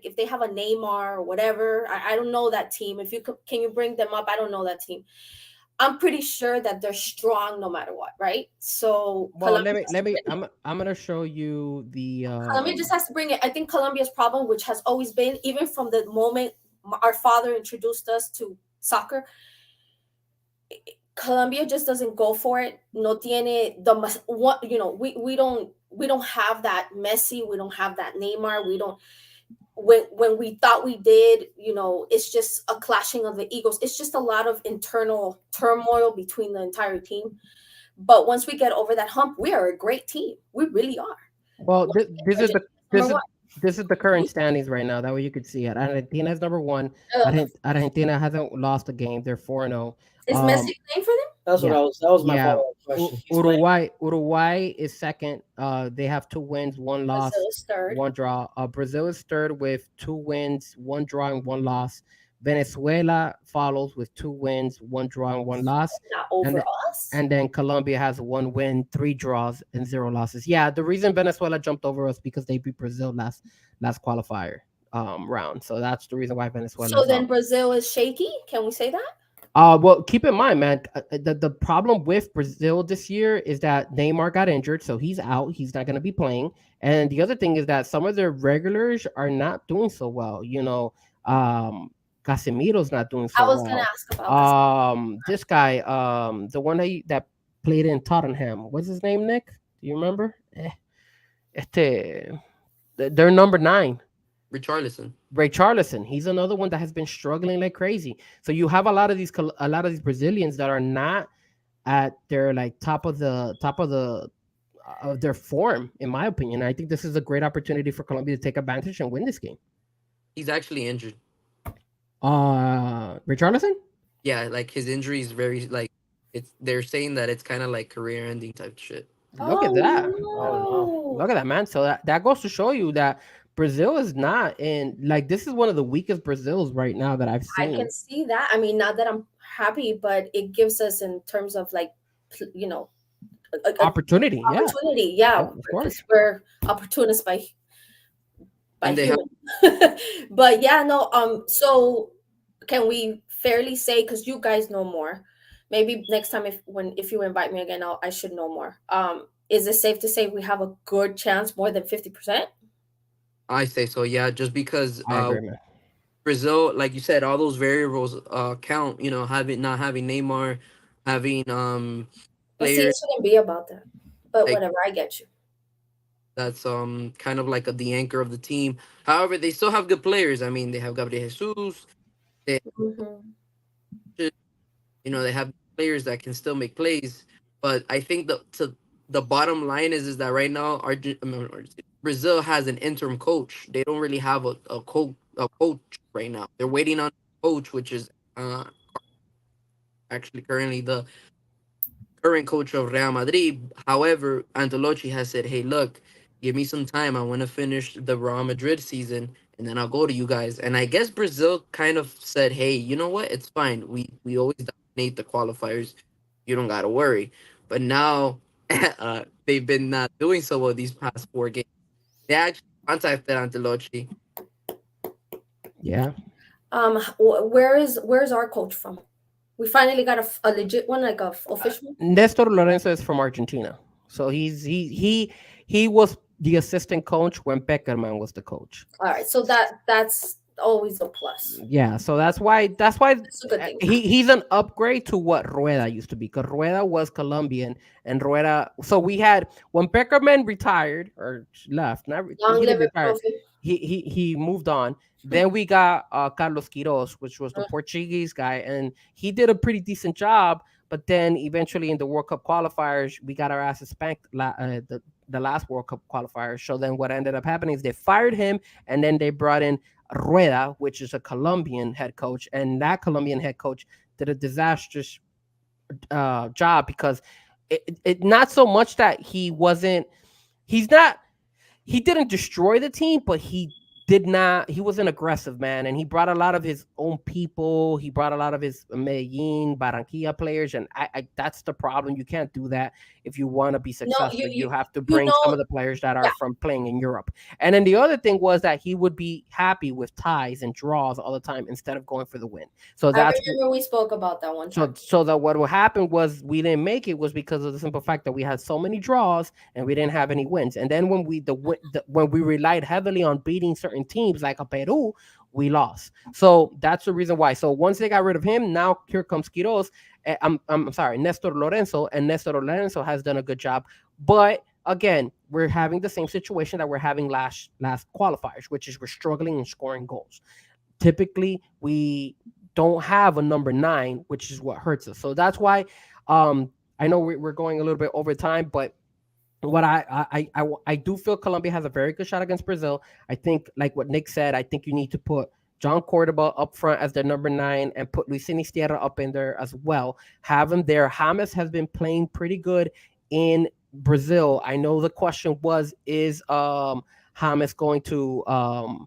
S7: if they have a Neymar or whatever, I don't know that team. Can you bring them up? I don't know that team. I'm pretty sure that they're strong no matter what, right? So
S3: well, I'm gonna show you the
S7: Colombia just has to bring it. I think Colombia's problem, which has always been, even from the moment our father introduced us to soccer, Colombia just doesn't go for it. No tiene we don't have that Messi, we don't have that Neymar, we don't. When we thought we did, it's just a clashing of the egos. It's just a lot of internal turmoil between the entire team. But once we get over that hump, we are a great team. We really are.
S3: Well, This is the current standings right now. That way you could see it. Argentina is number one.
S7: Ugh.
S3: Argentina hasn't lost a game. They're 4-0.
S7: Is
S3: Um,
S7: Messi playing for them?
S6: That's what
S3: yeah,
S6: I was. That was my
S3: yeah.
S6: follow up question. He's playing.
S3: Uruguay is second. They have 2 wins, one
S7: Brazil
S3: loss,
S7: is third.
S3: one draw. Brazil is third with 2 wins, one draw, and one loss. Venezuela follows with 2 wins, one draw, and one loss.
S7: Not
S3: And
S7: over
S3: th-
S7: us.
S3: and then Colombia has 1 win, 3 draws, and 0 losses. Yeah, the reason Venezuela jumped over us because they beat Brazil last qualifier round. So that's the reason why Venezuela
S7: So
S3: is
S7: then
S3: up.
S7: Brazil is shaky. Can we say that?
S3: Well, keep in mind, man, the problem with Brazil this year is that Neymar got injured, so he's out. He's not going to be playing. And the other thing is that some of their regulars are not doing so well. Casemiro's not doing
S7: I
S3: so
S7: was gonna
S3: well.
S7: ask about this.
S3: This guy, the one that played in Tottenham, what's his name, Nick? Do you remember? Este, they're number 9.
S5: Richarlison.
S3: Ray Charlison, he's another one that has been struggling like crazy. So you have a lot of these Brazilians that are not at their like top of the of their form, in my opinion. I think this is a great opportunity for Colombia to take advantage and win this game.
S5: He's actually injured.
S3: Ray Charlison?
S5: Yeah, like his injury is very like it's. They're saying that it's kind of like career-ending type shit.
S3: Look at
S7: Oh
S3: that.
S7: no!
S3: Look at that, man. So that goes to show you that Brazil is not in like this is one of the weakest Brazils right now that I've
S7: I
S3: seen.
S7: can see that. I mean, not that I'm happy, but it gives us in terms of like, a
S3: Opportunity, yeah.
S7: opportunity. Yeah,
S3: Of
S7: because
S3: course.
S7: we're opportunists by
S5: And they have
S7: human. But yeah, no. So can we fairly say, because you guys know more, maybe next time if you invite me again, I should know more. Is it safe to say we have a good chance, more than 50%?
S5: I say so, yeah, just because
S3: I agree, man.
S5: Brazil, like you said, all those variables count. You know, having not having Neymar, having
S7: But see, it
S5: players
S7: shouldn't be about that. But
S5: like
S7: whatever, I get you.
S5: that's kind of like the anchor of the team. However, they still have good players. I mean, they have Gabriel Jesus. They
S7: Hmm.
S5: you know they have players that can still make plays. But I think the bottom line is that right now Brazil has an interim coach. They don't really have a coach right now. They're waiting on a coach, which is uh actually currently the current coach of Real Madrid. However, Ancelotti has said, "Hey, look, give me some time. I want to finish the Real Madrid season, and then I'll go to you guys." And I guess Brazil kind of said, "Hey, you know what? It's fine. We always dominate the qualifiers. You don't gotta worry." But now they've been not doing so well these past 4 games. They actually contacted Ancelotti.
S3: Yeah.
S7: Where's our coach from? We finally got a legit one, like a official one?
S3: Nestor Lorenzo is from Argentina. So he was the assistant coach when Peckerman was the coach.
S7: All right, so that's always a plus.
S3: Yeah, so that's why
S7: That's a good thing.
S3: he's an upgrade to what Rueda used to be. Because Rueda was Colombian and Rueda. So we had when Peckerman retired or left.
S7: Long
S3: He didn't
S7: live it,
S3: retire.
S7: Profi.
S3: He moved on. Then we got Carlos Quiros, which was the Portuguese guy, and he did a pretty decent job. But then eventually in the World Cup qualifiers, we got our asses spanked the last World Cup qualifiers. So then what ended up happening is they fired him, and then they brought in Rueda, which is a Colombian head coach, and that Colombian head coach did a disastrous job because it not so much that he's not he didn't destroy the team, but he wasn't aggressive, man. And he brought a lot of his own people. He brought a lot of his Medellin, Barranquilla players. And that's the problem. You can't do that if you want to be
S7: No,
S3: successful. You have to
S7: you
S3: bring some
S7: know,
S3: of the players that are
S7: yeah.
S3: from playing in Europe. And then the other thing was that he would be happy with ties and draws all the time instead of going for the win. So
S7: I
S3: that's
S7: remember we spoke about that one time.
S3: so that what will happen was we didn't make it was because of the simple fact that we had so many draws and we didn't have any wins. And then when when we relied heavily on beating certain teams like a Peru, we lost. So that's the reason why. So once they got rid of him, now here comes Quiroz. I'm sorry, Nestor Lorenzo, and Nestor Lorenzo has done a good job. But again, we're having the same situation that we're having last qualifiers, which is we're struggling in scoring goals. Typically, we don't have a number 9, which is what hurts us. So that's why I know we're going a little bit over time, but what I do feel Colombia has a very good shot against Brazil. I think, like what Nick said, I think you need to put John Cordoba up front as their number 9 and put Luis Sinisterra up in there as well. Have him there. James has been playing pretty good in Brazil. I know the question was, is James going to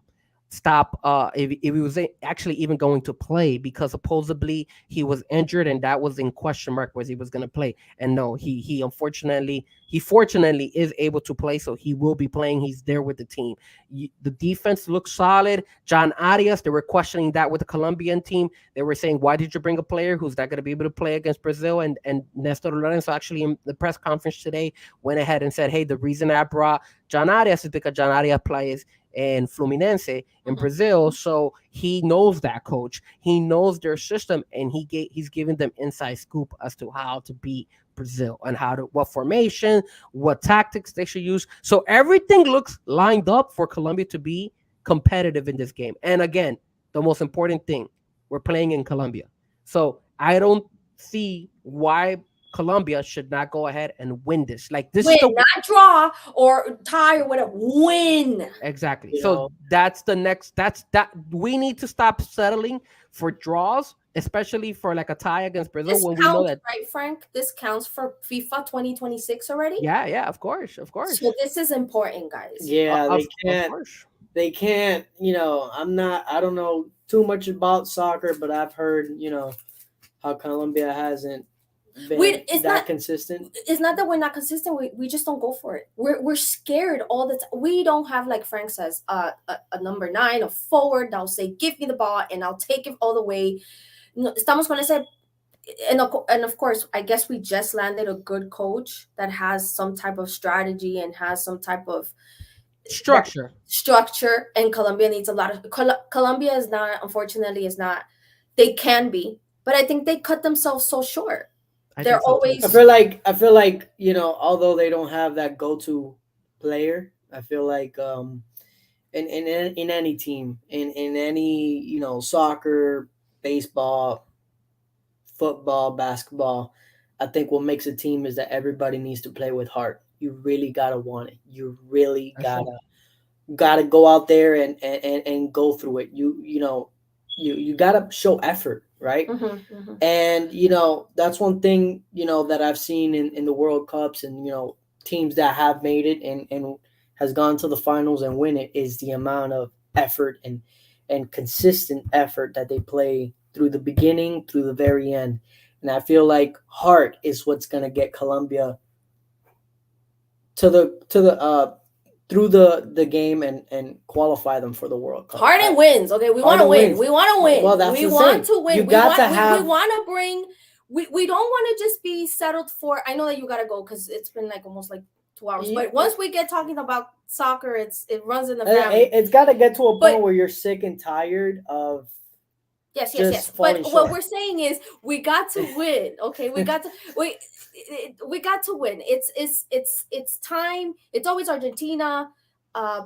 S3: stop if he was actually even going to play, because supposedly he was injured and that was in question mark was he was going to play. And no, he unfortunately, he fortunately is able to play, so he will be playing. He's there with the team. The defense looks solid. John Arias, they were questioning that with the Colombian team. They were saying, why did you bring a player who's not going to be able to play against Brazil? And Nestor Lorenzo actually in the press conference today went ahead and said, hey, the reason I brought John Arias is because John Arias plays in Fluminense in Brazil, so he knows that coach. He knows their system, and he's giving them inside scoop as to how to beat Brazil and what formation, what tactics they should use. So everything looks lined up for Colombia to be competitive in this game. And again, the most important thing, we're playing in Colombia, so I don't see why Colombia should not go ahead and win this. Like, this
S7: Win,
S3: is the
S7: not draw or tie or whatever. Win.
S3: exactly.
S6: You
S3: So
S6: know,
S3: that's the next. That's that. We need to stop settling for draws, especially for like a tie against Brazil
S7: This
S3: when we know
S7: counts,
S3: that.
S7: right, Frank? This counts for FIFA 2026 already.
S3: Yeah, yeah, of course, of course,
S7: So this is important, guys.
S6: yeah,
S3: of
S6: they
S3: of
S6: can't.
S3: course.
S6: They can't. I don't know too much about soccer, but I've heard how Colombia hasn't been
S7: It's
S6: that
S7: not.
S6: consistent.
S7: It's not that we're not consistent. We just don't go for it. We're scared all the time. We don't have, like Frank says, a number 9, a forward that'll say, "Give me the ball and I'll take it all the way." No, estamos con ese. And of course, I guess we just landed a good coach that has some type of strategy and has some type of that
S3: Structure.
S7: structure. And Colombia needs a lot of. Colombia is not, unfortunately, is not. They can be, but I think they cut themselves so short.
S3: I
S7: They're
S3: think so too.
S7: always.
S6: I feel like although they don't have that go-to player, I feel like in any team, in any soccer, baseball, football, basketball, I think what makes a team is that everybody needs to play with heart. You really gotta want it. You really
S3: That's true.
S6: gotta go out there and go through it. You gotta show effort, right?
S7: Mhm, mhm.
S6: And that's one thing that I've seen in the World Cups, and teams that have made it and has gone to the finals and win it, is the amount of effort and consistent effort that they play through the beginning through the very end. And I feel like heart is what's going to get Colombia to the through the game and qualify them for the World Cup.
S7: Harden wins. Okay, we want to
S6: Harden
S7: win.
S6: wins.
S7: We want to win.
S6: Well, that's
S7: we
S6: the
S7: want
S6: thing.
S7: to win.
S6: You
S7: we
S6: got
S7: want,
S6: to
S7: we
S6: have-
S7: want to bring. We don't want to just be settled for. I know that you gotta go because it's been like almost like 2 hours.
S6: Yeah.
S7: But once we get talking about soccer, it runs in the family.
S6: It's got to get to a point
S7: But-
S6: where you're sick and tired of
S7: Yes.
S6: just
S7: But
S6: falling
S7: what
S6: short.
S7: we're saying is we got to win. Okay, we got to we got to win. It's time. It's always Argentina,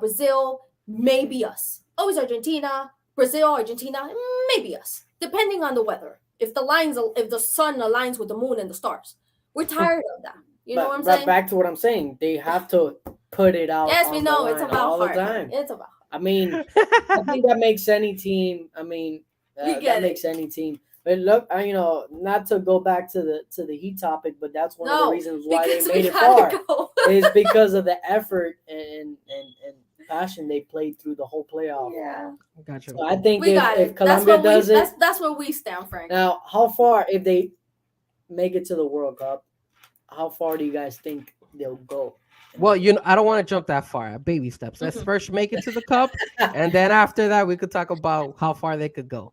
S7: Brazil, maybe us. Always Argentina, Brazil, Argentina, maybe us. Depending on the weather. If the sun aligns with the moon and the stars, we're tired of that. You know what I'm saying?
S6: Back to what I'm saying. They have to put it out.
S7: Yes, we
S6: on
S7: know
S6: the
S7: it's
S6: line
S7: about
S6: all
S7: heart.
S6: the time.
S7: It's about.
S6: I mean, I think that makes any team. I mean,
S7: We get
S6: that
S7: it.
S6: makes any team. But look, not to go back to the heat topic, but that's one of the reasons why they
S7: because we
S6: made it
S7: gotta
S6: far
S7: go.
S6: is because of the effort and passion they played through the whole playoff.
S7: Yeah,
S3: Gotcha.
S6: So I think
S7: we got
S6: if
S7: it. That's
S6: Colombia
S7: what
S6: does it
S7: that's where we stand, Frank.
S6: now, how far if they make it to the World Cup? How far do you guys think they'll go?
S3: Well, I don't want to jump that far. Baby steps. Let's first make it to the cup, and then after that, we could talk about how far they could go.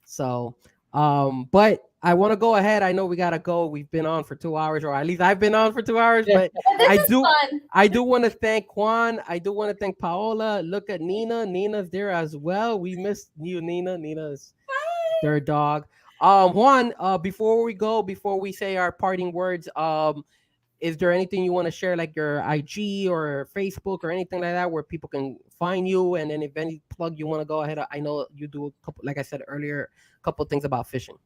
S3: So, but I want to go ahead. I know we gotta go. We've been on for 2 hours, or at least I've been on for 2 hours. But
S7: This is fun.
S3: I do want to thank Juan. I do want to thank Paola. Look at Nina. Nina's there as well. We missed you, Nina. Nina's their dog. Juan. Before we go, before we say our parting words, is there anything you want to share, like your IG or Facebook or anything like that, where people can find you? And then if any plug you want to go ahead, I know you do a couple, like I said earlier, a couple things about fishing.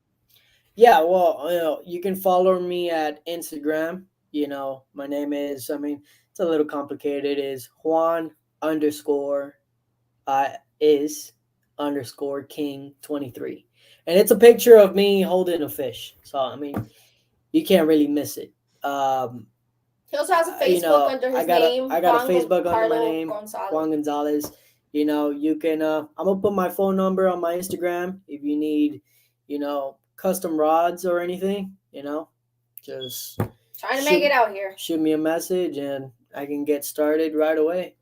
S6: Yeah, well, you can follow me at Instagram my name is, it's a little complicated. It is Juan underscore is underscore King 23. And it's a picture of me holding a fish. So, you can't really miss it.
S7: He also has a Facebook under his name.
S6: I got a
S7: Juan
S6: Facebook under my
S7: Carlo
S6: name,
S7: Gonzalez.
S6: Juan Gonzalez. You can, I'm going to put my phone number on my Instagram if you need, custom rods or anything, just
S7: Trying to make it out here.
S6: shoot me a message and I can get started right away.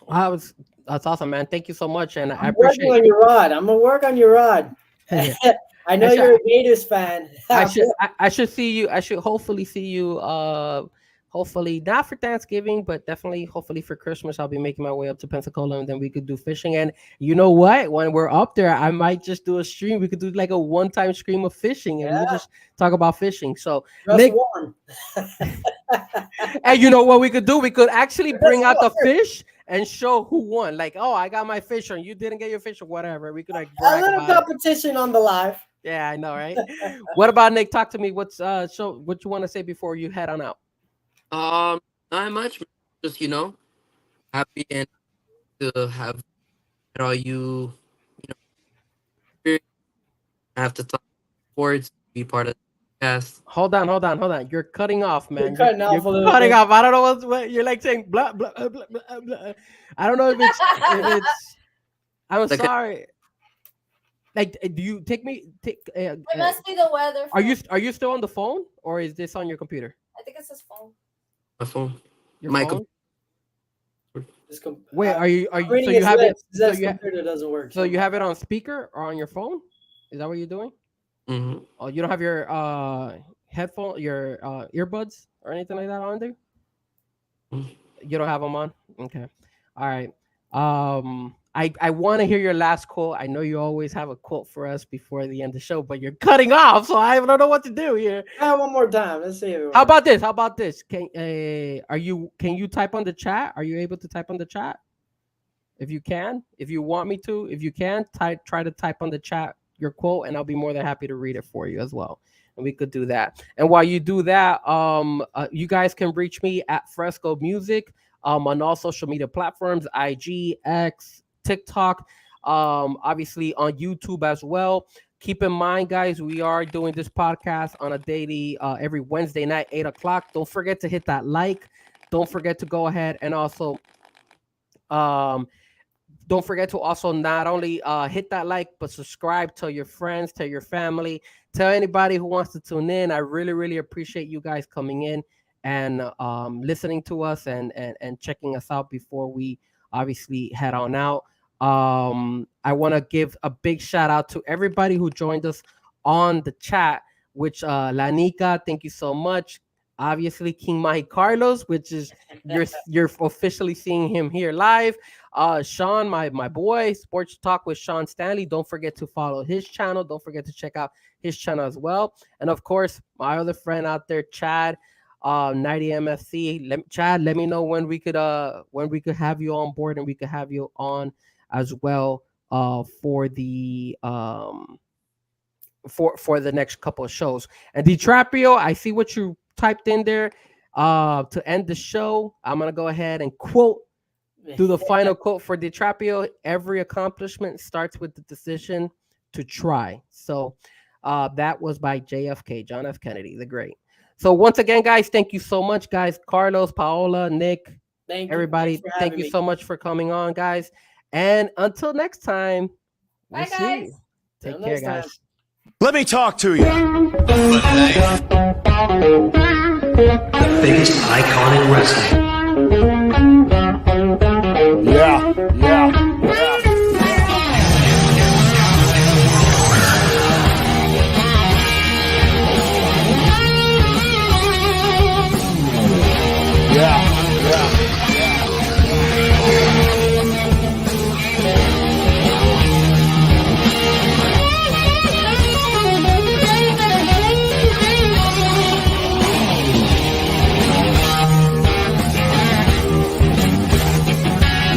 S3: That's awesome, man. Thank you so much, and I
S6: I'm
S3: appreciate.
S6: working on your rod. I'm gonna work on your rod. I know you're a Gators fan.
S3: I should see you. I should hopefully see you. Hopefully not for Thanksgiving, but definitely hopefully for Christmas. I'll be making my way up to Pensacola, and then we could do fishing. And you know what? When we're up there, I might just do a stream. We could do like a one-time stream of fishing, and we just talk about fishing. So Nick,
S6: warm.
S3: and you know what we could do? We could actually bring out the fish and show who won. Like, oh, I got my fish, or you didn't get your fish, or whatever. We could like brag
S6: a little
S3: about
S6: competition on the live.
S3: Yeah, I know, right? What about Nick? Talk to me. What's what you want to say before you head on out?
S5: Not much. Just happy and to have all you I have to talk sports, be part of the podcast.
S3: Hold on. You're cutting off, man.
S6: You're cutting off a little
S3: cutting
S6: bit.
S3: off. I don't know what you're like saying. Blah blah blah blah blah. I don't know if it's. I'm
S5: Like
S3: sorry. Like, do you take me?
S7: It must be the weather.
S3: Are you still on the phone, or is this on your computer?
S7: I think it's his phone.
S5: My phone.
S3: Your
S5: My
S3: phone?
S6: Wait,
S3: Wait, are you? So you have it? So you
S6: computer doesn't work.
S3: So you have it on speaker or on your phone? Is that what you're doing?
S5: Mm-hmm.
S3: Oh, you don't have your headphone, your earbuds or anything like that on there? You don't have them on? Okay. All right. I want to hear your last quote. I know you always have a quote for us before the end of the show, but you're cutting off, so I don't know what to do here.
S6: One more time. Let's see.
S3: How about this? Can you type on the chat? Are you able to type on the chat? If you can, if you want me to, if you can, try to type on the chat your quote, and I'll be more than happy to read it for you as well. And we could do that. And while you do that, you guys can reach me at Fresco Music on all social media platforms, IG, X, TikTok, obviously on YouTube as well. Keep in mind, guys, we are doing this podcast on a daily, every Wednesday night, 8 o'clock. Don't forget to hit that like. Don't forget to go ahead and also, don't forget to also not only hit that like, but subscribe, tell your friends, tell your family, tell anybody who wants to tune in. I really, really appreciate you guys coming in and listening to us and checking us out before we obviously head on out. I want to give a big shout out to everybody who joined us on the chat, which Lanika, thank you so much. Obviously, King Mahi Carlos, which is you're officially seeing him here live. Sean, my boy, Sports Talk with Sean Stanley. Don't forget to follow his channel. Don't forget to check out his channel as well. And of course, my other friend out there, Chad, 90 MFC. Chad, let me know when we could have you on board and we could have you on as well for the for the next couple of shows. And DiTrapio, I see what you typed in there to end the show. I'm gonna go ahead and do the final quote for DiTrapio. Every accomplishment starts with the decision to try. So that was by JFK, John F. Kennedy, the great. So once again, guys, thank you so much, guys. Carlos, Paola, Nick, everybody, thank you so much for coming on, guys. And until next time,
S7: bye, guys.
S3: Take care, guys.
S1: Let me talk to you.
S2: The biggest icon in wrestling.
S1: Yeah.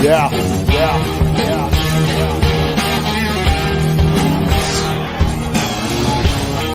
S1: Yeah.